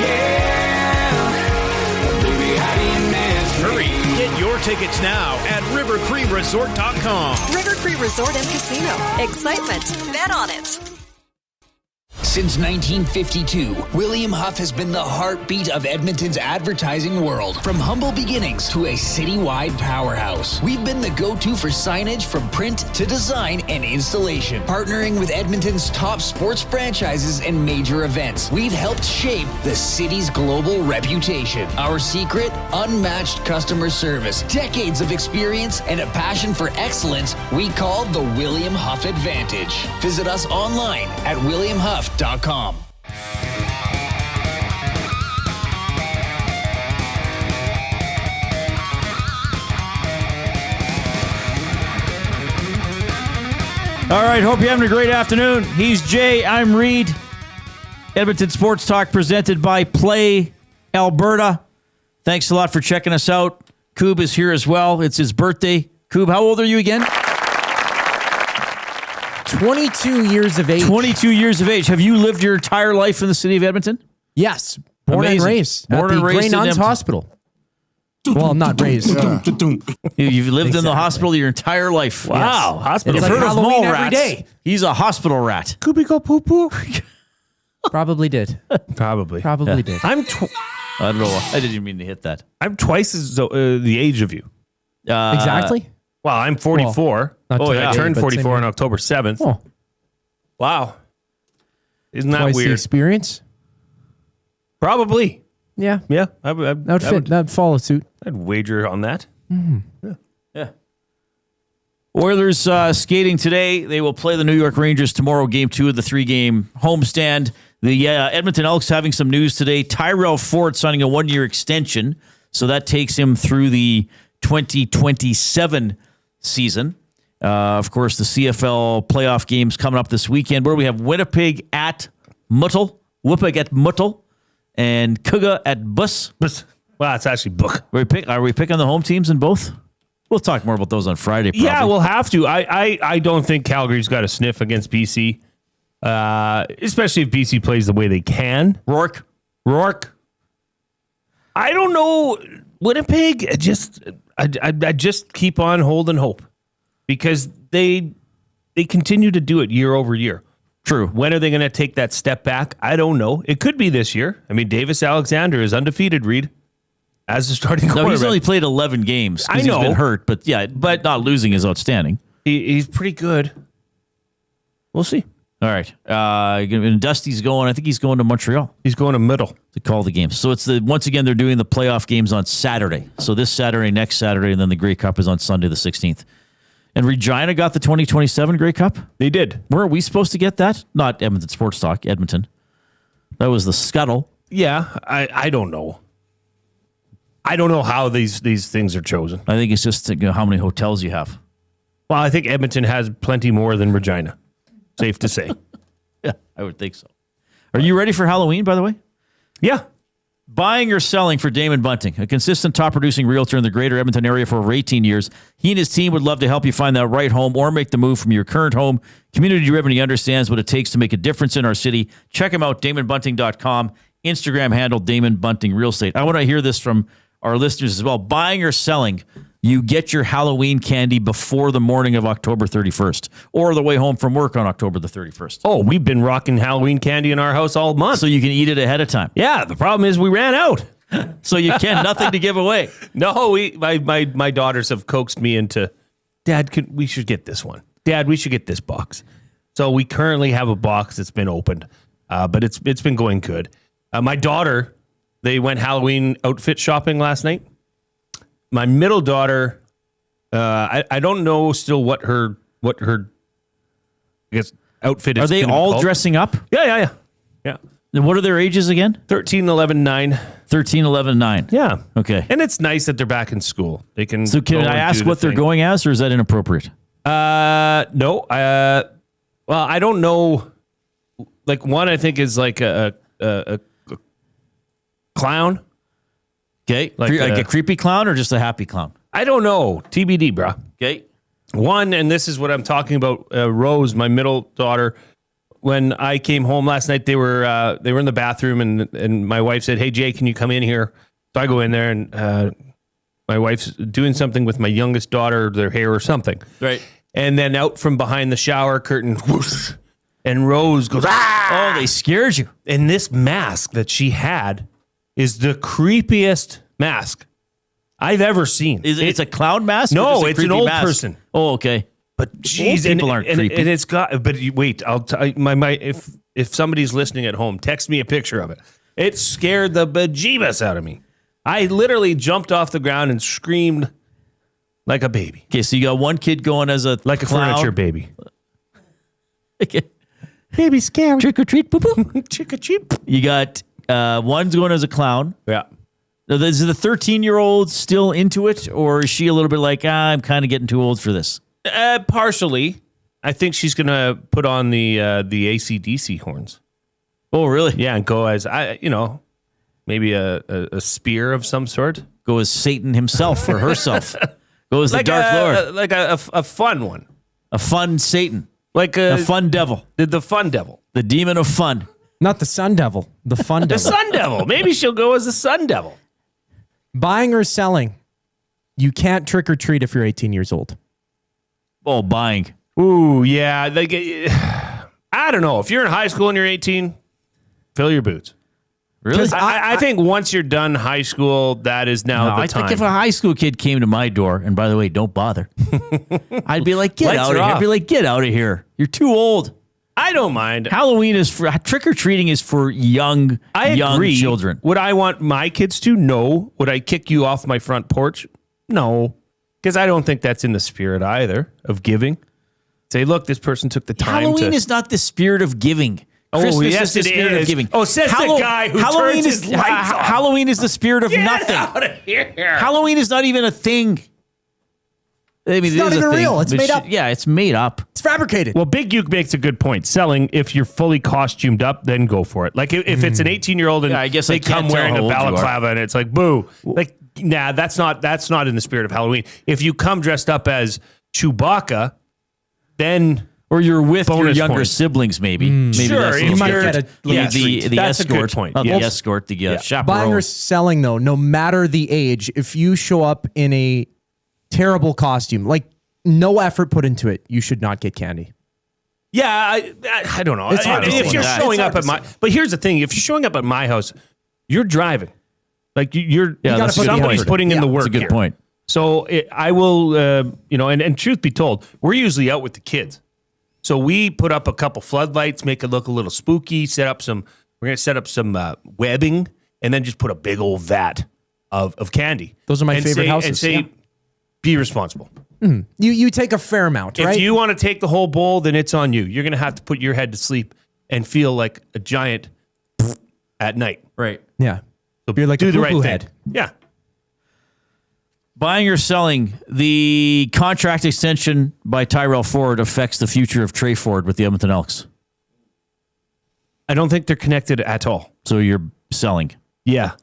Yeah. Baby, how do you miss me?
Hurry, get your tickets now at rivercreeresort.com.
River Cree Resort and Casino. Excitement. Bet on it.
Since 1952, William Huff has been the heartbeat of Edmonton's advertising world. From humble beginnings to a citywide powerhouse, we've been the go-to for signage from print to design and installation. Partnering with Edmonton's top sports franchises and major events, we've helped shape the city's global reputation. Our secret? Unmatched customer service, decades of experience, and a passion for excellence we call the William Huff Advantage. Visit us online at williamhuff.com.
All right, hope you're having a great afternoon. He's Jay, I'm Reid. Edmonton Sports Talk presented by Play Alberta. Thanks a lot for checking us out. Koob is here as well. It's his birthday. Koob, how old are you again?
22 years of age.
22 years of age. Have you lived your entire life in the city of Edmonton?
Yes. Born and raised.
Born
at
and
the
raised
Grey
in
Nuns
Edmonton.
Hospital. Well, not raised.
You've lived in the hospital your entire life.
Wow.
Yes.
Hospital.
You've
It's
heard
like
of
Halloween
mall
every
rats.
day.
He's a hospital rat.
Kooby go poo poo.
Probably did.
Probably.
Probably did.
I'm
I don't know. I didn't even mean to hit that.
I'm twice as the age of you.
Exactly.
Well, I'm 44.
Not
I
today,
turned
but
44
same
on
year.
October 7th.
Oh,
Wow. Isn't that
twice the
weird?
experience.
Probably.
Yeah.
Yeah.
That would fit. That'd follow suit.
I'd wager on that.
Yeah. Oilers skating today. They will play the New York Rangers tomorrow, game 2 of the 3-game homestand. The Edmonton Elks having some news today. Tyrell Ford signing a 1-year extension, so that takes him through the 2027 season. Of course, the CFL playoff games coming up this weekend, where we have Winnipeg at Muttle, and Kuga at Bus.
Well, it's actually Book.
Are we picking the home teams in both? We'll talk more about those on Friday. Probably.
Yeah, we'll have to. I don't think Calgary's got a sniff against BC, especially if BC plays the way they can.
Rourke.
I don't know. Winnipeg, I just keep on holding hope because they continue to do it year over year.
True.
When are they going to take that step back? I don't know. It could be this year. I mean, Davis Alexander is undefeated, Reid, as the starting quarterback.
No, he's only played 11 games
I
because
know.
he's been hurt, but not losing is outstanding.
He's pretty good. We'll see.
All right. And Dusty's going, I think he's going to Montreal.
He's going to Middle
to call the games. So it's once again, they're doing the playoff games on Saturday. So this Saturday, next Saturday, and then the Grey Cup is on Sunday the 16th. And Regina got the 2027 Grey Cup?
They did.
Where are we supposed to get that? Not Edmonton Sports Talk, Edmonton. That was the Scuttle.
Yeah, I don't know. I don't know how these things are chosen.
I think it's just how many hotels you have.
Well, I think Edmonton has plenty more than Regina. Safe to say.
Yeah, I would think so. Are you ready for Halloween, by the way?
Yeah.
Buying or selling for Damon Bunting, a consistent top-producing realtor in the greater Edmonton area for over 18 years. He and his team would love to help you find that right home or make the move from your current home. Community-driven, he understands what it takes to make a difference in our city. Check him out, DamonBunting.com. Instagram handle, Damon Bunting Real Estate. I want to hear this from our listeners as well. Buying or selling, you get your Halloween candy before the morning of October 31st or the way home from work on October the 31st.
Oh, we've been rocking Halloween candy in our house all month.
So you can eat it ahead of time.
Yeah, the problem is we ran out.
So you can, nothing to give away.
No, my daughters have coaxed me into, Dad, we should get this one. Dad, we should get this box. So we currently have a box that's been opened, but it's been going good. My daughter, they went Halloween outfit shopping last night. My middle daughter, I don't know still what her I guess outfit is.
Are they
gonna be
all
called.
dressing up?
Yeah.
And what are their ages again?
13, 11, 9.
13, 11, 9.
Yeah.
Okay.
And it's nice that they're back in school. They can.
So can
go
I
and
ask
do the
what they're
thing.
going as, or is that inappropriate?
No. Well, I don't know. Like one, I think is like a clown.
Okay. Like a creepy clown or just a happy clown?
I don't know. TBD, bro.
Okay.
One, and this is what I'm talking about. Rose, my middle daughter. When I came home last night, they were in the bathroom, and my wife said, "Hey, Jay, can you come in here?" So I go in there, and my wife's doing something with my youngest daughter, their hair or something.
Right.
And then out from behind the shower curtain, whoosh, and Rose goes, "Ah!"
Oh, they scared you.
And this mask that she had is the creepiest mask I've ever seen.
It's a clown mask? or
No,
just a
it's an
creepy
old
mask?
person.
Oh, okay.
But geez,
people aren't creepy.
And it's got. But wait, I'll tell if somebody's listening at home, text me a picture of it. It scared the bejeebus out of me. I literally jumped off the ground and screamed like a baby.
Okay, so you got one kid going as a
Like
clown.
a furniture baby.
Okay.
Baby scary.
Trick or treat, boo boo.
Trick or treat.
You got one's going as a clown.
Yeah.
Now, is the 13-year-old still into it, or is she a little bit like, I'm kind of getting too old for this?
Partially. I think she's gonna put on the AC/DC horns.
Oh, really?
Yeah, and go as maybe a spear of some sort.
Go as Satan himself or herself. Go as
Like
the Dark Lord.
like a fun one.
A fun Satan.
Like
a fun devil.
The fun devil.
The demon of fun.
Not the Sun Devil, the Fun Devil.
The Sun Devil. Maybe she'll go as the Sun Devil.
Buying or selling, you can't trick or treat if you're 18 years old.
Oh, buying.
Ooh, yeah. Like, I don't know. If you're in high school and you're 18, fill your boots.
Really?
I think once you're done high school, that is now the
I
time.
think if a high school kid came to my door, and by the way, don't bother, I'd be like, get
Lights
out of
are
here.
off.
I'd be like, get out of here. You're too old.
I don't mind.
Halloween is for trick or treating is for young children.
Would I want my kids to? No. Would I kick you off my front porch? No. Because I don't think that's in the spirit either of giving. Say, look, this person took the time
Halloween
to...
is not the spirit of giving.
Oh,
Christmas
yes,
is the
it
spirit
is.
of giving.
Oh, says the guy who turns his lights off.
Halloween is the spirit of nothing.
Out of here.
Halloween is not even a thing. I mean,
It's
it
not
is a
even
thing,
real. It's
but
made up.
Yeah, it's made up.
It's fabricated.
Well, Big Uke makes a good point. Selling, if you're fully costumed up, then go for it. Like if it's an 18-year-old and
Yeah, I guess
they
I can't
come
tell
wearing
how
a
old you are.
balaclava and it's like, boo. Like, nah, that's not in the spirit of Halloween. If you come dressed up as Chewbacca, then...
Or you're with your
bonus
younger
points.
siblings, maybe. Maybe
Sure,
that's a
you
little
might
different.
get a little
the
treat. That's a good
escort.
point.
Not the
Yes.
escort, the chaperone.
Buying or selling, though, no matter the age, if you show up in a terrible costume, like no effort put into it, you should not get candy.
Yeah, I don't know.
It's hard to
If
say.
you're
It's
showing
hard
up at
to
my...
say.
But here's the thing. If you're showing up at my house, you're driving. Like, you're...
Yeah, that's a good
somebody's
point.
putting in the
Yeah,
work
that's a good
here.
point.
So I will, and truth be told, we're usually out with the kids. So we put up a couple floodlights, make it look a little spooky, we're going to set up some webbing, and then just put a big old vat of candy.
Those are my favorite houses.
And say,
Yeah.
be responsible.
You take a fair amount, right?
If you want to take the whole bowl, then it's on you. You're going to have to put your head to sleep and feel like a giant at night.
Right.
Yeah.
So
You're like
do
a
the right
poo-poo
thing.
head.
Yeah.
Buying or selling, the contract extension by Tyrell Ford affects the future of Trey Ford with the Edmonton Elks.
I don't think they're connected at all.
So you're selling.
Yeah.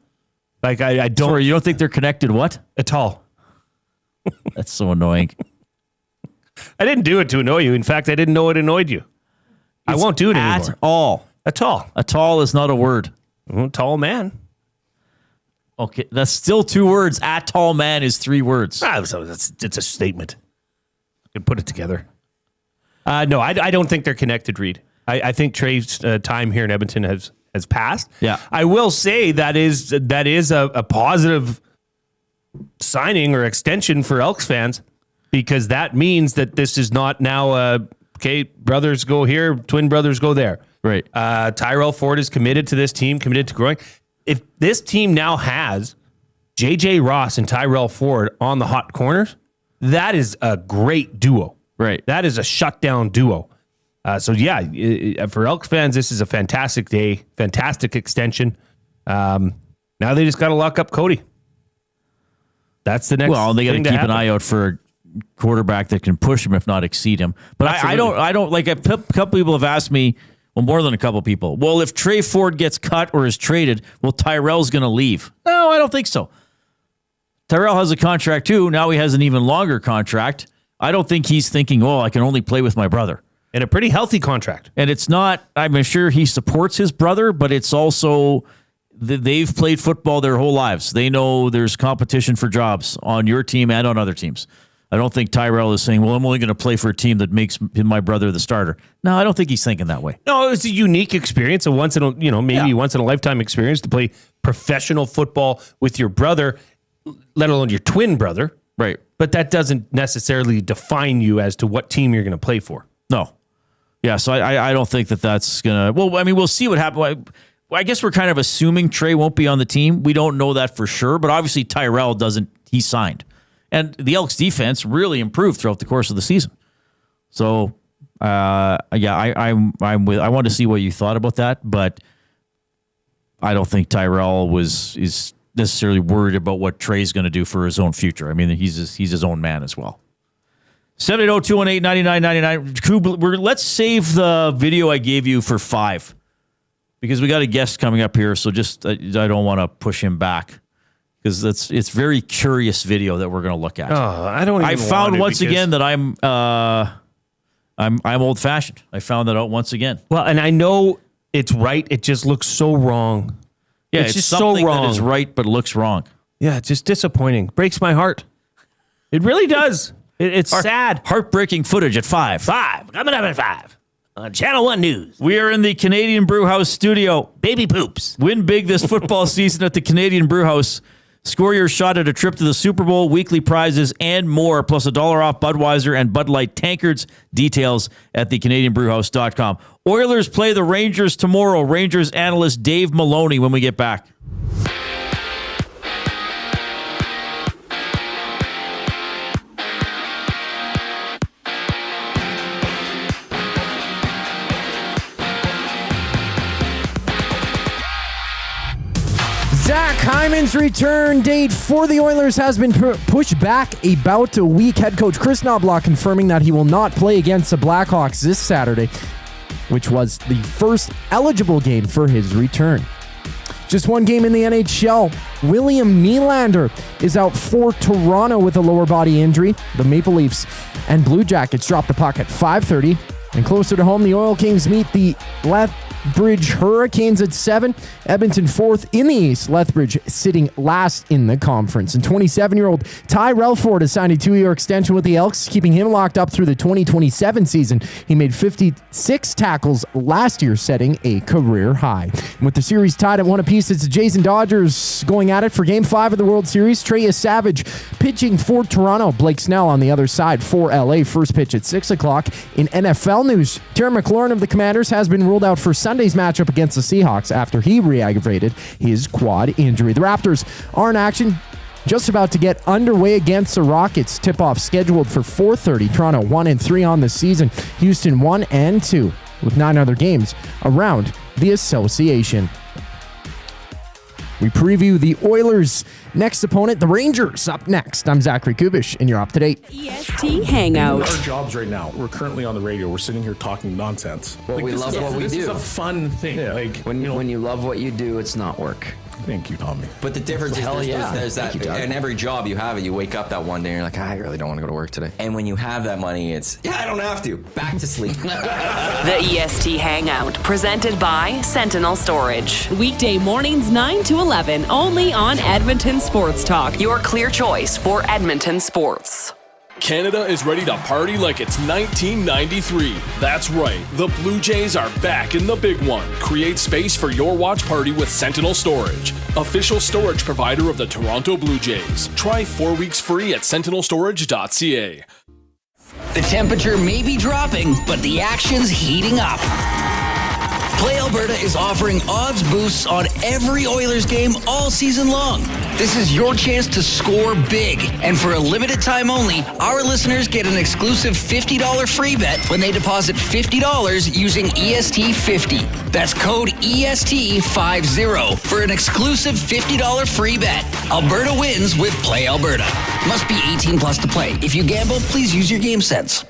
Like I don't...
Sorry, you don't think they're connected what?
At all.
That's so annoying.
I didn't do it to annoy you. In fact, I didn't know it annoyed you. I won't do it anymore.
At all.
At all.
At all is not a word.
Tall man.
Okay, that's still 2 words. At tall man is 3 words.
So it's a statement. You can put it together. No, I don't think they're connected, Reid. I think Trey's time here in Edmonton has passed.
Yeah.
I will say that is a positive signing or extension for Elks fans, because that means that this is not now okay, brothers go here, twin brothers go there.
Right.
Tyrell Ford is committed to this team, committed to growing. If this team now has J.J. Ross and Tyrell Ford on the hot corners, that is a great duo.
Right.
That is a shutdown duo. For Elks fans, this is a fantastic day, fantastic extension. Now they just got to lock up Cody. That's the next.
Well, they got to
thing
keep
happen.
an eye out for a quarterback that can push him, if not exceed him. But I don't like. A couple people have asked me. Well, more than a couple people. Well, if Trey Ford gets cut or is traded, well, Tyrell's going to leave. No, I don't think so. Tyrell has a contract too. Now he has an even longer contract. I don't think he's thinking, oh, I can only play with my brother.
And a pretty healthy contract.
And it's not, I'm sure he supports his brother, but it's also, they've played football their whole lives. They know there's competition for jobs on your team and on other teams. I don't think Tyrell is saying, well, I'm only going to play for a team that makes my brother the starter. No, I don't think he's thinking that way.
No, it's a unique experience, once in a lifetime experience to play professional football with your brother, let alone your twin brother.
Right.
But that doesn't necessarily define you as to what team you're going to play for.
No. Yeah, so I don't think that's going to... Well, I mean, we'll see what happens. I guess we're kind of assuming Trey won't be on the team. We don't know that for sure, but obviously Tyrell doesn't. He signed. And the Elks defense really improved throughout the course of the season. So, I want to see what you thought about that, but I don't think Tyrell is necessarily worried about what Trey's going to do for his own future. I mean, he's his own man as well. 780-218-9999. Koob, let's save the video I gave you for 5. because we got a guest coming up here. So just I don't want to push him back because it's very curious video that we're going to look at. I found once again that I'm old fashioned. I found that out once again.
Well, and I know it's right. It just looks so wrong.
Yeah,
it's just so
something
wrong.
that is right but looks wrong.
Yeah, it's just disappointing. Breaks my heart. It really does. It's sad.
Heartbreaking footage at 5.
5. Coming up at 5 on Channel 1 News.
We are in the Canadian Brewhouse studio.
Baby poops.
Win big this football season at the Canadian Brewhouse. Score your shot at a trip to the Super Bowl, weekly prizes, and more, plus $1 off Budweiser and Bud Light tankards. Details at thecanadianbrewhouse.com. Oilers play the Rangers tomorrow. Rangers analyst Dave Maloney when we get back.
Zach Hyman's return date for the Oilers has been pushed back about a week. Head coach Chris Knobloch confirming that he will not play against the Blackhawks this Saturday, which was the first eligible game for his return. Just one game in the NHL. William Nylander is out for Toronto with a lower body injury. The Maple Leafs and Blue Jackets drop the puck at 5:30. And closer to home, the Oil Kings meet the Lethbridge Hurricanes at 7. Edmonton 4th in the East. Lethbridge sitting last in the conference. And 27-year-old Ty Relford has signed a 2-year extension with the Elks, keeping him locked up through the 2027 season. He made 56 tackles last year, setting a career high. And with the series tied at 1 apiece, it's the Jays and Dodgers going at it for Game 5 of the World Series. Trey Savage pitching for Toronto. Blake Snell on the other side for LA. First pitch at 6 o'clock. In NFL news, Terry McLaurin of the Commanders has been ruled out for Sunday's matchup against the Seahawks after he re-aggravated his quad injury. The Raptors are in action, just about to get underway against the Rockets. Tip-off scheduled for 4:30. Toronto 1-3 on the season. Houston 1-2 with 9 other games around the association. We preview the Oilers' next opponent, the Rangers, up next. I'm Zachary Kubish, and you're up to date.
EST Hangout.
Our jobs right now, we're currently on the radio. We're sitting here talking nonsense.
Well, we love what we do.
This is a fun thing.
Yeah.
Like
when you love what you do, it's not work.
Thank you, Tommy.
But the difference is there's that in every job you have it, you wake up that one day and you're like, I really don't want to go to work today. And when you have that money, it's, I don't have to. Back to sleep.
The EST Hangout, presented by Sentinel Storage. Weekday mornings 9 to 11, only on Edmonton Sports Talk. Your clear choice for Edmonton sports.
Canada is ready to party like it's 1993. That's right, the Blue Jays are back in the big one. Create space for your watch party with Sentinel Storage, official storage provider of the Toronto Blue Jays. Try 4 weeks free at sentinelstorage.ca.
The temperature may be dropping, but the action's heating up. Play Alberta is offering odds boosts on every Oilers game all season long. This is your chance to score big. And for a limited time only, our listeners get an exclusive $50 free bet when they deposit $50 using EST50. That's code EST50 for an exclusive $50 free bet. Alberta wins with Play Alberta. Must be 18 plus to play. If you gamble, please use your game sense.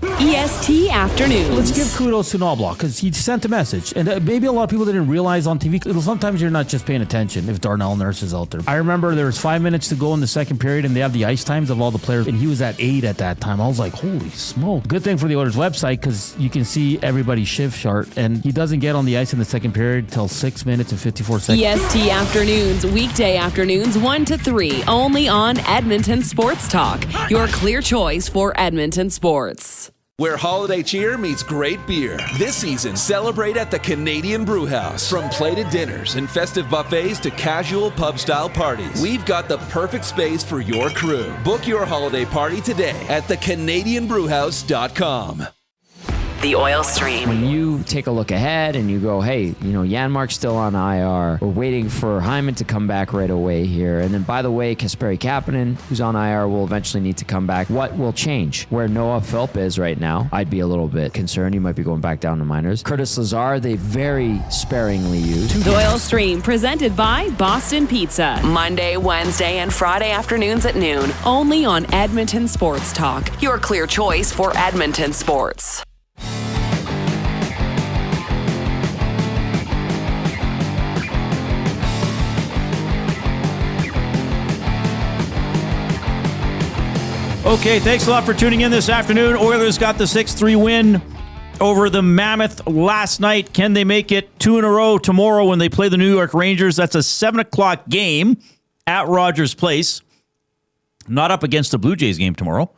EST Afternoons.
Let's give kudos to Knobloch because he sent a message. And maybe a lot of people didn't realize on TV, sometimes you're not just paying attention if Darnell Nurse is out there. I remember there was 5 minutes to go in the second period and they have the ice times of all the players. And he was at 8 at that time. I was like, holy smoke. Good thing for the Oilers website because you can see everybody's shift chart. And he doesn't get on the ice in the second period till 6 minutes and 54 seconds.
EST Afternoons, weekday afternoons 1 to 3, only on Edmonton Sports Talk. Your clear choice for Edmonton sports.
Where holiday cheer meets great beer. This season, celebrate at the Canadian Brewhouse. From plated dinners and festive buffets to casual pub-style parties, we've got the perfect space for your crew. Book your holiday party today at thecanadianbrewhouse.com.
The Oil Stream.
When you take a look ahead and you go, hey, Janmark's still on IR. We're waiting for Hyman to come back right away here. And then, by the way, Kasperi Kapanen, who's on IR, will eventually need to come back. What will change? Where Noah Philp is right now, I'd be a little bit concerned. He might be going back down to minors. Curtis Lazar, they very sparingly use.
The Oil Stream, presented by Boston Pizza. Monday, Wednesday, and Friday afternoons at noon, only on Edmonton Sports Talk. Your clear choice for Edmonton sports.
Okay, thanks a lot for tuning in this afternoon. Oilers got the 6-3 win over the Mammoth last night. Can they make it 2 in a row tomorrow when they play the New York Rangers? That's a 7 o'clock game at Rogers Place. Not up against the Blue Jays game tomorrow.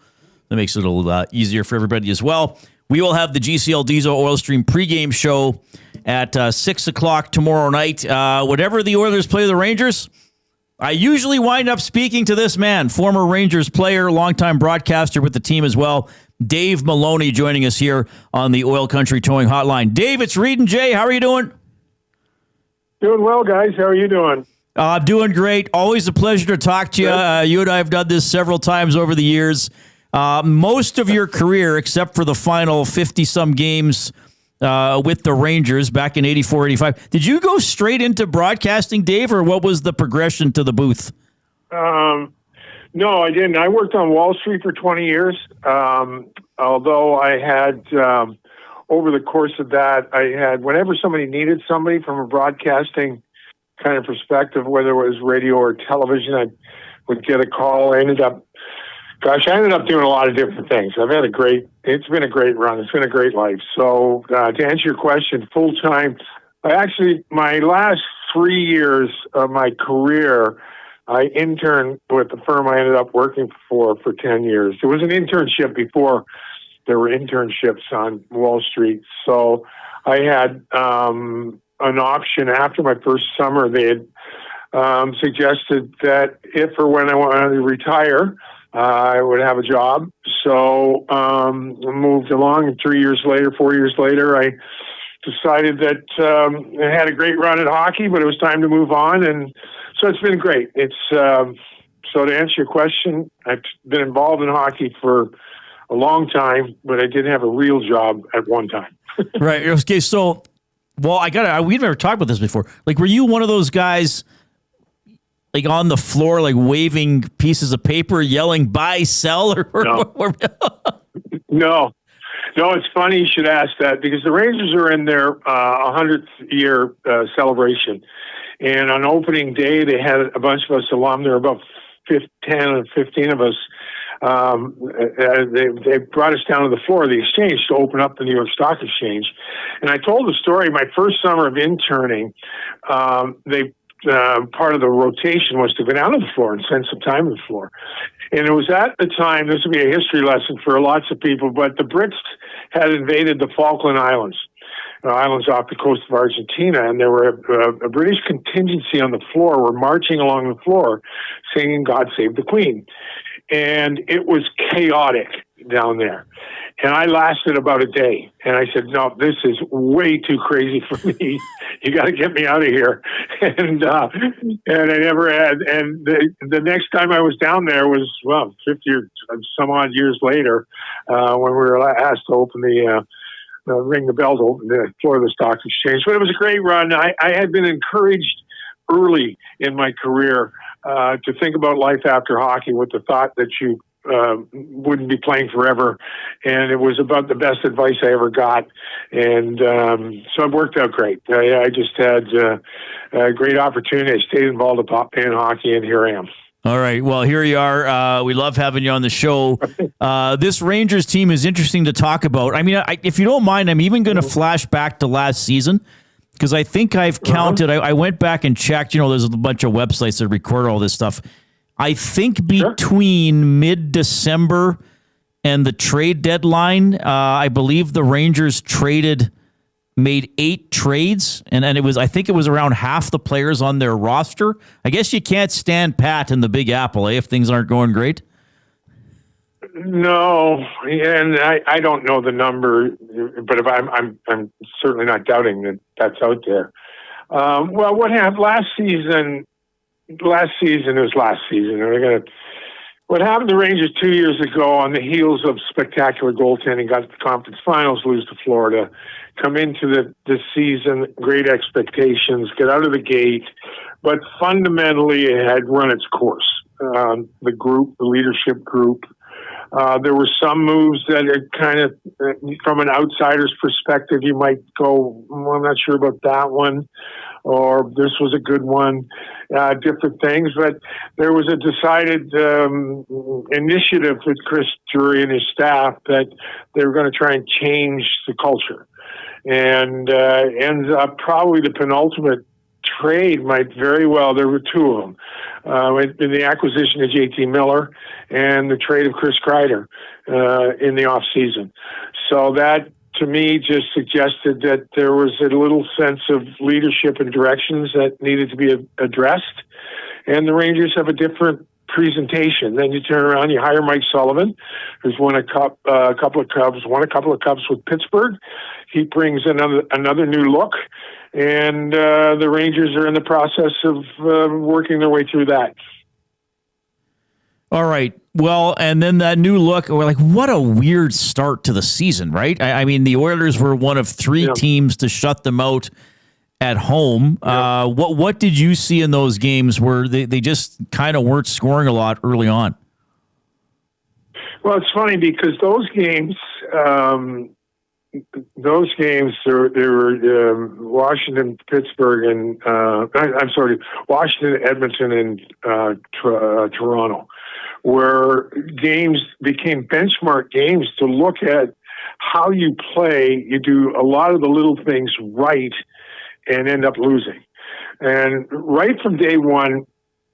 That makes it a little easier for everybody as well. We will have the GCL Diesel Oil Stream pregame show at 6 o'clock tomorrow night. Whenever the Oilers play the Rangers, I usually wind up speaking to this man, former Rangers player, longtime broadcaster with the team as well, Dave Maloney, joining us here on the Oil Country Towing Hotline. Dave, it's Reid and Jay. How are you doing?
Doing well, guys. How are you doing?
I'm doing great. Always a pleasure to talk to you. You and I have done this several times over the years. Most of your career, except for the final 50-some games with the Rangers back in 84, 85. Did you go straight into broadcasting, Dave, or what was the progression to the booth?
No, I didn't. I worked on Wall Street for 20 years. Although I had, over the course of that, whenever somebody needed somebody from a broadcasting kind of perspective, whether it was radio or television, I would get a call. I ended up doing a lot of different things. It's been a great run. It's been a great life. So to answer your question, full time, my last 3 years of my career, I interned with the firm I ended up working for 10 years. There was an internship before there were internships on Wall Street. So I had an option after my first summer. They had suggested that if or when I wanted to retire, I would have a job. So I moved along, and 4 years later, I decided that I had a great run at hockey, but it was time to move on. And so it's been great. So to answer your question, I've been involved in hockey for a long time, but I didn't have a real job at one time.
Right. Okay. So, we've never talked about this before. Like, were you one of those guys, like, on the floor, like, waving pieces of paper, yelling buy, sell,
No. No, it's funny you should ask that, because the Rangers are in their 100th year celebration. And on opening day, they had a bunch of us alum. There were about 10 or 15 of us. They brought us down to the floor of the exchange to open up the New York Stock Exchange. And I told the story, my first summer of interning, part of the rotation was to go down to the floor and spend some time on the floor. And it was at the time, this would be a history lesson for lots of people, but the Brits had invaded the Falkland Islands, islands off the coast of Argentina, and there were a British contingency on the floor were marching along the floor singing God Save the Queen. And it was chaotic down there. And I lasted about a day. And I said, no, this is way too crazy for me. You got to get me out of here. And I never had. And the next time I was down there was, 50 or some odd years later, when we were asked to open ring the bell to open the floor of the Stock Exchange. But it was a great run. I had been encouraged early in my career to think about life after hockey with the thought that you wouldn't be playing forever. And it was about the best advice I ever got. And so it worked out great. I just had a great opportunity. I stayed involved in hockey, and here I am.
All right. Well, here you are. We love having you on the show. This Rangers team is interesting to talk about. I mean, if you don't mind, I'm even going to flash back to last season, because I think I've counted. I went back and checked. There's a bunch of websites that record all this stuff. I think between mid-December and the trade deadline, I believe the Rangers made 8 trades, and I think it was around half the players on their roster. I guess you can't stand pat in the Big Apple, if things aren't going great.
No, and I don't know the number, but if I'm certainly not doubting that that's out there. Well, what happened last season? Last season was last season. What happened to the Rangers 2 years ago, on the heels of spectacular goaltending, got to the conference finals, lose to Florida, come into the season, great expectations, get out of the gate, but fundamentally it had run its course. The leadership group. There were some moves that are kind of, from an outsider's perspective, you might go, well, I'm not sure about that one. or this was a good one, different things. But there was a decided initiative with Chris Drury and his staff that they were going to try and change the culture. And ends up probably the penultimate trade might very well, there were two of them, in the acquisition of JT Miller and the trade of Chris Kreider in the off season. So that, to me, just suggested that there was a little sense of leadership and directions that needed to be addressed. And the Rangers have a different presentation. Then you turn around, you hire Mike Sullivan, who's won a couple of cups with Pittsburgh. He brings another new look, and the Rangers are in the process of working their way through that.
All right. Well, and then that new look, we're like, what a weird start to the season, right? I mean, the Oilers were one of three teams to shut them out at home. What did you see in those games where they just kind of weren't scoring a lot early on?
Well, it's funny because those games, there were Washington, Pittsburgh, and Washington, Edmonton, and Toronto, where games became benchmark games to look at how you play. You do a lot of the little things right and end up losing. And right from day one,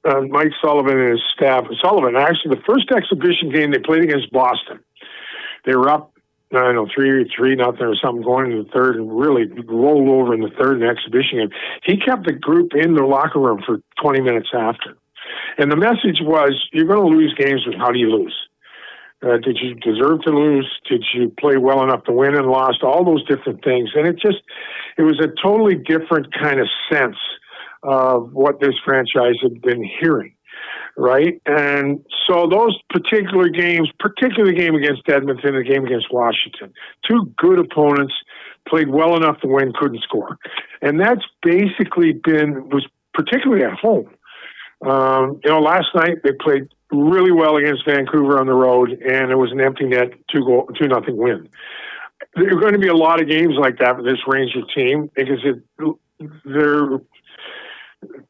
Mike Sullivan and his staff, actually the first exhibition game they played against Boston, they were up, 3-0 or something going into the third, and really rolled over in the third in the exhibition game. He kept the group in the locker room for 20 minutes after. And the message was, you're going to lose games, but how do you lose? Did you deserve to lose? Did you play well enough to win and lost? All those different things. And it was a totally different kind of sense of what this franchise had been hearing. Right? And so those particular games, particularly the game against Edmonton and the game against Washington, two good opponents, played well enough to win, couldn't score. And that's basically was particularly at home. Last night they played really well against Vancouver on the road, and it was an empty net 2-0 win. There are going to be a lot of games like that with this Ranger team because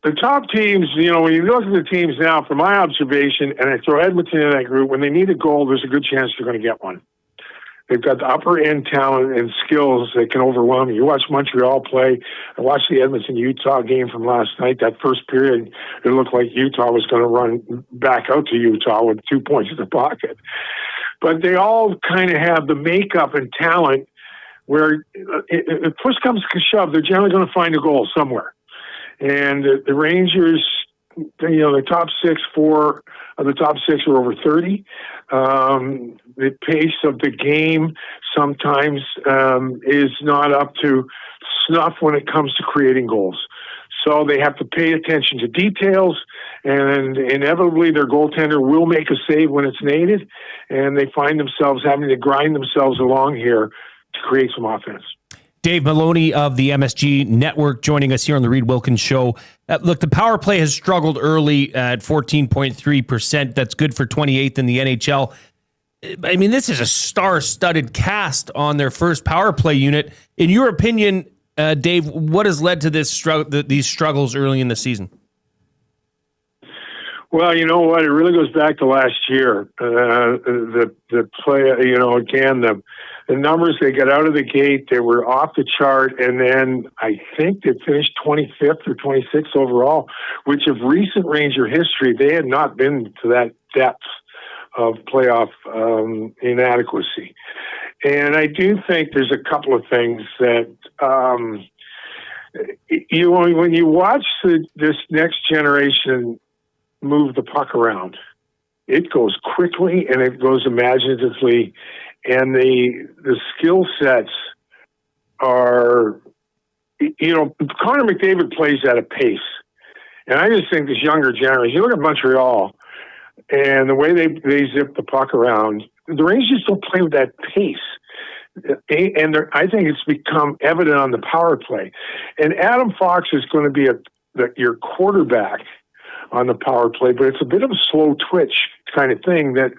the top teams, when you look at the teams now, from my observation, and I throw Edmonton in that group, when they need a goal, there's a good chance they're going to get one. They've got the upper end talent and skills that can overwhelm you. You watch Montreal play. I watched the Edmonton-Utah game from last night. That first period, it looked like Utah was going to run back out to Utah with 2 points in the pocket. But they all kind of have the makeup and talent where if push comes to shove, they're generally going to find a goal somewhere. And the Rangers, the top six, 4 of the top 6 are over 30. The pace of the game sometimes is not up to snuff when it comes to creating goals. So they have to pay attention to details, and inevitably their goaltender will make a save when it's needed, and they find themselves having to grind themselves along here to create some offense.
Dave Maloney of the MSG Network joining us here on the Reid Wilkins Show. Look, the power play has struggled early at 14.3%. That's good for 28th in the NHL. I mean, this is a star-studded cast on their first power play unit. In your opinion, Dave, what has led to these struggles early in the season?
Well, you know what? It really goes back to last year. The play, again, the numbers they got out of the gate, they were off the chart, and then I think they finished 25th or 26th overall, which of recent Ranger history, they had not been to that depth of playoff inadequacy. And I do think there's a couple of things that when you watch this next generation move the puck around, it goes quickly and it goes imaginatively, and the skill sets are, Connor McDavid plays at a pace, and I just think this younger generation, you look at Montreal and the way they zip the puck around, the Rangers don't play with that pace. And I think it's become evident on the power play. And Adam Fox is going to be your quarterback on the power play, but it's a bit of a slow twitch kind of thing that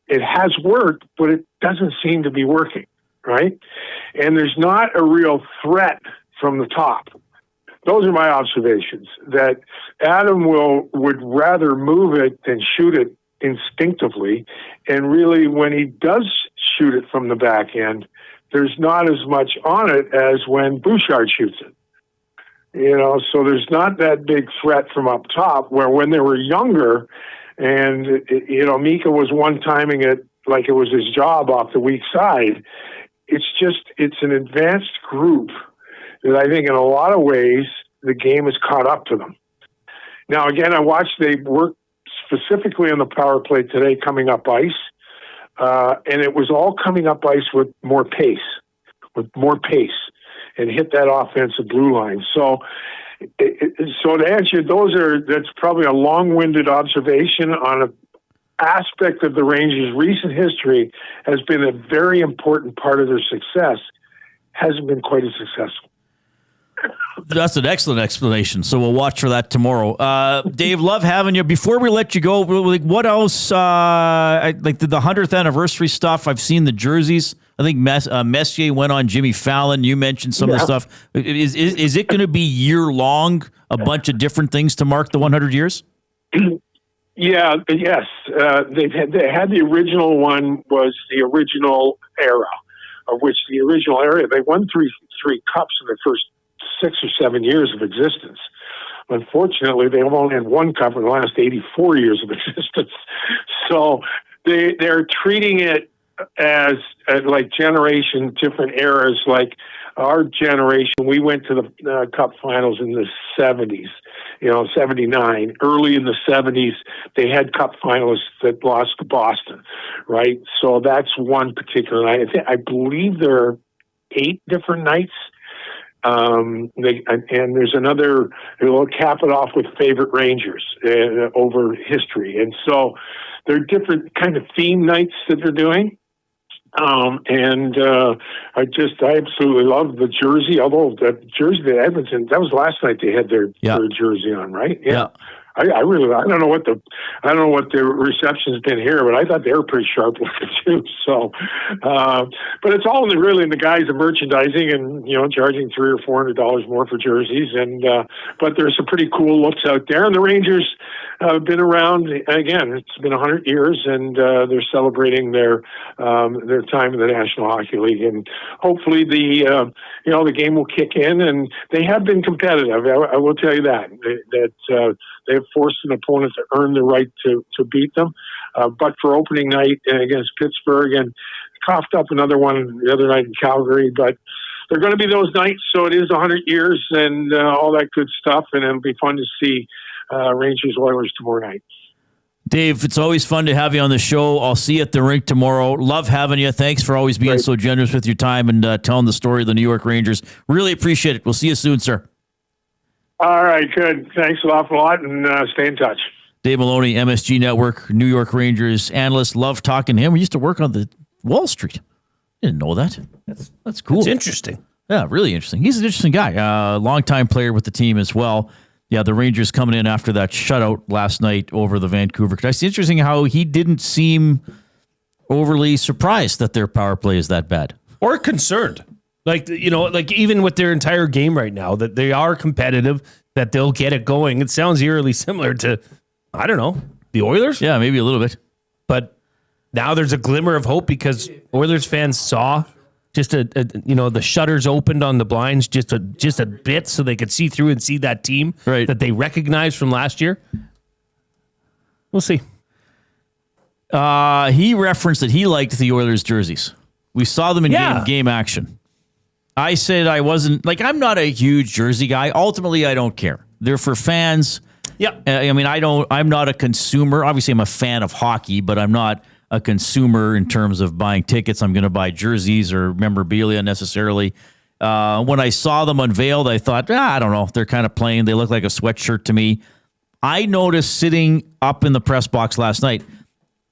it has worked, but it doesn't seem to be working, right? And there's not a real threat from the top. those are my observations. That Adam would rather move it than shoot it instinctively, and really, when he does shoot it from the back end, there's not as much on it as when Bouchard shoots it. So there's not that big threat from up top, where when they were younger and, Mika was one-timing it like it was his job off the weak side. It's an advanced group that I think in a lot of ways the game has caught up to them. Now, again, I watched they work specifically on the power play today coming up ice, and it was all coming up ice with more pace, and hit that offensive blue line. So to answer you, that's probably a long-winded observation on an aspect of the Rangers' recent history has been a very important part of their success. Hasn't been quite as successful.
That's an excellent explanation. So we'll watch for that tomorrow. Dave, love having you. Before we let you go, what else? Like the 100th anniversary stuff. I've seen the jerseys. I think Messier went on Jimmy Fallon. You mentioned some of the stuff. Is it going to be year long? A bunch of different things to mark the 100 years.
Yeah. Yes. They had the original one was the original era, of which the original era they won three cups in their first 6 or 7 years of existence. Unfortunately, they've only had one cup in the last 84 years of existence. So they're treating it as like generation, different eras. Like our generation, we went to the Cup finals in the 70s, 79. Early in the 70s, they had Cup finalists that lost to Boston, right? So that's one particular night. I believe there are 8 different nights. And there's another, we'll cap it off with favorite Rangers over history. And so there are different kind of theme nights that they're doing. I absolutely love the jersey. Although the jersey that Edmonton, that was last night they had their jersey on, right? Yeah. I don't know what the reception's been here, but I thought they were pretty sharp looking too. So, but it's all really in the guise of merchandising and, charging $300 or $400 more for jerseys. And, but there's some pretty cool looks out there. And the Rangers have been around again. It's been 100 years and, they're celebrating their time in the National Hockey League. And hopefully the game will kick in, and they have been competitive. I will tell you that they've forced an opponent to earn the right to beat them. But for opening night against Pittsburgh, and coughed up another one the other night in Calgary, but they're going to be those nights. So it is 100 years and all that good stuff. And it'll be fun to see Rangers Oilers tomorrow night.
Dave, it's always fun to have you on the show. I'll see you at the rink tomorrow. Love having you. Thanks for always being so generous with your time and telling the story of the New York Rangers. Really appreciate it. We'll see you soon, sir.
All right, good. Thanks an awful lot, and stay in touch.
Dave Maloney, MSG Network, New York Rangers analyst. Love talking to him. We used to work on the Wall Street. Didn't know that. That's cool.
It's interesting.
Yeah, really interesting. He's an interesting guy. Longtime player with the team as well. Yeah, the Rangers coming in after that shutout last night over the Vancouver Canucks. It's interesting how he didn't seem overly surprised that their power play is that bad.
Or concerned. Like even with their entire game right now, that they are competitive, that they'll get it going. It sounds eerily similar to, I don't know, the Oilers?
Yeah, maybe a little bit.
But now there's a glimmer of hope because Oilers fans saw just the shutters opened on the blinds just a bit so they could see through and see that team that they recognized from last year. We'll see.
He referenced that he liked the Oilers jerseys. We saw them in game action. I said I wasn't, I'm not a huge jersey guy. Ultimately, I don't care. They're for fans.
Yeah.
I'm not a consumer. Obviously, I'm a fan of hockey, but I'm not a consumer in terms of buying tickets. I'm going to buy jerseys or memorabilia necessarily. When I saw them unveiled, I thought, I don't know. They're kind of plain. They look like a sweatshirt to me. I noticed sitting up in the press box last night,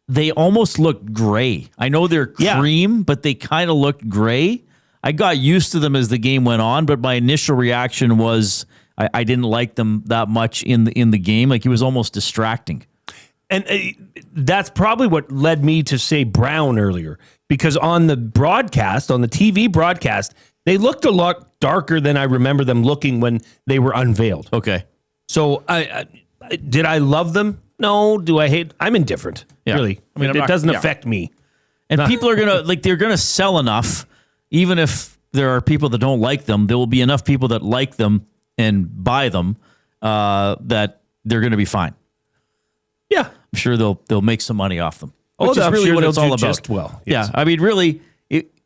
they almost looked gray. I know they're cream, but they kind of looked gray. I got used to them as the game went on, but my initial reaction was I didn't like them that much in the game. Like, it was almost distracting.
And that's probably what led me to say brown earlier, because on the broadcast, on the TV broadcast, they looked a lot darker than I remember them looking when they were unveiled.
Okay.
So did I love them? No. Do I hate? I'm indifferent.
Yeah.
Really. I mean, it doesn't affect me.
And people are going to, they're going to sell enough, even if there are people that don't like them, there will be enough people that like them and buy them that they're going to be fine.
Yeah.
I'm sure they'll make some money off them.
Oh,
Which is
I'm
really
sure
what
they'll
it's all
do
about.
just well. Yes.
Yeah. I mean, really,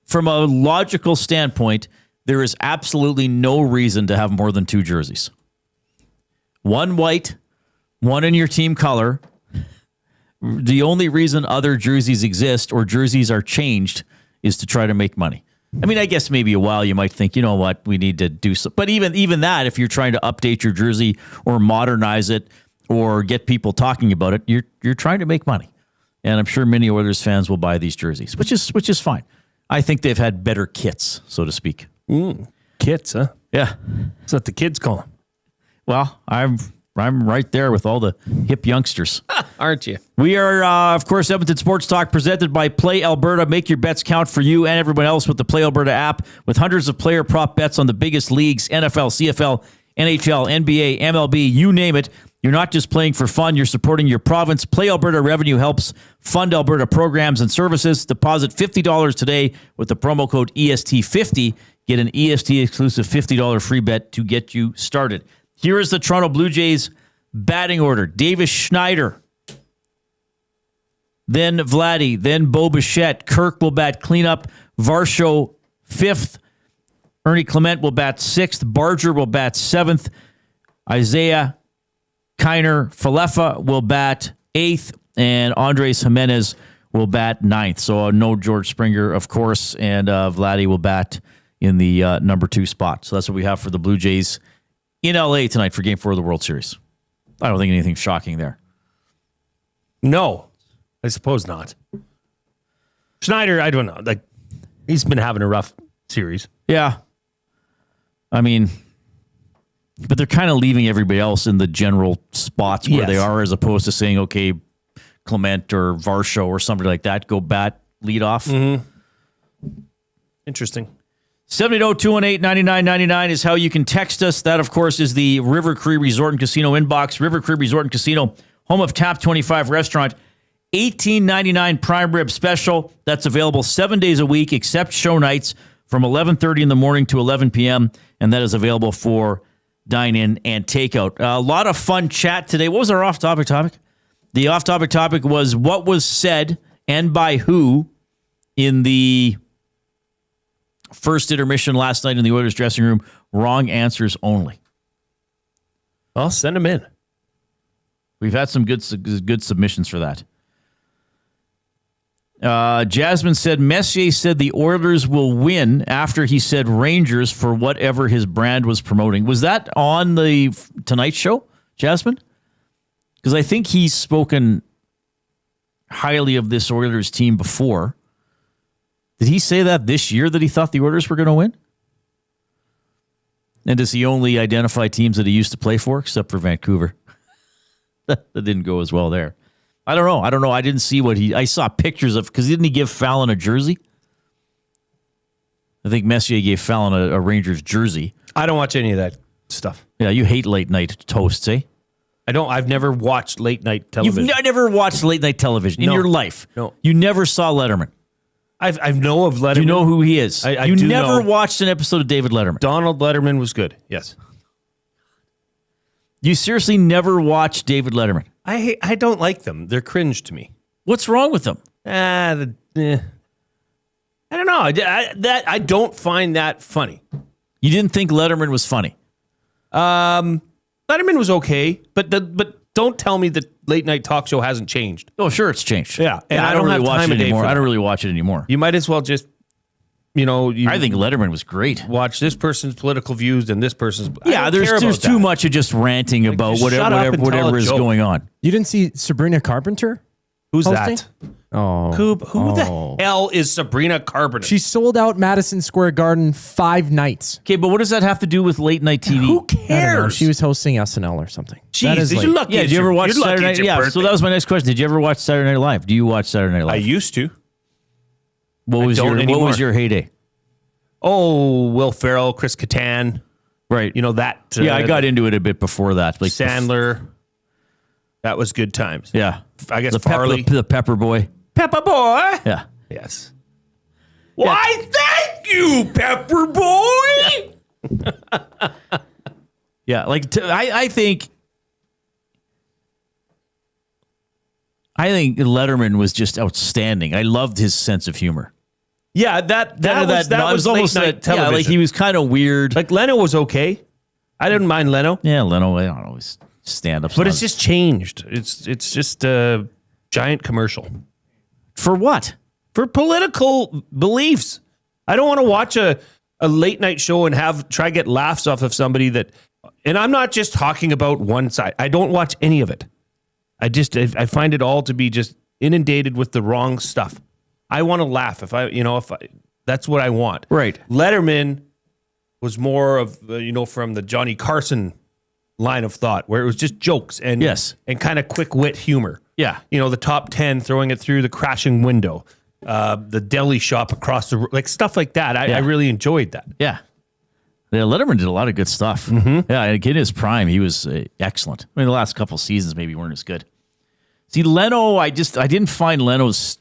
from a logical standpoint, there is absolutely no reason to have more than 2 jerseys. One white, one in your team color. The only reason other jerseys exist or jerseys are changed is to try to make money. I mean, I guess maybe a while you might think, you know what, we need to do so. But even that, if you're trying to update your jersey or modernize it or get people talking about it, you're trying to make money. And I'm sure many Oilers fans will buy these jerseys, which is fine. I think they've had better kits, so to speak.
Kits, huh?
Yeah.
That's what the kids call them.
Well, I'm right there with all the hip youngsters.
Aren't you?
We are, of course, Edmonton Sports Talk presented by Play Alberta. Make your bets count for you and everyone else with the Play Alberta app with hundreds of player prop bets on the biggest leagues, NFL, CFL, NHL, NBA, MLB, you name it. You're not just playing for fun, you're supporting your province. Play Alberta revenue helps fund Alberta programs and services. Deposit $50 today with the promo code EST50. Get an EST exclusive $50 free bet to get you started. Here is the Toronto Blue Jays batting order. Davis Schneider, then Vladdy, then Bouchard. Kirk will bat cleanup. Varsho 5th. Ernie Clement will bat 6th. Barger will bat 7th. Isaiah Kiner Falefa will bat 8th. And Andres Jimenez will bat 9th. So no George Springer, of course. And Vladdy will bat in the number 2 spot. So that's what we have for the Blue Jays in LA tonight for Game 4 of the World Series. I don't think anything shocking there.
No, I suppose not. Schneider, I don't know. Like, he's been having a rough series.
Yeah. I mean, but they're kind of leaving everybody else in the general spots where they are, as opposed to saying, okay, Clement or Varsho or somebody like that, go bat, lead off.
Interesting.
780-218-9999 is how you can text us. That, of course, is the River Cree Resort and Casino inbox. River Cree Resort and Casino, home of Tap 25 Restaurant. $18.99 prime rib special. That's available 7 days a week, except show nights from 11:30 in the morning to 11 p.m. And that is available for dine-in and takeout. A lot of fun chat today. What was our off-topic topic? The off-topic topic was what was said and by who in the first intermission last night in the Oilers dressing room. Wrong answers only.
Well, send them in.
We've had some good submissions for that. Jasmine said Messier said the Oilers will win after he said Rangers for whatever his brand was promoting. Was that on the Tonight Show, Jasmine? Because I think he's spoken highly of this Oilers team before. Did he say that this year that he thought the Oilers were going to win? And does he only identify teams that he used to play for, except for Vancouver? That didn't go as well there. I don't know. I didn't see I saw pictures of, because didn't he give Fallon a jersey? I think Messier gave Fallon a Rangers jersey.
I don't watch any of that stuff.
Yeah, you hate late night toasts, eh?
I don't. I've never watched late night television.
You've never watched late night television in your life.
No.
You never saw Letterman.
I know of Letterman.
Do you know who he is?
I
do never watched an episode of David Letterman.
Donald Letterman was good. Yes.
You seriously never watched David Letterman?
I don't like them. They're cringe to me.
What's wrong with them?
I don't know. I don't find that funny.
You didn't think Letterman was funny?
Letterman was okay, but don't tell me the late night talk show hasn't changed.
Oh, sure, it's changed.
Yeah, and
I don't really watch it anymore.
I
don't really watch it anymore.
You might as well just,
I think Letterman was great.
Watch this person's political views and this person's.
Yeah, there's too much of just ranting about whatever is going on.
You didn't see Sabrina Carpenter?
Who's
hosting?
that?
Oh,
Koob. Who the hell is Sabrina Carpenter?
She sold out Madison Square Garden 5 nights.
Okay, but what does that have to do with late night TV?
Who
I don't know.
cares?
She was hosting SNL or something.
Jeez, you're lucky.
Yeah, did you ever watch Saturday Night?
You're lucky it's your
Yeah,
birthday.
so that was my next question. Did you ever watch Saturday Night Live? Do you watch Saturday Night
I
Live?
used to.
What was your heyday?
Oh, Will Ferrell, Chris Kattan.
Right.
You know that.
Yeah, I got into it a bit before that. Like
Sandler. That was good times.
Yeah.
I guess
the
Farley.
the Pepper Boy.
Pepper Boy.
Yeah.
Yes. Why, thank you, Pepper Boy.
Yeah, like I think Letterman was just outstanding. I loved his sense of humor.
Yeah, that was
almost
late night television.
Yeah, like he was kind of weird.
Like Leno was okay. I didn't mind Leno.
Yeah, Leno. I don't always stand up,
but it's just changed. It's just a giant commercial.
For what?
For political beliefs. I don't want to watch a late night show and try to get laughs off of somebody that. And I'm not just talking about one side. I don't watch any of it. I find it all to be just inundated with the wrong stuff. I want to laugh that's what I want.
Right.
Letterman was more of from the Johnny Carson line of thought, where it was just jokes and kind of quick wit humor.
Yeah.
The top 10 throwing it through the crashing window, the deli shop across the stuff like that. I really enjoyed that.
Yeah. Yeah, Letterman did a lot of good stuff. Mm-hmm. Yeah, in his prime, he was excellent. I mean, the last couple seasons maybe weren't as good. See, Leno, I didn't find Leno's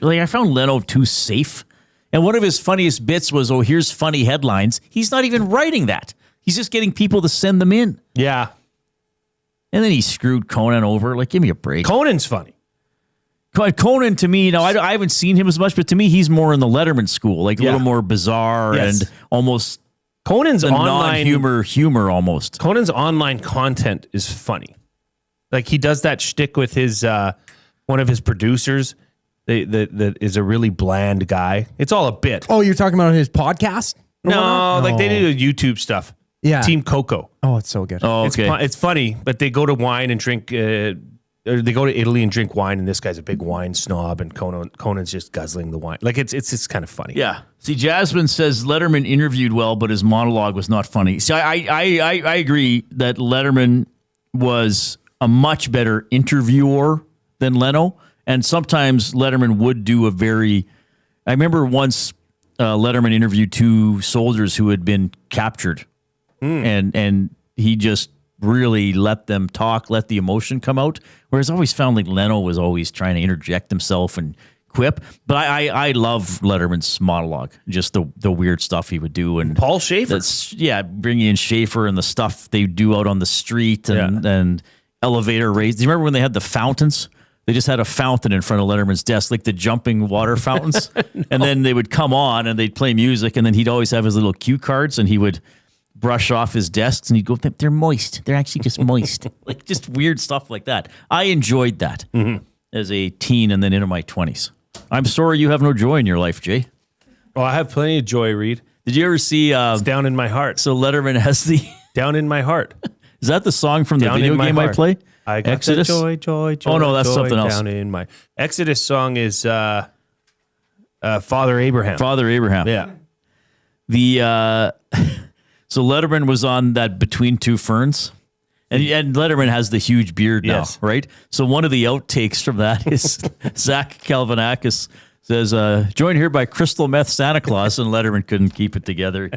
I found Leno too safe. And one of his funniest bits was, "Oh, here's funny headlines." He's not even writing that. He's just getting people to send them in.
Yeah.
And then he screwed Conan over. Like, give me a break.
Conan's funny.
Conan, to me, I haven't seen him as much, but to me, he's more in the Letterman school, like a little more bizarre and almost
Conan's online
humor almost.
Conan's online content is funny. Like, he does that shtick with his one of his producers that is a really bland guy. It's all a bit.
Oh, you're talking about his podcast?
No, like they do YouTube stuff.
Yeah.
Team Coco.
Oh, it's so good.
Oh, okay.
It's funny, but they go to wine and drink. They go to Italy and drink wine, and this guy's a big wine snob, and Conan's just guzzling the wine. Like it's kind of funny.
Yeah. See, Jasmine says Letterman interviewed well, but his monologue was not funny. See, I agree that Letterman was a much better interviewer than Leno, and sometimes Letterman would do I remember once Letterman interviewed two soldiers who had been captured, and he just really let them talk, let the emotion come out. Whereas I always found like Leno was always trying to interject himself and quip. But I love Letterman's monologue, just the weird stuff he would do. And
Paul Schaefer.
Bringing in Schaefer and the stuff they do out on the street and elevator raids. Do you remember when they had the fountains? They just had a fountain in front of Letterman's desk, like the jumping water fountains. No. And then they would come on and they'd play music, and then he'd always have his little cue cards, and he would brush off his desks, and he'd go, "They're moist. They're actually just moist." Like, just weird stuff like that. I enjoyed that as a teen and then into my 20s. I'm sorry you have no joy in your life, Jay.
Oh, I have plenty of joy, Reid.
Did you ever see...
it's Down in My Heart.
So Letterman has the...
Down in My Heart.
Is that the song from the video game I play?
I got
Exodus?
Joy.
Oh, no, that's
joy
something else.
Down in my... Exodus song is Father Abraham.
Father Abraham.
Yeah.
So Letterman was on that Between Two Ferns. And Letterman has the huge beard now, right? So one of the outtakes from that is Zach Galifianakis says, "Joined here by Crystal Meth Santa Claus," and Letterman couldn't keep it together.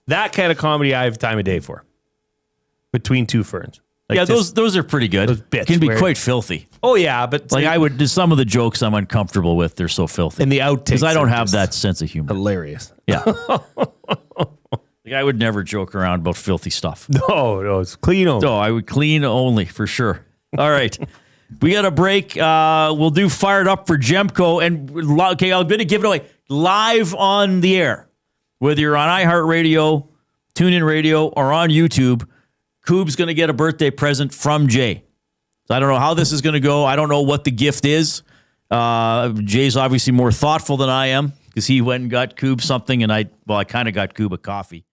That kind of comedy I have time of day for. Between Two Ferns.
Like those are pretty good.
Those bits
can be quite filthy.
Oh yeah, but
like some of the jokes I'm uncomfortable with. They're so filthy.
And the outtakes,
because I don't have that sense of humor.
Hilarious.
Yeah. Like, I would never joke around about filthy stuff.
No, it's clean only.
No, I would clean only for sure. All right. We got a break. We'll do Fired Up for Gemco. And okay, I'm going to give it away live on the air. Whether you're on iHeartRadio, TuneIn Radio, or on YouTube, Koob's going to get a birthday present from Jay. So I don't know how this is going to go. I don't know what the gift is. Jay's obviously more thoughtful than I am, because he went and got Koob something, and I kind of got Koob a coffee.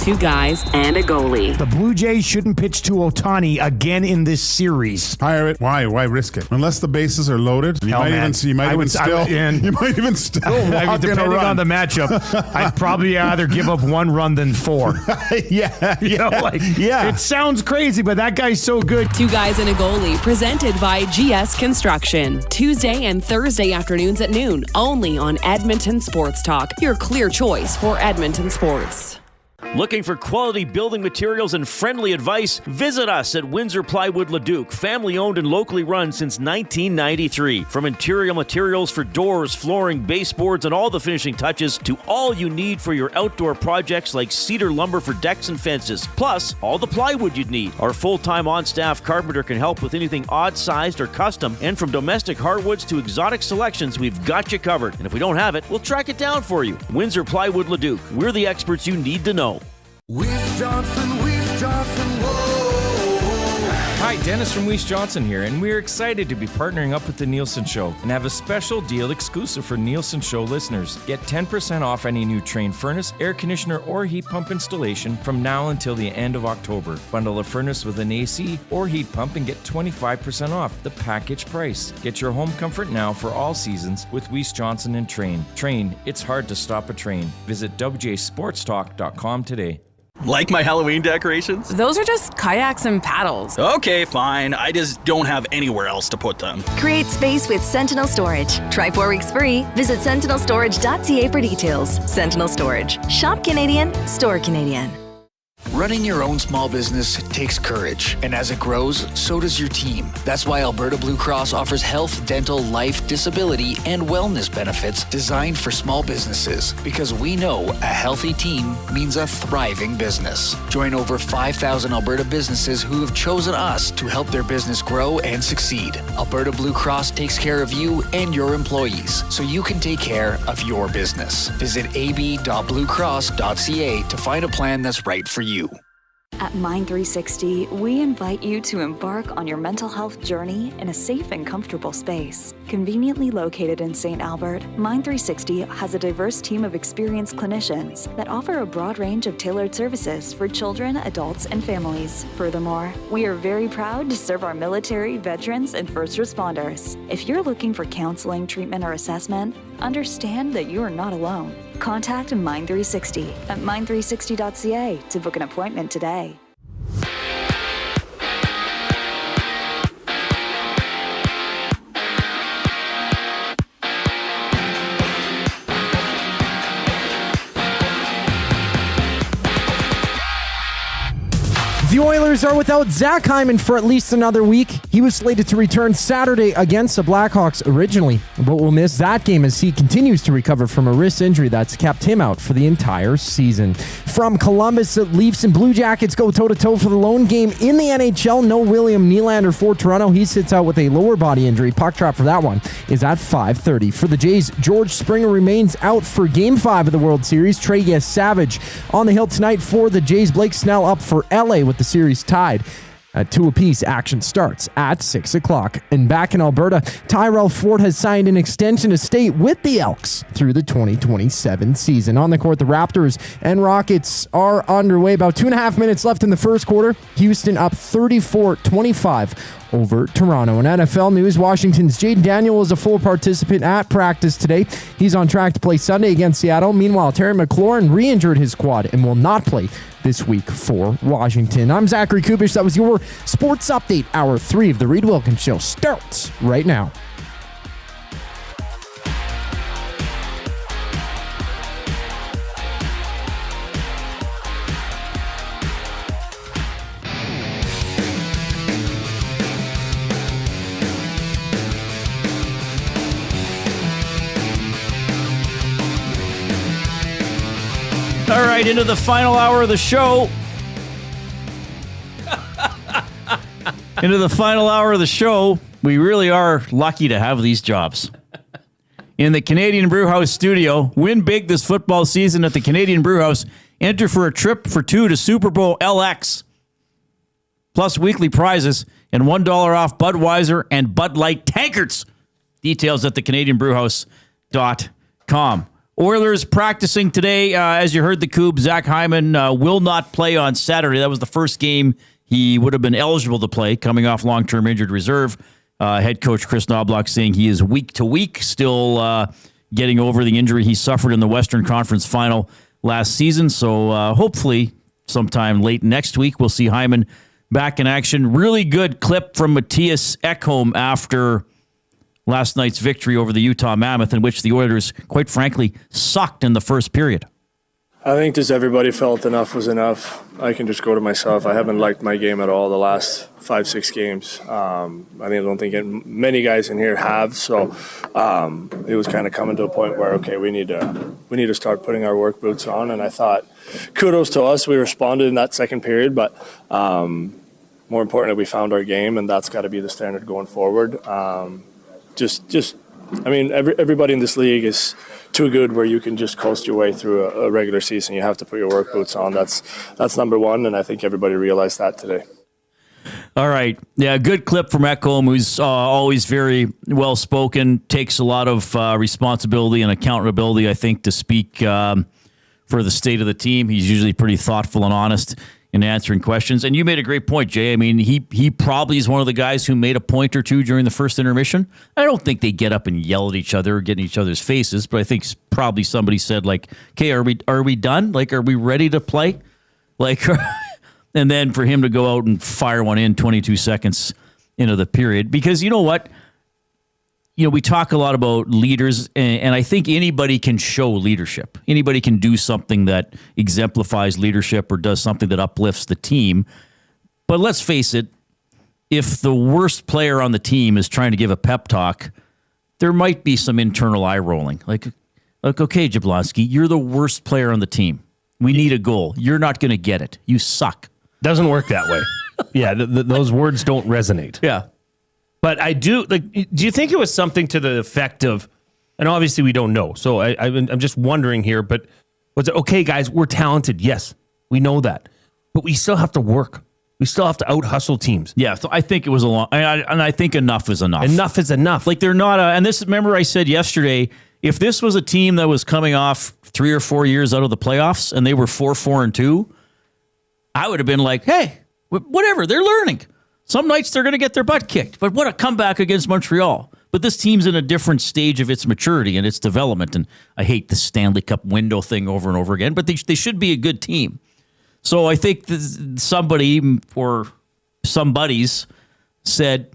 Two guys and a goalie.
The Blue Jays shouldn't pitch to Ohtani again in this series.
Why risk it? Unless the bases are loaded, you might even still walk
depending on the matchup, I'd probably either give up 1 run than 4. It sounds crazy, but that guy's so good.
Two guys and a goalie, presented by GS Construction. Tuesday and Thursday afternoons at noon, only on Edmonton Sports Talk, your clear choice for Edmonton sports.
Looking for quality building materials and friendly advice? Visit us at Windsor Plywood Leduc, family owned and locally run since 1993. From interior materials for doors, flooring, baseboards, and all the finishing touches to all you need for your outdoor projects like cedar lumber for decks and fences, plus all the plywood you'd need. Our full-time on-staff carpenter can help with anything odd-sized or custom, and from domestic hardwoods to exotic selections, we've got you covered. And if we don't have it, we'll track it down for you. Windsor Plywood Leduc. We're the experts you need to know.
Weiss Johnson, whoa.
Hi, Dennis from Weiss Johnson here, and we're excited to be partnering up with the Nielsen Show and have a special deal exclusive for Nielsen Show listeners. Get 10% off any new Trane furnace, air conditioner, or heat pump installation from now until the end of October. Bundle a furnace with an AC or heat pump and get 25% off the package price. Get your home comfort now for all seasons with Weiss Johnson and Trane. Trane, it's hard to stop a train. Visit wjsportstalk.com today.
Like my Halloween decorations?
Those are just kayaks and paddles.
Okay, fine. I just don't have anywhere else to put them.
Create space with Sentinel Storage. Try 4 weeks free. Visit sentinelstorage.ca for details. Sentinel Storage. Shop Canadian, store Canadian.
Running your own small business takes courage, and as it grows, so does your team. That's why Alberta Blue Cross offers health, dental, life, disability, and wellness benefits designed for small businesses, because we know a healthy team means a thriving business. Join over 5,000 Alberta businesses who have chosen us to help their business grow and succeed. Alberta Blue Cross takes care of you and your employees, so you can take care of your business. Visit ab.bluecross.ca to find a plan that's right for you.
At Mind360, we invite you to embark on your mental health journey in a safe and comfortable space. Conveniently located in St. Albert, Mind360 has a diverse team of experienced clinicians that offer a broad range of tailored services for children, adults, and families. Furthermore, we are very proud to serve our military, veterans, and first responders. If you're looking for counseling, treatment, or assessment, understand that you are not alone. Contact Mind360 at mind360.ca to book an appointment today.
The Oilers are without Zach Hyman for at least another week. He was slated to return Saturday against the Blackhawks originally, but will miss that game as he continues to recover from a wrist injury that's kept him out for the entire season. From Columbus, the Leafs and Blue Jackets go toe-to-toe for the lone game in the NHL. No William Nylander for Toronto. He sits out with a lower body injury. Puck drop for that one is at 5:30. For the Jays, George Springer remains out for Game 5 of the World Series. Trey Savage on the hill tonight for the Jays. Blake Snell up for LA with the series tied at 2 apiece. Action starts at 6 o'clock. And back in Alberta, Tyrell Ford has signed an extension to stay with the Elks through the 2027 season. On the court, the Raptors and Rockets are underway. About 2.5 minutes left in the first quarter. Houston up 34-25 over Toronto. In NFL news, Washington's Jaden Daniel is a full participant at practice today. He's on track to play Sunday against Seattle. Meanwhile, Terry McLaurin re-injured his quad and will not play this week for Washington. I'm Zachary Kubish. That was your Sports Update. Hour 3 of the Reid Wilkins Show starts right now.
All right, into the final hour of the show. Into the final hour of the show. We really are lucky to have these jobs. In the Canadian Brewhouse studio, win big this football season at the Canadian Brewhouse. Enter for a trip for 2 to Super Bowl LX. Plus weekly prizes and $1 off Budweiser and Bud Light tankards. Details at thecanadianbrewhouse.com. Oilers practicing today. As you heard the Koob, Zach Hyman will not play on Saturday. That was the first game he would have been eligible to play, coming off long-term injured reserve. Head coach Chris Knobloch saying he is week to week, still getting over the injury he suffered in the Western Conference Final last season. So hopefully sometime late next week we'll see Hyman back in action. Really good clip from Mattias Ekholm after last night's victory over the Utah Mammoth, in which the Oilers, quite frankly, sucked in the first period.
I think just everybody felt enough was enough. I can just go to myself. I haven't liked my game at all the last 5-6 games. I don't think many guys in here have. So it was kind of coming to a point where, okay, we need to start putting our work boots on. And I thought, kudos to us. We responded in that second period, but more importantly, we found our game, and that's got to be the standard going forward. Everybody in this league is too good where you can just coast your way through a regular season. You have to put your work boots on. That's number one, and I think everybody realized that today.
All right. Yeah, good clip from Ekholm, who's always very well-spoken, takes a lot of responsibility and accountability, I think, to speak for the state of the team. He's usually pretty thoughtful and honest in answering questions. And you made a great point, Jay. I mean, he probably is one of the guys who made a point or two during the first intermission. I don't think they get up and yell at each other or get in each other's faces, but I think probably somebody said, like, okay, are we done? Like, are we ready to play? Like, and then for him to go out and fire one in 22 seconds into the period. Because you know what? You know, we talk a lot about leaders, and I think anybody can show leadership. Anybody can do something that exemplifies leadership or does something that uplifts the team. But let's face it, if the worst player on the team is trying to give a pep talk, there might be some internal eye rolling. Like okay, Jablonski, you're the worst player on the team. We need a goal. You're not going to get it. You suck.
Doesn't work that way. Yeah, those words don't resonate.
Yeah.
But I do, like, do you think it was something to the effect of, and obviously we don't know, so I'm just wondering here, but was it, okay, guys, we're talented. Yes, we know that. But we still have to work. We still have to out-hustle teams.
Yeah, so I think it was and I think enough is enough.
Enough is enough.
Like, they're not, and this, remember I said yesterday, if this was a team that was coming off 3 or 4 years out of the playoffs and they were 4-4-2, I would have been like, hey, whatever, they're learning. Some nights they're going to get their butt kicked, but what a comeback against Montreal. But this team's in a different stage of its maturity and its development, and I hate the Stanley Cup window thing over and over again, but they should be a good team. So I think somebody or some buddies said,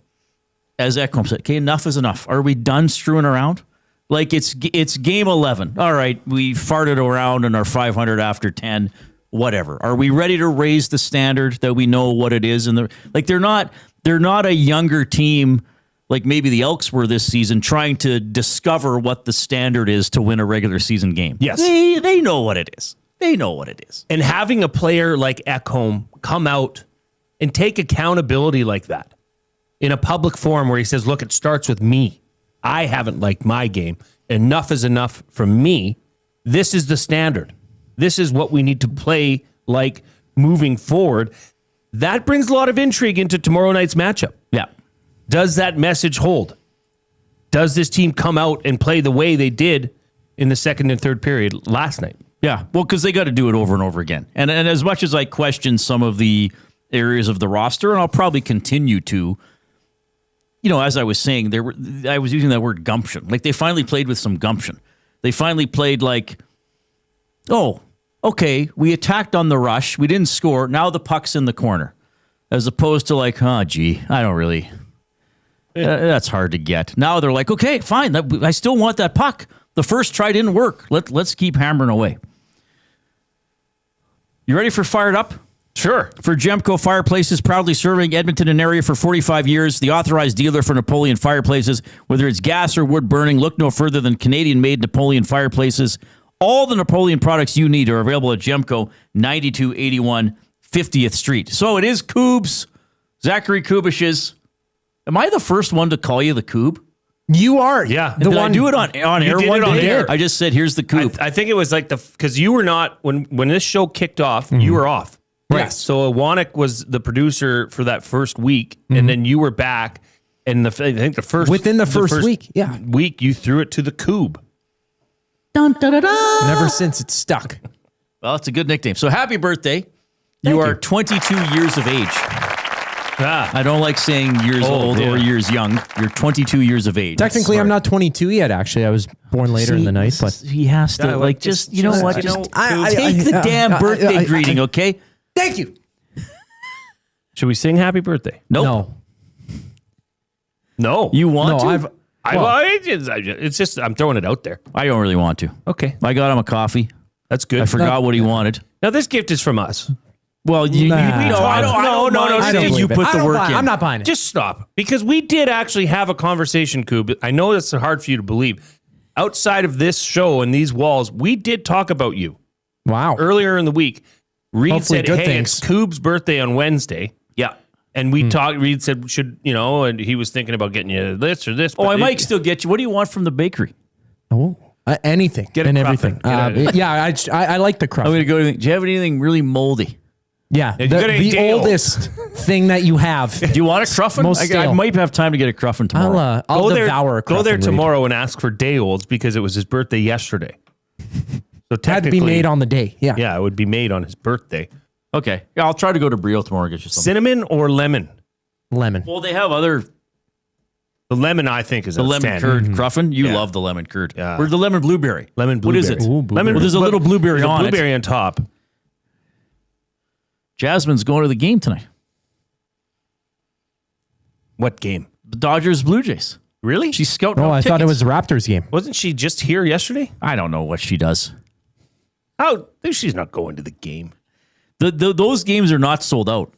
as Ekholm said, okay, enough is enough. Are we done screwing around? Like, it's game 11. All right, we farted around and are 500 after 10. Whatever. Are we ready to raise the standard that we know what it is? And they're not a younger team like maybe the Elks were this season, trying to discover what the standard is to win a regular season game.
Yes.
They know what it is. They know what it is.
And having a player like Ekholm come out and take accountability like that in a public forum where he says, look, it starts with me. I haven't liked my game. Enough is enough from me. This is the standard. This is what we need to play like moving forward. That brings a lot of intrigue into tomorrow night's matchup.
Yeah.
Does that message hold? Does this team come out and play the way they did in the second and third period last night?
Yeah, well, because they got to do it over and over again. And as much as I question some of the areas of the roster, and I'll probably continue to, you know, as I was saying, I was using that word gumption. Like, they finally played with some gumption. They finally played like, oh, okay, we attacked on the rush. We didn't score. Now the puck's in the corner. As opposed to like, oh, gee, I don't really. That's hard to get. Now they're like, okay, fine. I still want that puck. The first try didn't work. Let's keep hammering away. You ready for Fired Up?
Sure.
For Gemco Fireplaces, proudly serving Edmonton and area for 45 years, the authorized dealer for Napoleon Fireplaces. Whether it's gas or wood burning, look no further than Canadian-made Napoleon Fireplaces. All the Napoleon products you need are available at Gemco, 9281 50th Street. So it is Koob's, Zachary Kubish's. Am I the first one to call you the Koob?
You are.
Yeah.
Did I do it on air
did
one
it on
day?
air.
I just said, here's the Koob.
I think it was like because you were not, when this show kicked off, you were off.
Yes.
So Wanek was the producer for that first week, and then you were back. And I think the first
within the first week, yeah.
Week, you threw it to the Koob.
Dun, da, da, da.
And ever since it's stuck.
Well, it's a good nickname. So happy birthday. You are 22 years of age. I don't like saying years old or years young. You're 22 years of age.
Technically, I'm not 22 yet, actually. I was born later in the night, but
he has to, you know what? Take the damn birthday greeting, okay?
Thank you.
Should we sing happy birthday?
Nope.
No.
You want to?
It's just, I'm throwing it out there.
I don't really want to.
Okay.
I got him a coffee.
That's good.
I forgot what he wanted.
Now, this gift is from us.
Well,
No,
I don't
you put the work in.
I'm not buying it.
Just stop. Because we did actually have a conversation, Koob. I know it's hard for you to believe. Outside of this show and these walls, we did talk about you.
Wow.
Earlier in the week, Reid
Hopefully
said,
good
hey,
things.
it's Koob's birthday on Wednesday.
Yeah.
And we talked, Reid said, and he was thinking about getting you this or this.
Oh, I might still get you. What do you want from the bakery?
Oh, anything.
Get a
and
cruffin.
everything. I like the cruff.
I'm going to go. Do you have anything really moldy?
Yeah,
you gotta eat
the
Dale.
oldest thing that you have.
Do you want a cruffin?
Most
I
stale.
might have time to get a cruffin tomorrow.
I'll devour a cruffin.
Go there
Reid.
tomorrow and ask for day olds because it was his birthday yesterday. So
Had to
technically,
be made on the day. Yeah.
Yeah, it would be made on his birthday.
Okay. Yeah, I'll try to go to Brio tomorrow and get you something.
Cinnamon or lemon?
Lemon.
Well, they have other.
The lemon, I think, is
The lemon
outstanding.
curd cruffin. You
Yeah.
love the lemon curd.
Yeah.
Or the lemon blueberry.
Lemon
What is it?
blueberry.
Lemon.
Well, there's a little blueberry
There's a
on
blueberry
it.
on top.
Jasmine's going to the game tonight.
What game?
The Dodgers Blue Jays.
Really?
She's scouting.
Oh,
out
I thought it
tickets.
was the Raptors game.
Wasn't she just here yesterday?
I don't know what she does.
How? She's not going to the game.
Those games are not sold out.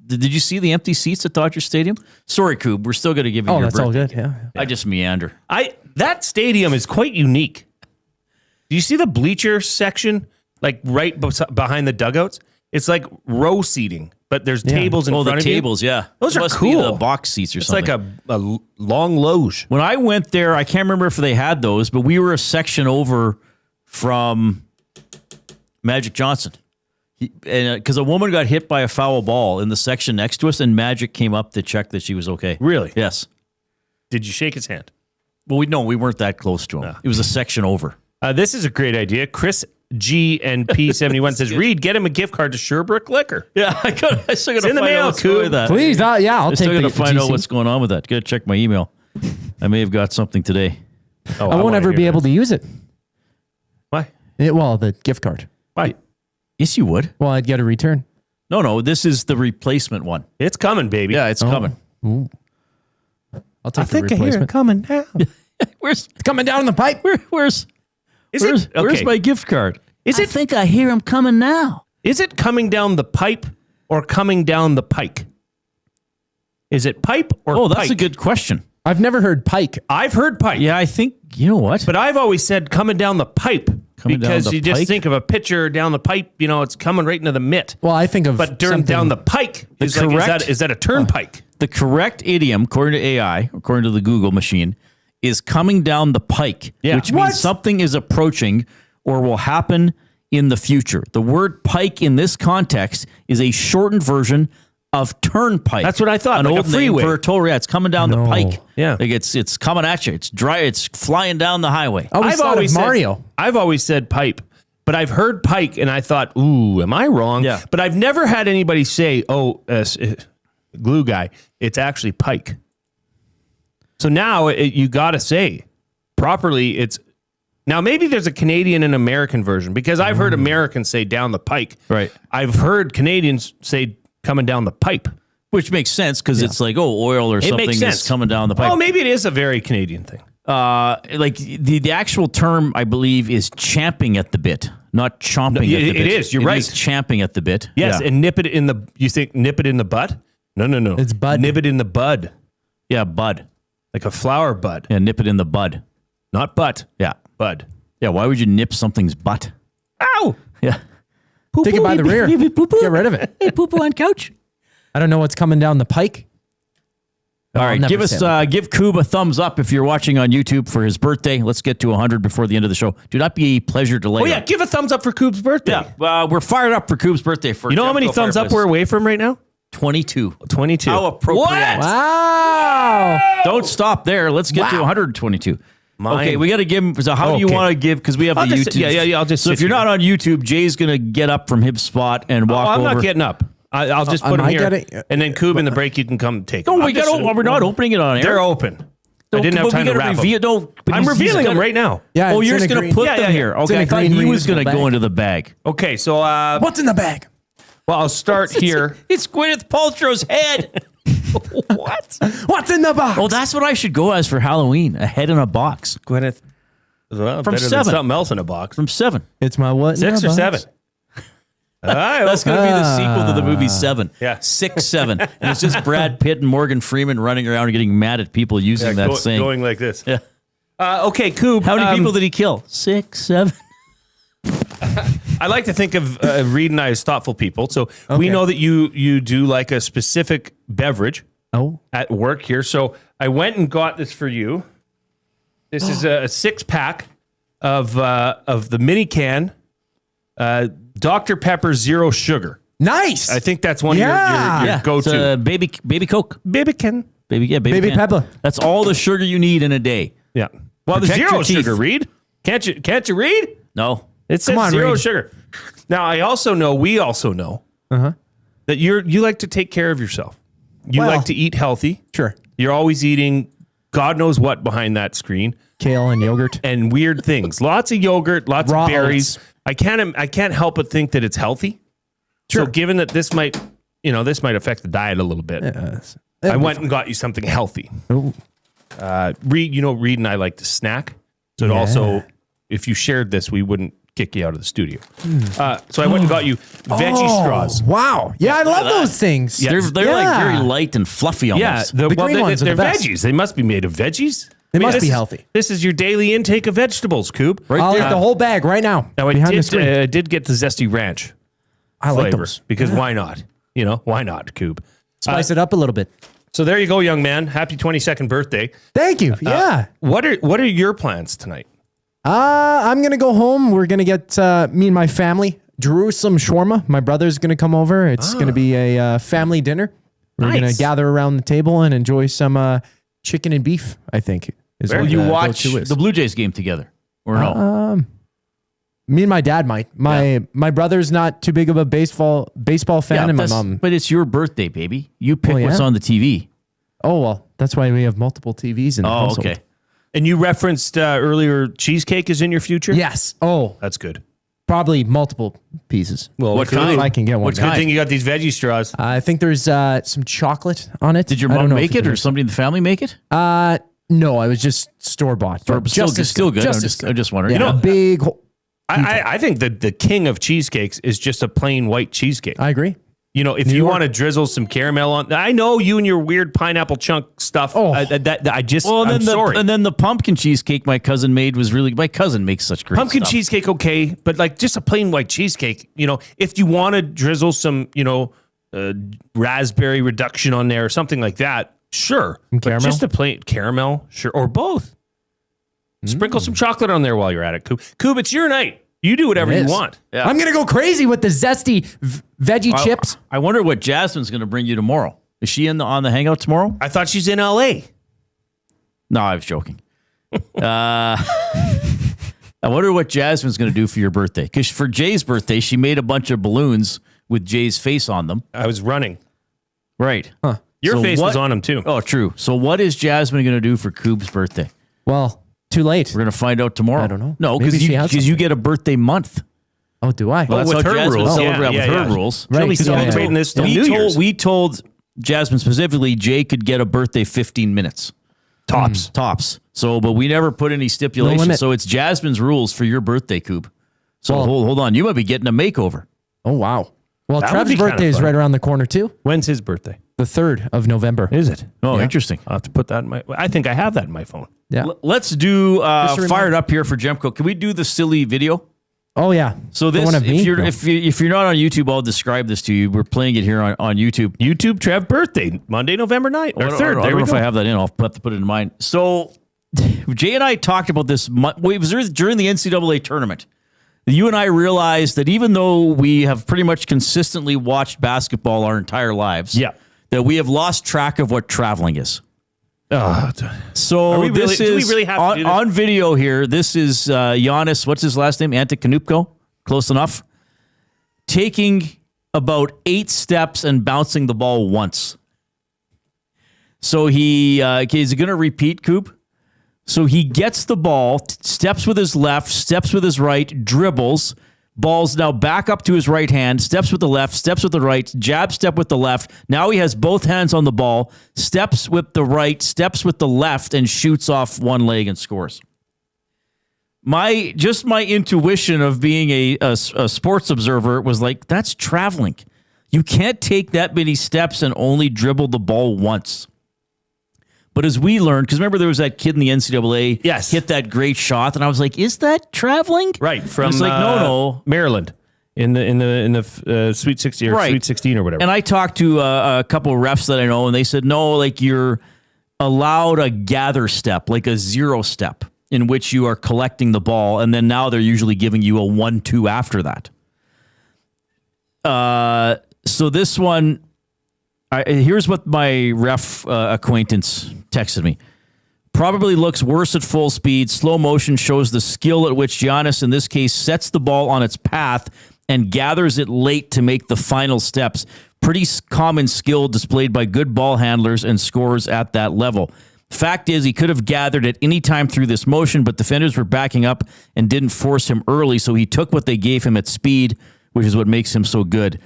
Did you see the empty seats at Dodger Stadium? Sorry, Koob. We're still going to give you
Oh,
your
that's all
birthday.
good. Yeah.
I just meander.
That stadium is quite unique. Do you see the bleacher section, like right behind the dugouts? It's like row seating, but there's tables in front of you.
Oh, the tables, yeah.
Those
It
are
must
cool.
be the box seats or
It's
something.
like a long loge.
When I went there, I can't remember if they had those, but we were a section over from Magic Johnson. Because a woman got hit by a foul ball in the section next to us, and Magic came up to check that she was okay.
Really?
Yes.
Did you shake his hand?
Well, we weren't that close to him.
No.
It was a section over.
This is a great idea. Chris G and P71 says, Reid, get him a gift card to Sherbrooke Liquor.
Yeah, I still got to
It's
find
in the
out
mail,
what's going on with that.
Please, I'll
I
take
still got
the
to find out
GC.
what's going on with that. Got to check my email. I may have got something today.
Oh,
I won't
wanna
ever
hear
be
that.
able to use it.
Why?
The gift card.
Why?
Yes, you would.
Well, I'd get a return.
No, this is the replacement one.
It's coming, baby.
Yeah, it's coming.
Ooh. I'll take
I
the
think I hear it
replacement.
coming down.
Where's
It's coming down the pipe.
where's
Where's
my gift card?
I
think I hear him coming now.
Is it coming down the pipe or coming down the pike? Is it pipe or
Oh, that's
pike?
a good question.
I've never heard pike.
I've heard pipe.
Yeah, I think, you know what?
But I've always said coming down the pipe
Coming down
because
the
you just
pike?
think of a pitcher down the pipe, it's coming right into the mitt.
Well, I think of
But
something-
down the pike, is
correct-
that a turnpike?
The correct idiom, according to AI, according to the Google machine, is coming down the pike, which means something is approaching or will happen in the future. The word pike in this context is a shortened version of turnpike.
That's what I thought,
An
like a
old name
freeway.
for a toll. Yeah, it's coming down the pike.
Yeah.
Like it's coming at you. It's dry. It's flying down the highway.
I always thought of Mario.
I've always said pipe, but I've heard pike and I thought, ooh, am I wrong?
Yeah.
But I've never had anybody say, glue guy, it's actually pike. So now you got to say properly it's. Now, maybe there's a Canadian and American version because I've heard Americans say down the pike.
Right.
I've heard Canadians say coming down the pipe.
Which makes sense because it's like, oil or
It
something
makes sense.
is coming down the pipe.
Oh, maybe it is a very Canadian thing.
Like the actual term, I believe, is champing at the bit, not chomping at the bit.
It is. You're right.
It is champing at the bit.
Yes,
Yeah.
and nip it in the. You think nip it in the butt? No.
It's bud.
Nip it in the bud,
Yeah, bud.
like a flower bud,
Yeah, nip it in the bud.
not butt.
Yeah.
Bud.
Yeah, why would you nip something's butt?
Ow!
Yeah.
Take it by the rear. Get rid of it.
Hey, poo-poo on couch.
I don't know what's coming down the pike.
All
I'll
right,
never
give us
say that.
give Koob a thumbs up if you're watching on YouTube for his birthday. Let's get to 100 before the end of the show. Do not be a pleasure delay.
Oh yeah, give a thumbs up for Koob's birthday.
Yeah, we're fired up for Koob's birthday. For
You know how many
Gemco
thumbs up
Fireplaces.
we're away from right now?
22.
22.
How appropriate.
What?
Wow.
Don't stop there. Let's get to 122. Okay, we got to give him. So how do you want to give? Because we have the YouTube.
Yeah. I'll just.
So if you're not on YouTube, Jay's going to get up from his spot and walk over.
I'm not getting up. I'll just put him here, and then Koob in the break. You can come take.
No,
him.
we're not opening it on air.
They're open. I didn't have time to wrap them.
I'm
revealing them right now.
Yeah,
oh, you're just going to put them here. Okay, I thought he was going to go into the bag.
Okay, so
what's in the bag?
Well, I'll start here.
It's Gwyneth Paltrow's head.
What?
What's in the box?
Oh, that's what I should go as for Halloween. A head in a box.
Gwyneth. Well,
From
better
7.
than something else in a box.
From 7.
It's my what?
6 or 7. All right,
that's going to be the sequel to the movie 7.
Yeah.
6, 7. And it's just Brad Pitt and Morgan Freeman running around and getting mad at people using that saying.
Going like this.
Yeah.
Okay, Koob.
How many people did he kill? 6, 7.
I like to think of Reid and I as thoughtful people. So we know that you do like a specific beverage at work here. So I went and got this for you. This is a 6-pack of the mini can Dr. Pepper Zero Sugar.
Nice.
I think that's one of your go-to.
It's baby Coke.
Baby can.
Baby
Baby
can.
Pepper.
That's all the sugar you need in a day.
Yeah. Well, the
Protect
zero
your teeth.
sugar, Reid. Can't you read?
No.
It says
Come on,
zero
Reid.
sugar. Now, we also know that you like to take care of yourself. You
Well,
like to eat healthy.
Sure.
You're always eating God knows what behind that screen.
Kale and yogurt.
And weird things. Lots of yogurt, lots
Raw
of berries.
oats.
I can't help but think that it's healthy.
Sure.
So given that this might affect the diet a little bit, I went and got you something healthy.
Ooh.
Reid and I like to snack. So it also, if you shared this, we wouldn't kick you out of the studio. So I went and got you veggie straws.
Wow. Yeah, I love those things.
Yeah.
They're like very light and fluffy almost.
Yeah,
The green ones are
they're
the best.
veggies. They must be made of veggies.
They must
this
be
is-
healthy.
This is your daily intake of vegetables, Koob.
I'll eat the whole bag right now.
Now,
behind the screen.
I did get the zesty ranch
I like
flavor
those.
because why not? Why not, Koob?
Spice it up a little bit.
So there you go, young man. Happy 22nd birthday.
Thank you. Yeah.
What are your plans tonight?
I'm going to go home. We're going to get me and my family Jerusalem shawarma. My brother's going to come over. It's going to be a family dinner. We're going to gather around the table and enjoy some chicken and beef, I think.
Will you watch the Blue Jays game together or no?
Me and my dad might. My brother's not too big of a baseball fan, and my mom.
But it's your birthday, baby. You pick what's on the TV.
Oh, well, that's why we have multiple TVs in the household.
Okay.
And you referenced earlier cheesecake is in your future?
Yes. Oh,
That's good.
probably multiple pieces.
Well,
What kind?
If I can get one.
What's good thing you got these veggie straws?
I think there's some chocolate on it.
Did your
I don't
mom
know
make
if
it or somebody in the family make it?
No, I was just store bought.
Still good. I'm just wondering.
Yeah, big.
I think that the king of cheesecakes is just a plain white cheesecake.
I agree.
If you want to drizzle some caramel on, I know you and your weird pineapple chunk stuff. I'm sorry.
And then the pumpkin cheesecake my cousin made was really. My cousin makes such great
Pumpkin
stuff.
cheesecake, okay, but like just a plain white cheesecake. If you want to drizzle some, raspberry reduction on there or something like that, sure. But
caramel?
just a plain caramel, sure, or both. Sprinkle some chocolate on there while you're at it, Koob. Koob, it's your night. You do whatever
It
you
is.
want.
Yeah.
I'm gonna go crazy with the zesty veggie chips.
I wonder what Jasmine's going to bring you tomorrow. Is she on the hangout tomorrow?
I thought she's in LA.
No, I was joking. I wonder what Jasmine's going to do for your birthday. Because for Jay's birthday, she made a bunch of balloons with Jay's face on them.
I was running.
Right.
Huh.
Your face was on them too.
Oh, true. So what is Jasmine going to do for Koob's birthday?
Well, too late.
We're going to find out tomorrow.
I don't know.
No,
Maybe she has
because you get a birthday month.
Oh, do I?
Well, that's
with
how
her
Jasmine
rules.
celebrates
Yeah,
with
yeah.
her rules.
Right.
She'll be
Yeah,
celebrating this till New Year's.
We told Jasmine specifically Jay could get a birthday 15 minutes. Tops. So, but we never put any
No
stipulations.
limit.
So it's Jasmine's rules for your birthday, Koob. So
Well-
hold on. You might be getting a makeover.
Oh, wow. Well,
That would
Trev's
be kinda
birthday is
fun.
right around the corner too.
When's his birthday?
The 3rd of November.
Is it?
Oh,
Yeah.
interesting.
I'll have to put that in I think I have that in my phone.
Yeah.
Let's do
Just a reminder.
Fired Up here for Gemco. Can we do the silly video?
Oh yeah.
So
The
this,
one of me?
if you're
No.
if you're not on YouTube, I'll describe this to you. We're playing it here on YouTube.
YouTube Trev birthday, Monday, November 9th or 3rd.
I don't know if I have that in. I'll have to put it in mine. So Jay and I talked about this. It was during the NCAA tournament. You and I realized that even though we have pretty much consistently watched basketball our entire lives,
Yeah.
that we have lost track of what traveling is. So this is
do we really have to do this?
On video here. This is Giannis. What's his last name? Antetokounmpo. Close enough. Taking about 8 steps and bouncing the ball once. So he is going to repeat, Koob. So he gets the ball, steps with his left, steps with his right, dribbles. Ball's now back up to his right hand, steps with the left, steps with the right, jab step with the left. Now he has both hands on the ball, steps with the right, steps with the left, and shoots off one leg and scores. My intuition of being a sports observer was like, that's traveling. You can't take that many steps and only dribble the ball once. But as we learned, because remember there was that kid in the NCAA hit that great shot, and I was like, "Is that traveling?"
Right from
it's like no,
Maryland in the Sweet 16 or Sweet 16 or whatever.
And I talked to a couple of refs that I know, and they said no, like you're allowed a gather step, like a 0 step, in which you are collecting the ball, and then now they're usually giving you a 1-2 after that. So this one. Here's what my ref acquaintance texted me. Probably looks worse at full speed. Slow motion shows the skill at which Giannis, in this case, sets the ball on its path and gathers it late to make the final steps. Pretty common skill displayed by good ball handlers and scorers at that level. Fact is, he could have gathered at any time through this motion, but defenders were backing up and didn't force him early, so he took what they gave him at speed, which is what makes him so good.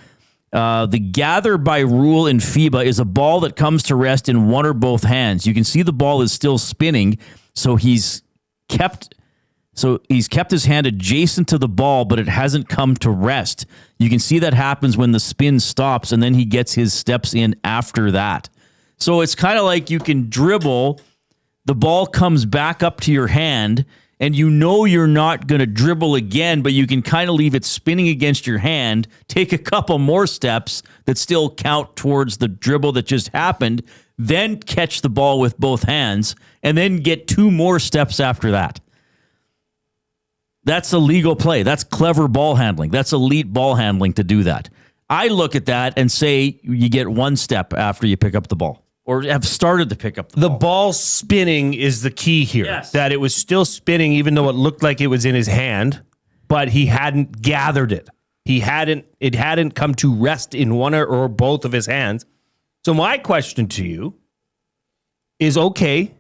The gather by rule in FIBA is a ball that comes to rest in one or both hands. You can see the ball is still spinning, so he's kept his hand adjacent to the ball, but it hasn't come to rest. You can see that happens when the spin stops, and then he gets his steps in after that. So it's kind of like you can dribble, the ball comes back up to your hand, and you know you're not going to dribble again, but you can kind of leave it spinning against your hand, take a couple more steps that still count towards the dribble that just happened, then catch the ball with both hands, and then get 2 more steps after that. That's a legal play. That's clever ball handling. That's elite ball handling to do that. I look at that and say you get 1 step after you pick up the ball. Or have started to pick up the ball.
The ball spinning is the key here.
Yes.
That it was still spinning even though it looked like it was in his hand, but he hadn't gathered it. It hadn't come to rest in one or both of his hands. So my question to you is, okay,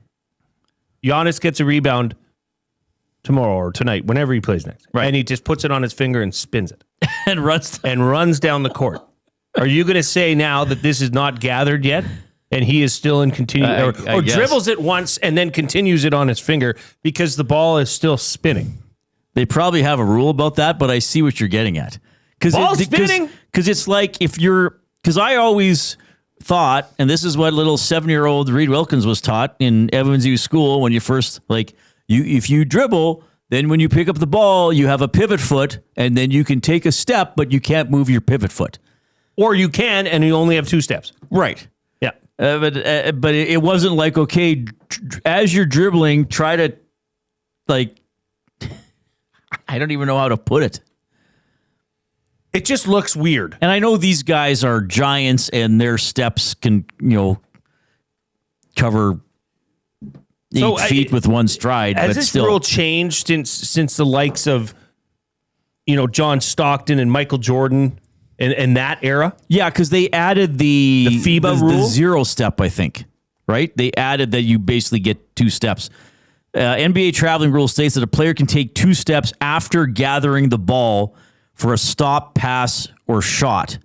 Giannis gets a rebound tomorrow or tonight, whenever he plays next. Right. And he just puts it on his finger and spins it.
and
runs down the court. Are you going to say now that this is not gathered yet? And he is still in continue, or dribbles it once and then continues it on his finger because the ball is still spinning.
They probably have a rule about that, but I see what you're getting at.
Ball spinning?
Because it's like because I always thought, and this is what little 7-year-old Reid Wilkins was taught in Evansville school when you first, if you dribble, then when you pick up the ball, you have a pivot foot, and then you can take a step, but you can't move your pivot foot.
Or you can, and you only have 2 steps.
Right.
Yeah.
But it wasn't like, okay, as you're dribbling, try to, I don't even know how to put it.
It just looks weird.
And I know these guys are giants and their steps can, cover 8 feet with one stride.
Has
but
this
still.
rule changed since the likes of, John Stockton and Michael Jordan and that era?
Yeah, because they added the
FIBA rule?
The 0 step, I think, right? They added that you basically get 2 steps. NBA traveling rule states that a player can take 2 steps after gathering the ball for a stop, pass, or shot.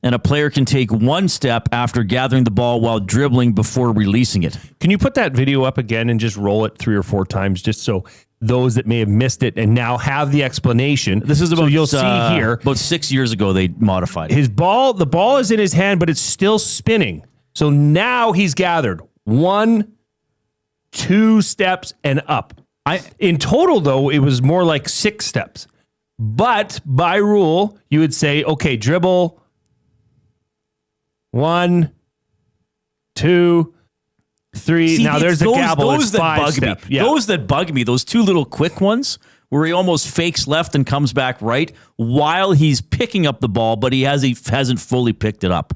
And a player can take 1 step after gathering the ball while dribbling before releasing it.
Can you put that video up again and just roll it 3 or 4 times just so those that may have missed it and now have the explanation?
This is about,
you'll see here.
About 6 years ago, they modified it.
The ball is in his hand, but it's still spinning. So now he's gathered 1, 2 steps and up. In total, though, it was more like 6 steps. But by rule, you would say, okay, dribble 1, 2, 3.
See,
now there's the gavel.
Those that
5
bug
step.
me.
Yeah.
Those that bug me. Those 2 little quick ones where he almost fakes left and comes back right while he's picking up the ball, but he hasn't fully picked it up.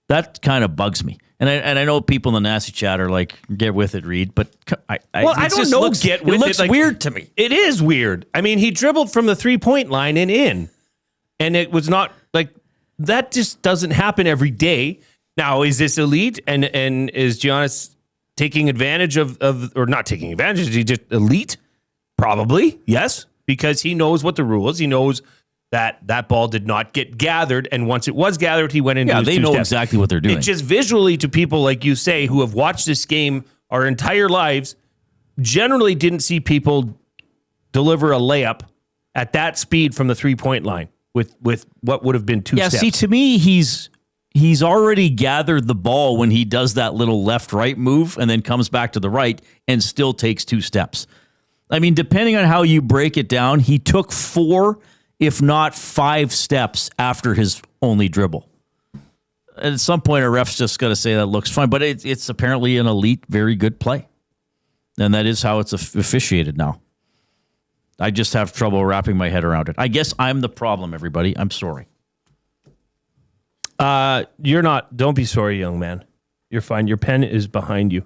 That kind of bugs me. And I know people in the nasty chat are like, get with it, Reid. But I
don't know. Get with it.
It looks
like,
weird to me.
It is weird. I mean, he dribbled from the 3-point line and in. And it was not like that just doesn't happen every day. Now, is this elite? And is Giannis taking advantage of or not taking advantage? Is he just elite? Probably, yes. Because he knows what the rule is. He knows that ball did not get gathered, and once it was gathered, he went into his
they know exactly what they're doing.
It just visually to people like you say who have watched this game our entire lives, generally didn't see people deliver a layup at that speed from the 3-point line with what would have been 2 steps.
Yeah, see, to me, he's already gathered the ball when he does that little left-right move and then comes back to the right and still takes 2 steps. I mean, depending on how you break it down, he took 4, if not 5 steps after his only dribble. At some point, a ref's just got to say that looks fine, but it's apparently an elite, very good play. And that is how it's officiated now. I just have trouble wrapping my head around it. I guess I'm the problem, everybody. I'm sorry.
You're not. Don't be sorry, young man. You're fine. Your pen is behind you.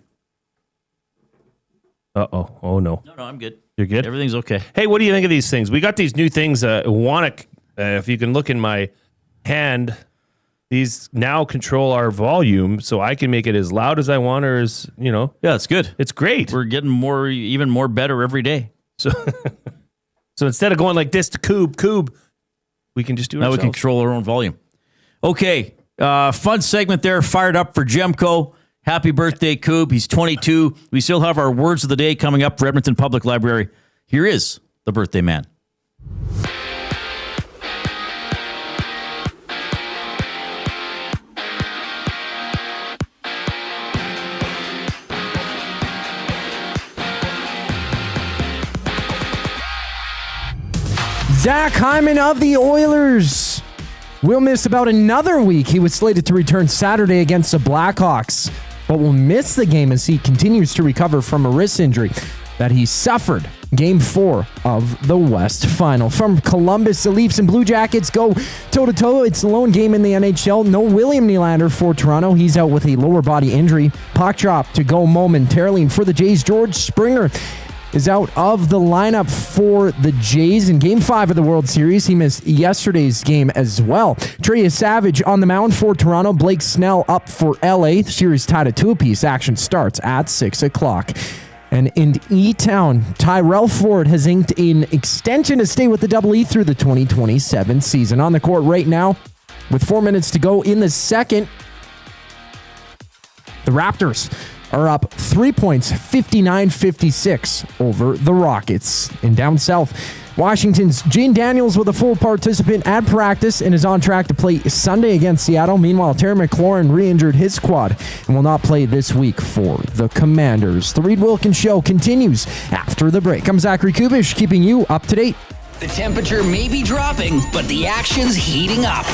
Uh-oh. Oh, no.
No, I'm good.
You're good?
Everything's okay.
Hey, what do you think of these things? We got these new things. If you can look in my hand, these now control our volume, so I can make it as loud as I want or as,
Yeah, it's good.
It's great.
We're getting even more better every day.
So instead of going like this to Koob, we can just do it
now.
ourselves.
We can control our own volume. Okay, fun segment there. Fired up for Gemco. Happy birthday, Koob. He's 22. We still have our words of the day coming up for Edmonton Public Library. Here is the birthday man.
Zach Hyman of the Oilers will miss about another week. He was slated to return Saturday against the Blackhawks, but will miss the game as he continues to recover from a wrist injury that he suffered Game 4 of the West Final. From Columbus, the Leafs and Blue Jackets go toe-to-toe. It's the lone game in the NHL. No William Nylander for Toronto. He's out with a lower body injury. Puck drop to go momentarily. And for the Jays, George Springer is out of the lineup for the Jays in Game 5 of the World Series. He missed yesterday's game as well. Trey Savage on the mound for Toronto. Blake Snell up for LA. The series tied at 2 apiece. Action starts at 6 o'clock. And in E-Town, Tyrell Ford has inked an extension to stay with the Double E through the 2027 season. On the court right now, with 4 minutes to go in the second, the Raptors are up 3 points, 59-56 over the Rockets. And down south, Washington's Gene Daniels with a full participant at practice and is on track to play Sunday against Seattle. Meanwhile, Terry McLaurin re-injured his quad and will not play this week for the Commanders. The Reid Wilkins Show continues after the break. I'm Zachary Kubish, keeping you up to date.
The temperature may be dropping, but the action's heating up.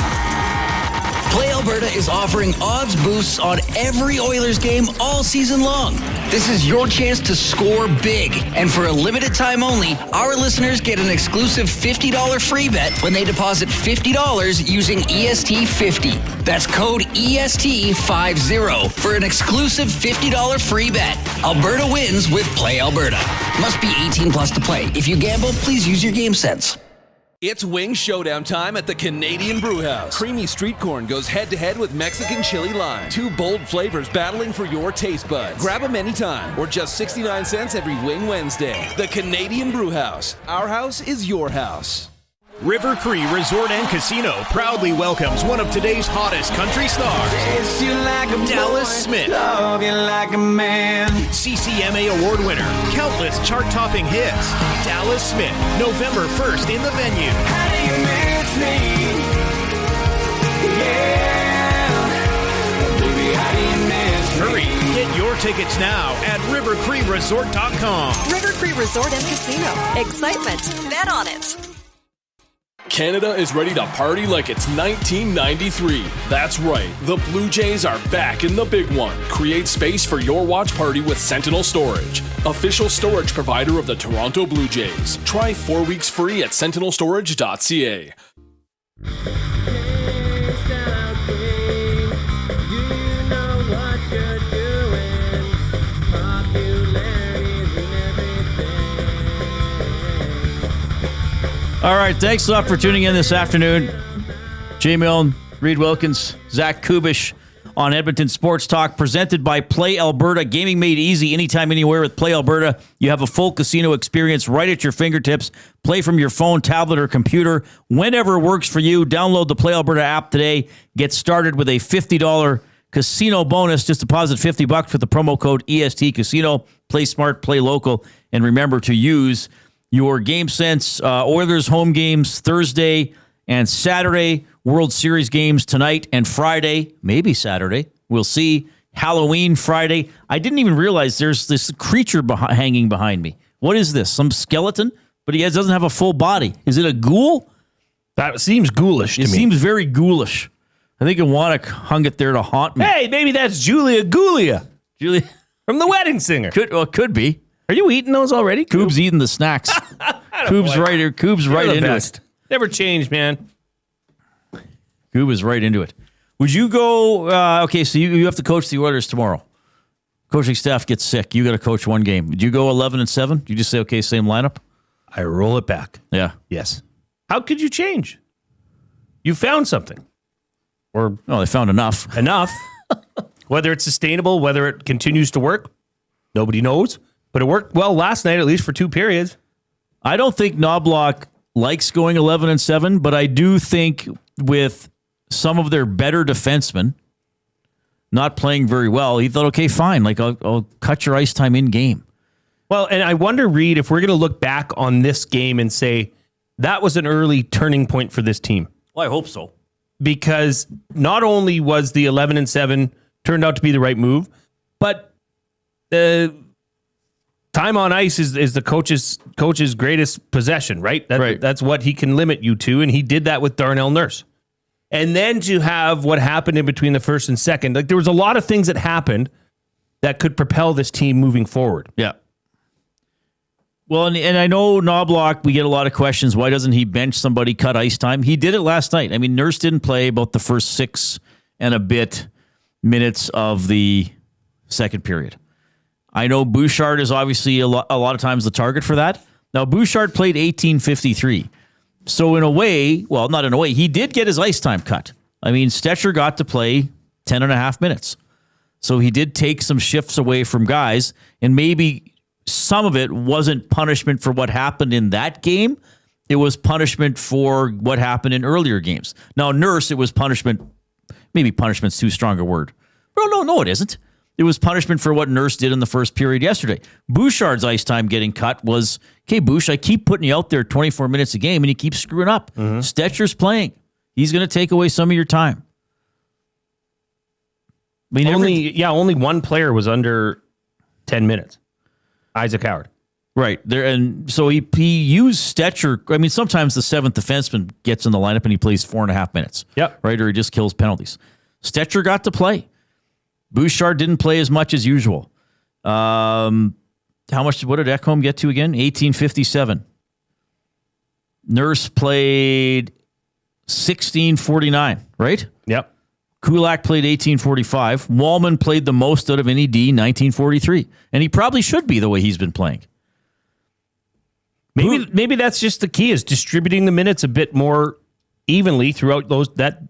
Play Alberta is offering odds boosts on every Oilers game all season long. This is your chance to score big. And for a limited time only, our listeners get an exclusive $50 free bet when they deposit $50 using EST50. That's code EST50 for an exclusive $50 free bet. Alberta wins with Play Alberta. Must be 18 plus to play. If you gamble, please use your game sense.
It's wing showdown time at the Canadian Brewhouse. Creamy street corn goes head-to-head with Mexican chili lime. 2 bold flavors battling for your taste buds. Grab them anytime, or just 69 cents every Wing Wednesday. The Canadian Brewhouse. Our house is your house.
River Cree Resort and Casino proudly welcomes one of today's hottest country stars, Dallas Smith.
Love you like a man.
CCMA award winner, countless chart-topping hits. Dallas Smith, November 1st in the venue.
How do you miss me? Yeah. Baby, how do you miss me?
Hurry, get your tickets now at rivercreeresort.com.
River Cree Resort and Casino. Excitement. Bet on it.
Canada is ready to party like it's 1993. That's right, the Blue Jays are back in the big one. Create space for your watch party with Sentinel Storage, official storage provider of the Toronto Blue Jays. Try 4 weeks free at sentinelstorage.ca.
You know what
All right, thanks a lot for tuning in this afternoon. Jay Milne, Reid Wilkins, Zach Koob on Edmonton Sports Talk, presented by Play Alberta. Gaming made easy anytime, anywhere with Play Alberta. You have a full casino experience right at your fingertips. Play from your phone, tablet, or computer whenever works for you. Download the Play Alberta app today. Get started with a $50 casino bonus. Just deposit $50 with the promo code EST Casino. Play smart, play local, and remember to use your GameSense. Oilers home games Thursday and Saturday. World Series games tonight and Friday. Maybe Saturday. We'll see. Halloween Friday. I didn't even realize there's this creature hanging behind me. What is this? Some skeleton? But he doesn't have a full body. Is it a ghoul?
That seems ghoulish to me.
It seems very ghoulish. I think Iwanek hung it there to haunt me.
Hey, maybe that's Julia Gulia.
Julia
from The Wedding Singer.
Could be.
Are you eating those already?
Koob's eating the snacks. Koob's right here. Koob's right into it.
Never change, man.
Koob is right into it. Would you go? Okay, so you have to coach the Oilers tomorrow. Coaching staff gets sick. You got to coach one game. Would you go 11-7? You just say, okay, same lineup?
I roll it back.
Yeah.
Yes. How could you change? You found something. Or
they found enough.
Enough. Whether it's sustainable, whether it continues to work, nobody knows. But it worked well last night, at least for 2 periods.
I don't think Knobloch likes going 11-7, but I do think with some of their better defensemen not playing very well, he thought, okay, fine. Like, I'll cut your ice time in game.
Well, and I wonder, Reid, if we're going to look back on this game and say that was an early turning point for this team.
Well, I hope so.
Because not only was the 11-7 turned out to be the right move, but time on ice is the coach's greatest possession, right? That's what he can limit you to, and he did that with Darnell Nurse. And then to have what happened in between the first and second, like there was a lot of things that happened that could propel this team moving forward.
Yeah. Well, and I know Knobloch, we get a lot of questions. Why doesn't he bench somebody, cut ice time? He did it last night. I mean, Nurse didn't play about the first 6 and a bit minutes of the second period. I know Bouchard is obviously a lot of times the target for that. Now, Bouchard played 18:53. So in a way, well, not in a way, he did get his ice time cut. I mean, Stetcher got to play 10 and a half minutes. So he did take some shifts away from guys, and maybe some of it wasn't punishment for what happened in that game. It was punishment for what happened in earlier games. Now, Nurse, it was punishment. Maybe punishment's too strong a word. No, it isn't. It was punishment for what Nurse did in the first period yesterday. Bouchard's ice time getting cut was, okay, Bouch, I keep putting you out there 24 minutes a game, and you keep screwing up. Mm-hmm. Stetcher's playing. He's going to take away some of your time.
I mean, only one player was under 10 minutes. Isaac Howard.
Right. There, and so he used Stetcher. I mean, sometimes the seventh defenseman gets in the lineup and he plays 4.5 minutes.
Yep.
Right, or he just kills penalties. Stetcher got to play. Bouchard didn't play as much as usual. How much? What did Ekholm get to again? 18:57. Nurse played 16:49. Right.
Yep.
Kulak played 18:45. Wallman played the most out of any D, 19:43, and he probably should be the way he's been playing.
Maybe that's just the key, is distributing the minutes a bit more evenly throughout that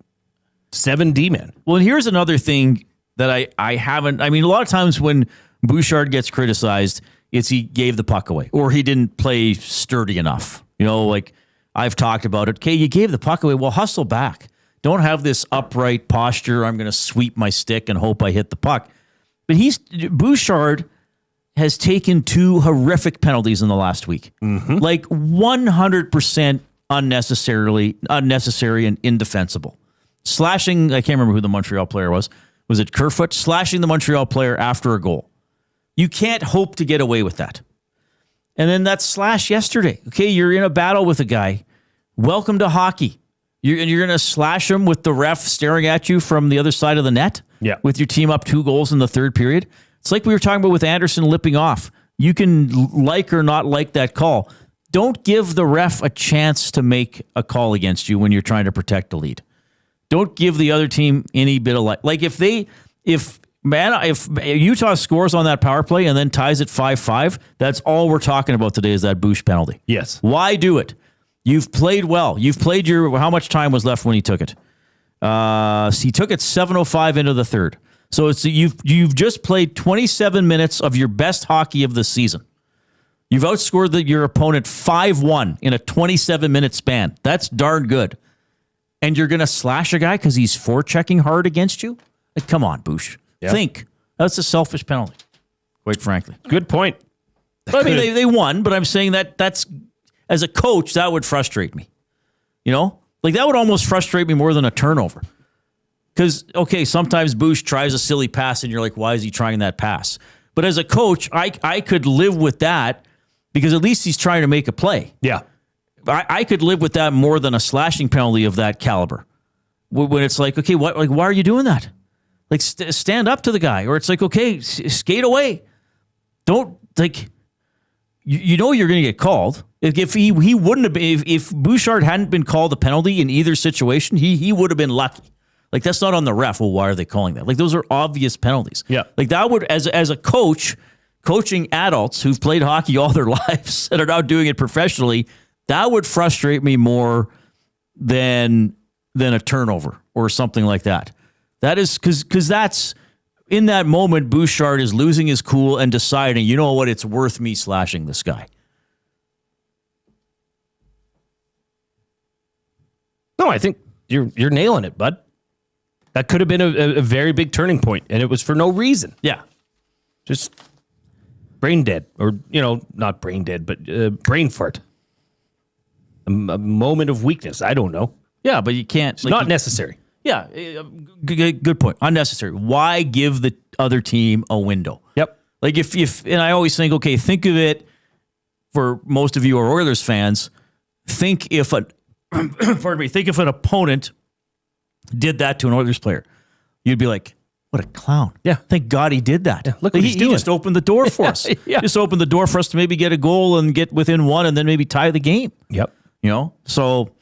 7 D men.
Well, and here's another thing that I haven't. I mean, a lot of times when Bouchard gets criticized, it's he gave the puck away or he didn't play sturdy enough. You know, like I've talked about it. Okay, you gave the puck away. Well, hustle back. Don't have this upright posture. I'm going to sweep my stick and hope I hit the puck. But Bouchard has taken 2 horrific penalties in the last week.
Mm-hmm.
Like 100% unnecessary and indefensible. Slashing, I can't remember who the Montreal player was. Was it Kerfoot? Slashing the Montreal player after a goal. You can't hope to get away with that. And then that slash yesterday. Okay, you're in a battle with a guy. Welcome to hockey. You're going to slash him with the ref staring at you from the other side of the net?
Yeah.
With your team up 2 goals in the third period? It's like we were talking about with Anderson lipping off. You can like or not like that call. Don't give the ref a chance to make a call against you when you're trying to protect the lead. Don't give the other team any bit of light. Like if Utah scores on that power play and then ties it 5-5, that's all we're talking about today is that Bouch penalty.
Yes.
Why do it? You've played well. You've played how much time was left when he took it? So he took it 7:05 into the third. So you've just played 27 minutes of your best hockey of the season. You've outscored your opponent 5-1 in a 27-minute span. That's darn good. And you're going to slash a guy because he's forechecking hard against you? Like, come on, Bouch. Yep. Think. That's a selfish penalty, quite frankly.
Good point.
I mean, they won, but I'm saying that's, as a coach, that would frustrate me. You know? Like, that would almost frustrate me more than a turnover. Because, okay, sometimes Bouch tries a silly pass, and you're like, why is he trying that pass? But as a coach, I could live with that because at least he's trying to make a play.
Yeah.
I could live with that more than a slashing penalty of that caliber. When it's like, okay, why are you doing that? Like, stand up to the guy. Or it's like, okay, skate away. Don't, like, you know you're going to get called. If he wouldn't have been, if Bouchard hadn't been called a penalty in either situation, he would have been lucky. Like, that's not on the ref. Well, why are they calling that? Like, those are obvious penalties.
Yeah.
Like, that would, as a coach, coaching adults who've played hockey all their lives and are now doing it professionally, that would frustrate me more than a turnover or something like that. That is because that's, in that moment, Bouchard is losing his cool and deciding, you know what, it's worth me slashing this guy.
No, I think you're nailing it, bud. That could have been a very big turning point, and it was for no reason.
Yeah.
Just brain dead, or, not brain dead, but brain fart. A moment of weakness. I don't know.
Yeah, but you can't.
It's not necessary.
Yeah, good point. Unnecessary. Why give the other team a window?
Yep.
Like if and I always think, okay, think of it, for most of you are Oilers fans, think if an opponent did that to an Oilers player, you'd be like, what a clown.
Yeah.
Thank God he did that.
Yeah, look what he's doing.
He just opened the door for us.
Yeah.
Just opened the door for us to maybe get a goal and get within one and then maybe tie the game.
Yep.
So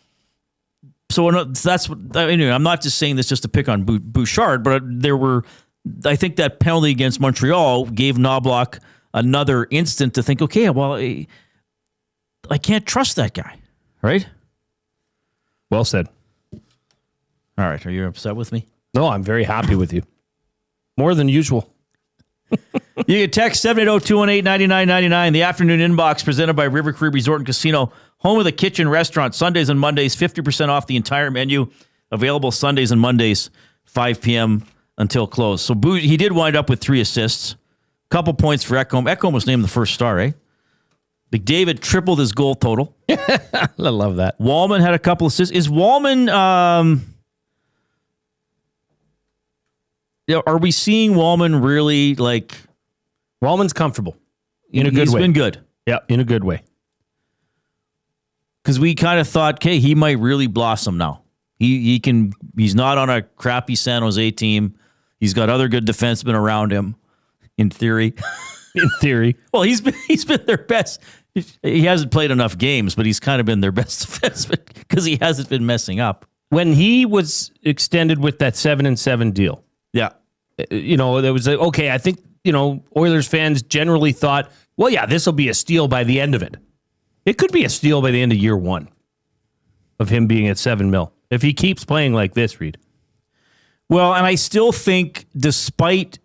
that's what, I'm not just saying this just to pick on Bouchard, but I think that penalty against Montreal gave Knobloch another instant to think, okay, well, I can't trust that guy, right?
Well said.
All right. Are you upset with me?
No, I'm very happy with you. More than usual.
You can text 780-218-9999. The afternoon inbox presented by River Cree Resort and Casino, home of the kitchen restaurant. Sundays and Mondays, 50% off the entire menu. Available Sundays and Mondays, 5 p.m. until close. So he did wind up with 3 assists. Couple points for Ekholm. Ekholm was named the first star, eh? McDavid tripled his goal total.
I love that.
Wallman had a couple assists. Is Wallman... are we seeing Wallman really, like...
Wallman's comfortable. In a good way.
He's been good.
Yeah, in a good way.
Because we kind of thought, okay, he might really blossom now. He's not on a crappy San Jose team. He's got other good defensemen around him, in theory.
In theory.
Well, he's been their best. He hasn't played enough games, but he's kind of been their best defenseman because he hasn't been messing up.
When he was extended with that 7-7 deal,
yeah,
there was okay, I think, Oilers fans generally thought, well, yeah, this will be a steal by the end of it. It could be a steal by the end of year 1 of him being at $7 million. If he keeps playing like this, Reid.
Well, and I still think, despite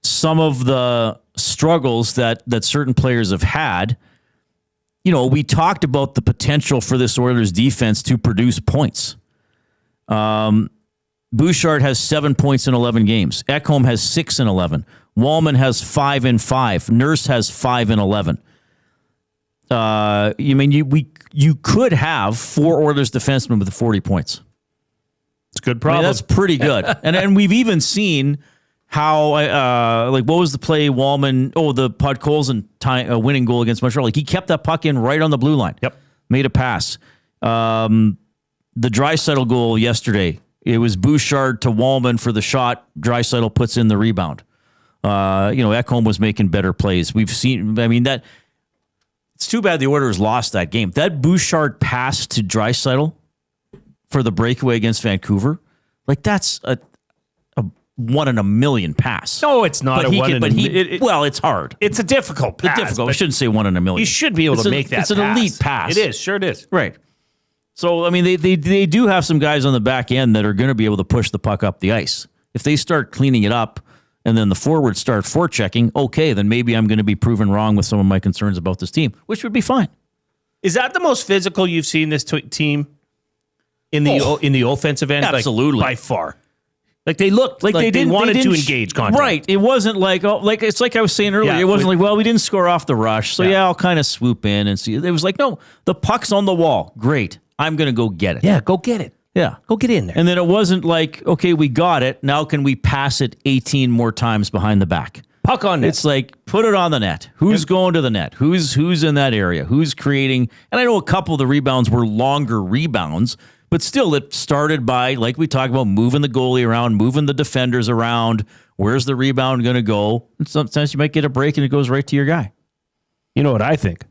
some of the struggles that certain players have had, we talked about the potential for this Oilers defense to produce points. Bouchard has 7 points in 11 games. Ekholm has 6 in 11. Wallman has 5 in 5. Nurse has 5 in 11. You could have 4 Oilers defensemen with 40 points.
It's a good problem.
That's pretty good. and we've even seen how, what was the play Wallman, the Podkolzin winning goal against Montreal. He kept that puck in right on the blue line.
Yep.
Made a pass. The Draisaitl goal yesterday, it was Bouchard to Wallman for the shot. Draisaitl puts in the rebound. Ekholm was making better plays. We've seen, that it's too bad the Oilers lost that game. That Bouchard pass to Draisaitl for the breakaway against Vancouver, that's 1 in a million pass.
No, it's not
But
a 1 in a million.
Well, it's hard.
It's a difficult pass.
I shouldn't say 1 in a million.
You should be able to make that
It's an elite pass.
It is. Sure it is.
Right. So, I mean, they do have some guys on the back end that are going to be able to push the puck up the ice. If they start cleaning it up and then the forwards start forechecking, okay, then maybe I'm going to be proven wrong with some of my concerns about this team, which would be fine.
Is that the most physical you've seen this team in the offensive end?
Absolutely.
Like, by far. Like they looked like they wanted to engage contact.
Right. It wasn't like, it's like I was saying earlier.
Yeah,
it wasn't like, well, we didn't score off the rush. So I'll kind of swoop in and see. It was like, no, the puck's on the wall. Great. I'm going to go get it.
Yeah, go get it.
Yeah.
Go get in there.
And then it wasn't like, okay, we got it. Now can we pass it 18 more times behind the back?
Puck on net.
It's like, put it on the net. Who's going to the net? Who's in that area? Who's creating? And I know a couple of the rebounds were longer rebounds, but still it started by, like we talked about, moving the goalie around, moving the defenders around. Where's the rebound going to go? And sometimes you might get a break and it goes right to your guy.
You know what I think?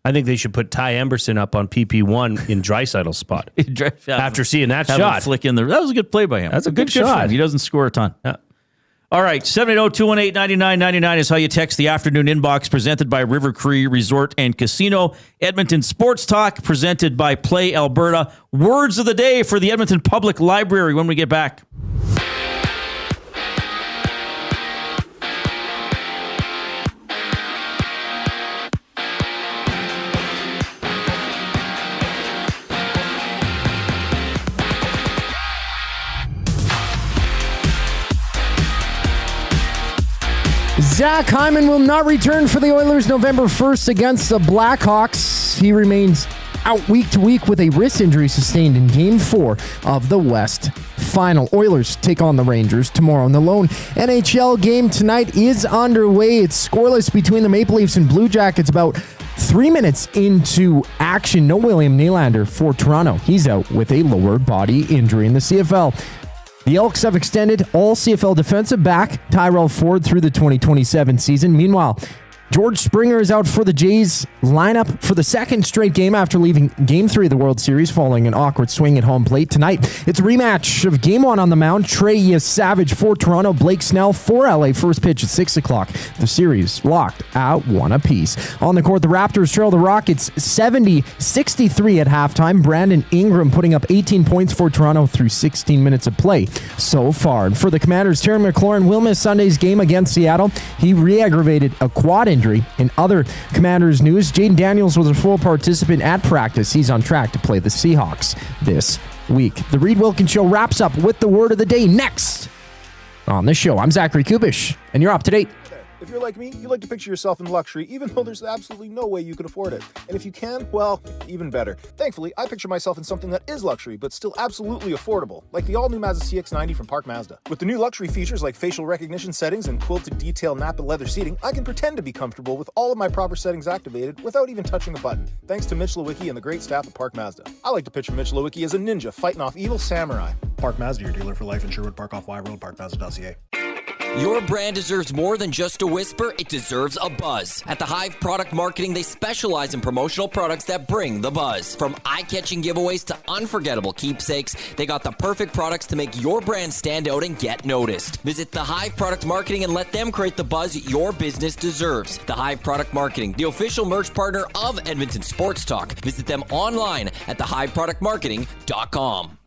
I think they should put Ty Emberson up on PP1 in Draisaitl's spot. After seeing that shot.
Flick in there. That was a good play by him.
That's a good
for
shot.
him. He doesn't score a ton.
Yeah.
All right, 780-218-9999 is how you text the afternoon inbox, presented by River Cree Resort and Casino. Edmonton Sports Talk, presented by Play Alberta. Words of the day for the Edmonton Public Library when we get back.
Zach Hyman will not return for the Oilers November 1st against the Blackhawks. He remains out week to week with a wrist injury sustained in Game 4 of the West Final. Oilers take on the Rangers tomorrow. And the lone NHL game tonight is underway. It's scoreless between the Maple Leafs and Blue Jackets about 3 minutes into action. No William Nylander for Toronto. He's out with a lower body injury in the CFL. The Elks have extended all CFL defensive back Tyrell Ford through the 2027 season. Meanwhile, George Springer is out for the Jays lineup for the second straight game after leaving Game 3 of the World Series following an awkward swing at home plate. Tonight, it's a rematch of Game 1 on the mound. Trey Savage for Toronto, Blake Snell for LA. First pitch at 6 o'clock. The series locked at 1 apiece. On the court, the Raptors trail the Rockets 70-63 at halftime. Brandon Ingram putting up 18 points for Toronto through 16 minutes of play so far. And for the Commanders, Terry McLaurin will miss Sunday's game against Seattle. He re-aggravated a quad injury. In other Commanders news, Jaden Daniels was a full participant at practice. He's on track to play the Seahawks this week. The Reid Wilkins Show wraps up with the word of the day next on the show. I'm Zachary Kubish, and you're up to date.
If you're like me, you like to picture yourself in luxury, even though there's absolutely no way you can afford it. And if you can, well, even better. Thankfully, I picture myself in something that is luxury, but still absolutely affordable, like the all-new Mazda CX-90 from Park Mazda. With the new luxury features like facial recognition settings and quilted detail Napa leather seating, I can pretend to be comfortable with all of my proper settings activated without even touching a button, thanks to Mitch Lewicki and the great staff at Park Mazda. I like to picture Mitch Lewicki as a ninja fighting off evil samurai.
Park Mazda, your dealer for life in Sherwood Park off Y Road, parkmazda.ca.
Your brand deserves more than just a whisper, it deserves a buzz. At the Hive Product Marketing, they specialize in promotional products that bring the buzz. From eye-catching giveaways to unforgettable keepsakes, they got the perfect products to make your brand stand out and get noticed. Visit the Hive Product Marketing and let them create the buzz your business deserves. The Hive Product Marketing, the official merch partner of Edmonton Sports Talk. Visit them online at thehiveproductmarketing.com.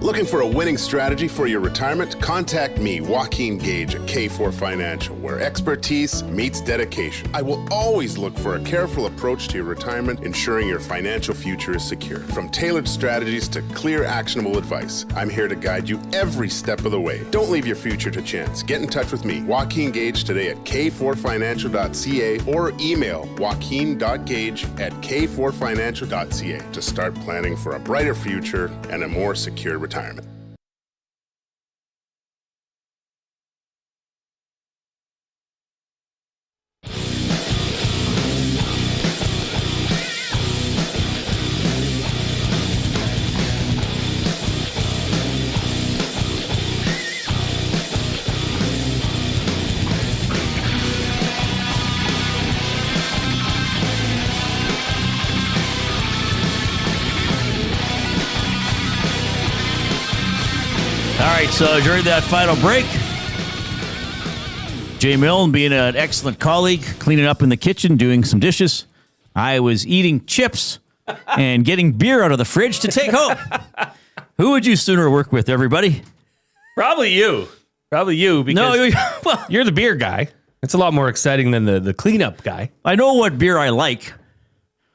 Looking for a winning strategy for your retirement? Contact me, Joaquin Gage at K4 Financial, where expertise meets dedication. I will always look for a careful approach to your retirement, ensuring your financial future is secure. From tailored strategies to clear, actionable advice, I'm here to guide you every step of the way. Don't leave your future to chance. Get in touch with me, Joaquin Gage, today at k4financial.ca or email joaquin.gage@k4financial.ca to start planning for a brighter future and a more secure retirement.
All right, so during that final break, Jay Milne being an excellent colleague, cleaning up in the kitchen, doing some dishes. I was eating chips and getting beer out of the fridge to take home. Who would you sooner work with, everybody?
Probably you. Because you're the beer guy. It's a lot more exciting than the cleanup guy.
I know what beer I like.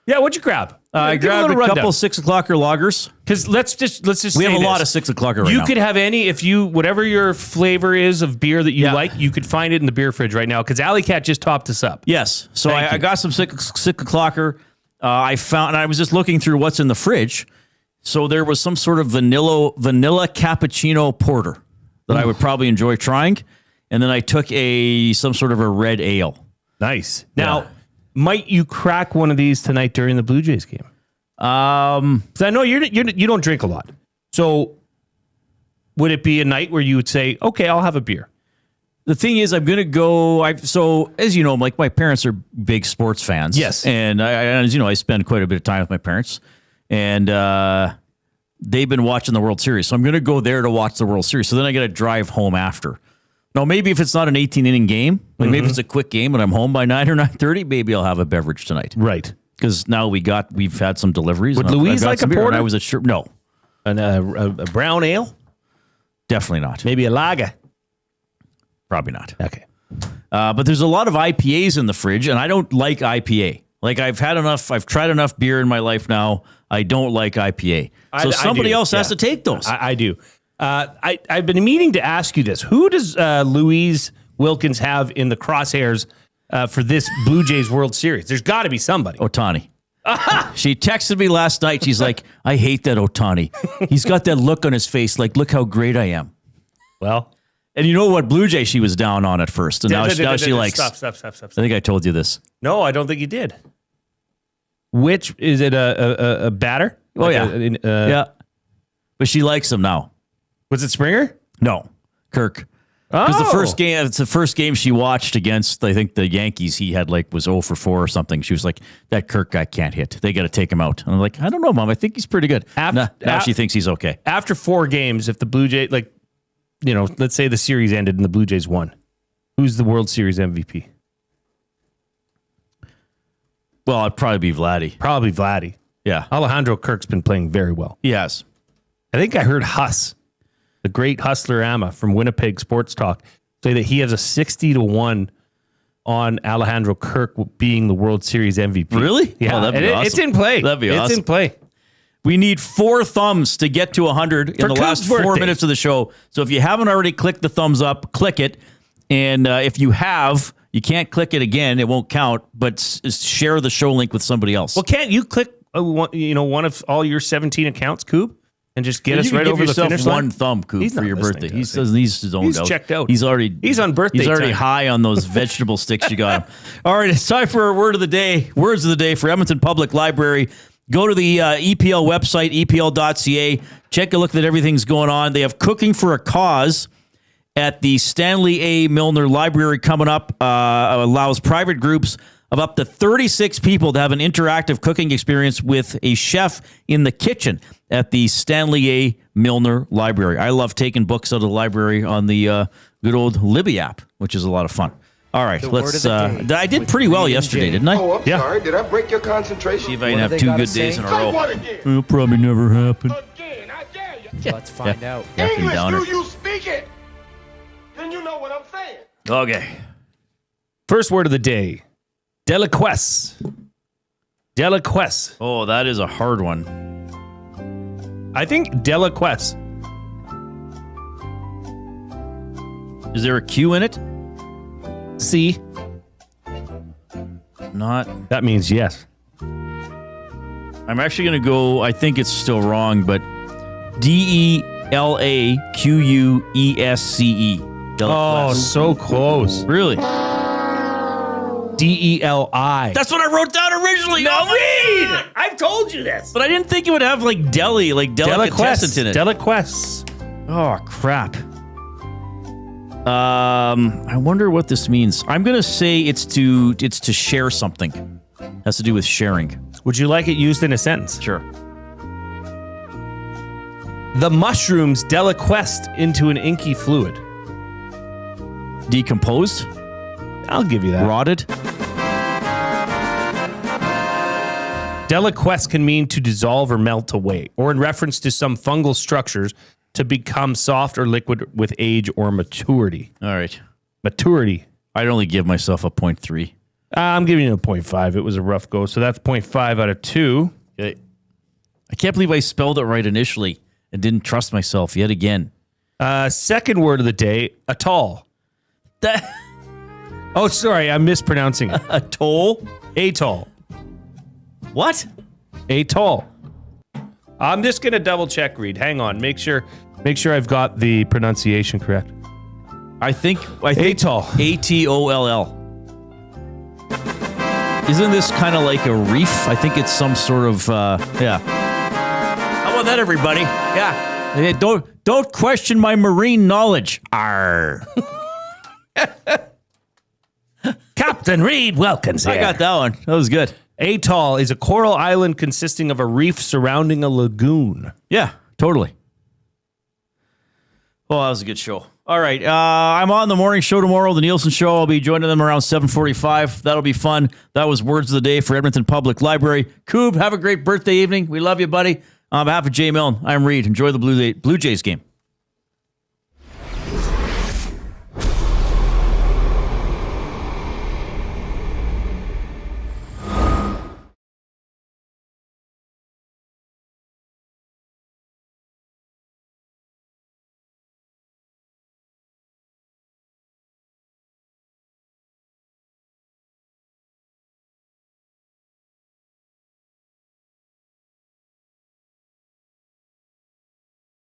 Yeah, what'd you grab?
I grabbed a couple 6 o'clocker lagers.
Because let's just
we have
say
a lot
this.
of 6 o'clocker right now.
You could have any, whatever your flavor is of beer that you like, you could find it in the beer fridge right now. Because Alley Cat just topped us up.
Yes. So I got some 6 o'clocker. I was just looking through what's in the fridge. So there was some sort of vanilla cappuccino porter that I would probably enjoy trying. And then I took some sort of a red ale.
Nice. Now, might you crack one of these tonight during the Blue Jays game? Because I know you don't drink a lot. So would it be a night where you would say, okay, I'll have a beer?
The thing is, I'm going to go. So as you know, like my parents are big sports fans.
Yes.
And as you know, I spend quite a bit of time with my parents. And they've been watching the World Series. So I'm going to go there to watch the World Series. So then I got to drive home after. Now, maybe if it's not an 18-inning game, maybe it's a quick game and I'm home by 9 or 9:30, maybe I'll have a beverage tonight.
Right.
Because now we've had some deliveries.
Would Louise like a porter?
And I was no.
A brown ale?
Definitely not.
Maybe a lager?
Probably not.
Okay.
But there's a lot of IPAs in the fridge, and I don't like IPA. Like I've tried enough beer in my life now. I don't like IPA. So somebody else has to take those.
I do. I've been meaning to ask you this. Who does Louise Wilkins have in the crosshairs for this Blue Jays World Series? There's got to be somebody.
Ohtani. She texted me last night. She's like, I hate that Ohtani. He's got that look on his face like, look how great I am.
Well.
And you know what Blue Jay she was down on at first. And now she likes.
Stop.
I think I told you this.
No, I don't think you did. Which, is it a batter?
Oh, yeah. Yeah. But she likes him now.
Was it Springer?
No, Kirk. Because it's the first game she watched against, I think, the Yankees. He had was 0 for 4 or something. She was like, that Kirk guy can't hit. They got to take him out. And I'm like, I don't know, Mom. I think he's pretty good. Now she thinks he's okay.
After 4 games, if the Blue Jays, let's say the series ended and the Blue Jays won, who's the World Series MVP?
Well, it'd probably be Vladdy.
Probably Vladdy.
Yeah.
Alejandro Kirk's been playing very well.
Yes.
I think I heard Huss, the great Hustler Amma from Winnipeg Sports Talk, say that he has a 60-1 on Alejandro Kirk being the World Series MVP.
Really?
Yeah.
Oh, that'd be awesome.
It's in play.
That'd be awesome.
It's in play.
We need 4 thumbs to get to 100 in the last 4 minutes of the show. So if you haven't already clicked the thumbs up, click it. And if you have, you can't click it again. It won't count, but share the show link with somebody else.
Well, can't you click one of all your 17 accounts, Koob, and just get us right over the finish line?
One thumb, Koob, for your birthday. He says he's zoned
He's
out.
checked out.
He's
on birthday
He's already
time.
high on those vegetable sticks you got him. All right, it's time for our word of the day. Words of the day for Edmonton Public Library. Go to the EPL website, epl.ca. Check a look at everything's going on. They have Cooking for a Cause at the Stanley A. Milner Library coming up. Allows private groups of up to 36 people to have an interactive cooking experience with a chef in the kitchen at the Stanley A. Milner Library. I love taking books out of the library on the good old Libby app, which is a lot of fun. All right, let's. I did pretty well yesterday, didn't I?
Oh, I'm sorry. Did I break your concentration?
See if I can have 2 good days in a row. It'll probably never happen.
Let's find out.
English, do you speak it? Then you know what I'm saying.
Okay.
First word of the day. Deliquesce. Deliquesce.
Oh, that is a hard one.
I think deliquesce.
Is there a Q in it?
C.
Not.
That means yes.
I'm actually going to go, I think it's still wrong, but Delaquesce.
Oh, so close.
Really?
Deli.
That's what I wrote down originally.
No, Reid! I've told you this.
But I didn't think it would have deli, delicatessen in it.
Deliquesce.
Oh, crap. I wonder what this means. I'm going to say it's to share something. Has to do with sharing.
Would you like it used in a sentence?
Sure.
The mushrooms deliquesced into an inky fluid.
Decomposed?
I'll give you that.
Rotted?
Deliquesce can mean to dissolve or melt away, or in reference to some fungal structures to become soft or liquid with age or maturity.
All right.
Maturity.
I'd only give myself a 0.3.
I'm giving you a 0.5. It was a rough go. So that's 0.5 out of 2.
Okay. I can't believe I spelled it right initially and didn't trust myself yet again.
Second word of the day, atoll. Oh, sorry. I'm mispronouncing it.
Atoll?
Atoll.
What?
Atoll. I'm just going to double check, Reid. Hang on. Make sure I've got the pronunciation correct.
I think
Atoll.
A-T-O-L-L. Isn't this kind of like a reef? I think it's some sort of, yeah. How about that, everybody? Yeah. Hey, don't question my marine knowledge. Arr.
Captain Reid Wilkins here.
I got that one. That was good.
Atoll is a coral island consisting of a reef surrounding a lagoon.
Yeah, totally. Well, that was a good show. All right, I'm on the morning show tomorrow, the Nielsen Show. I'll be joining them around 7:45. That'll be fun. That was Words of the Day for Edmonton Public Library. Koob, have a great birthday evening. We love you, buddy. On behalf of Jay Milne, I'm Reid. Enjoy the Blue Jays game.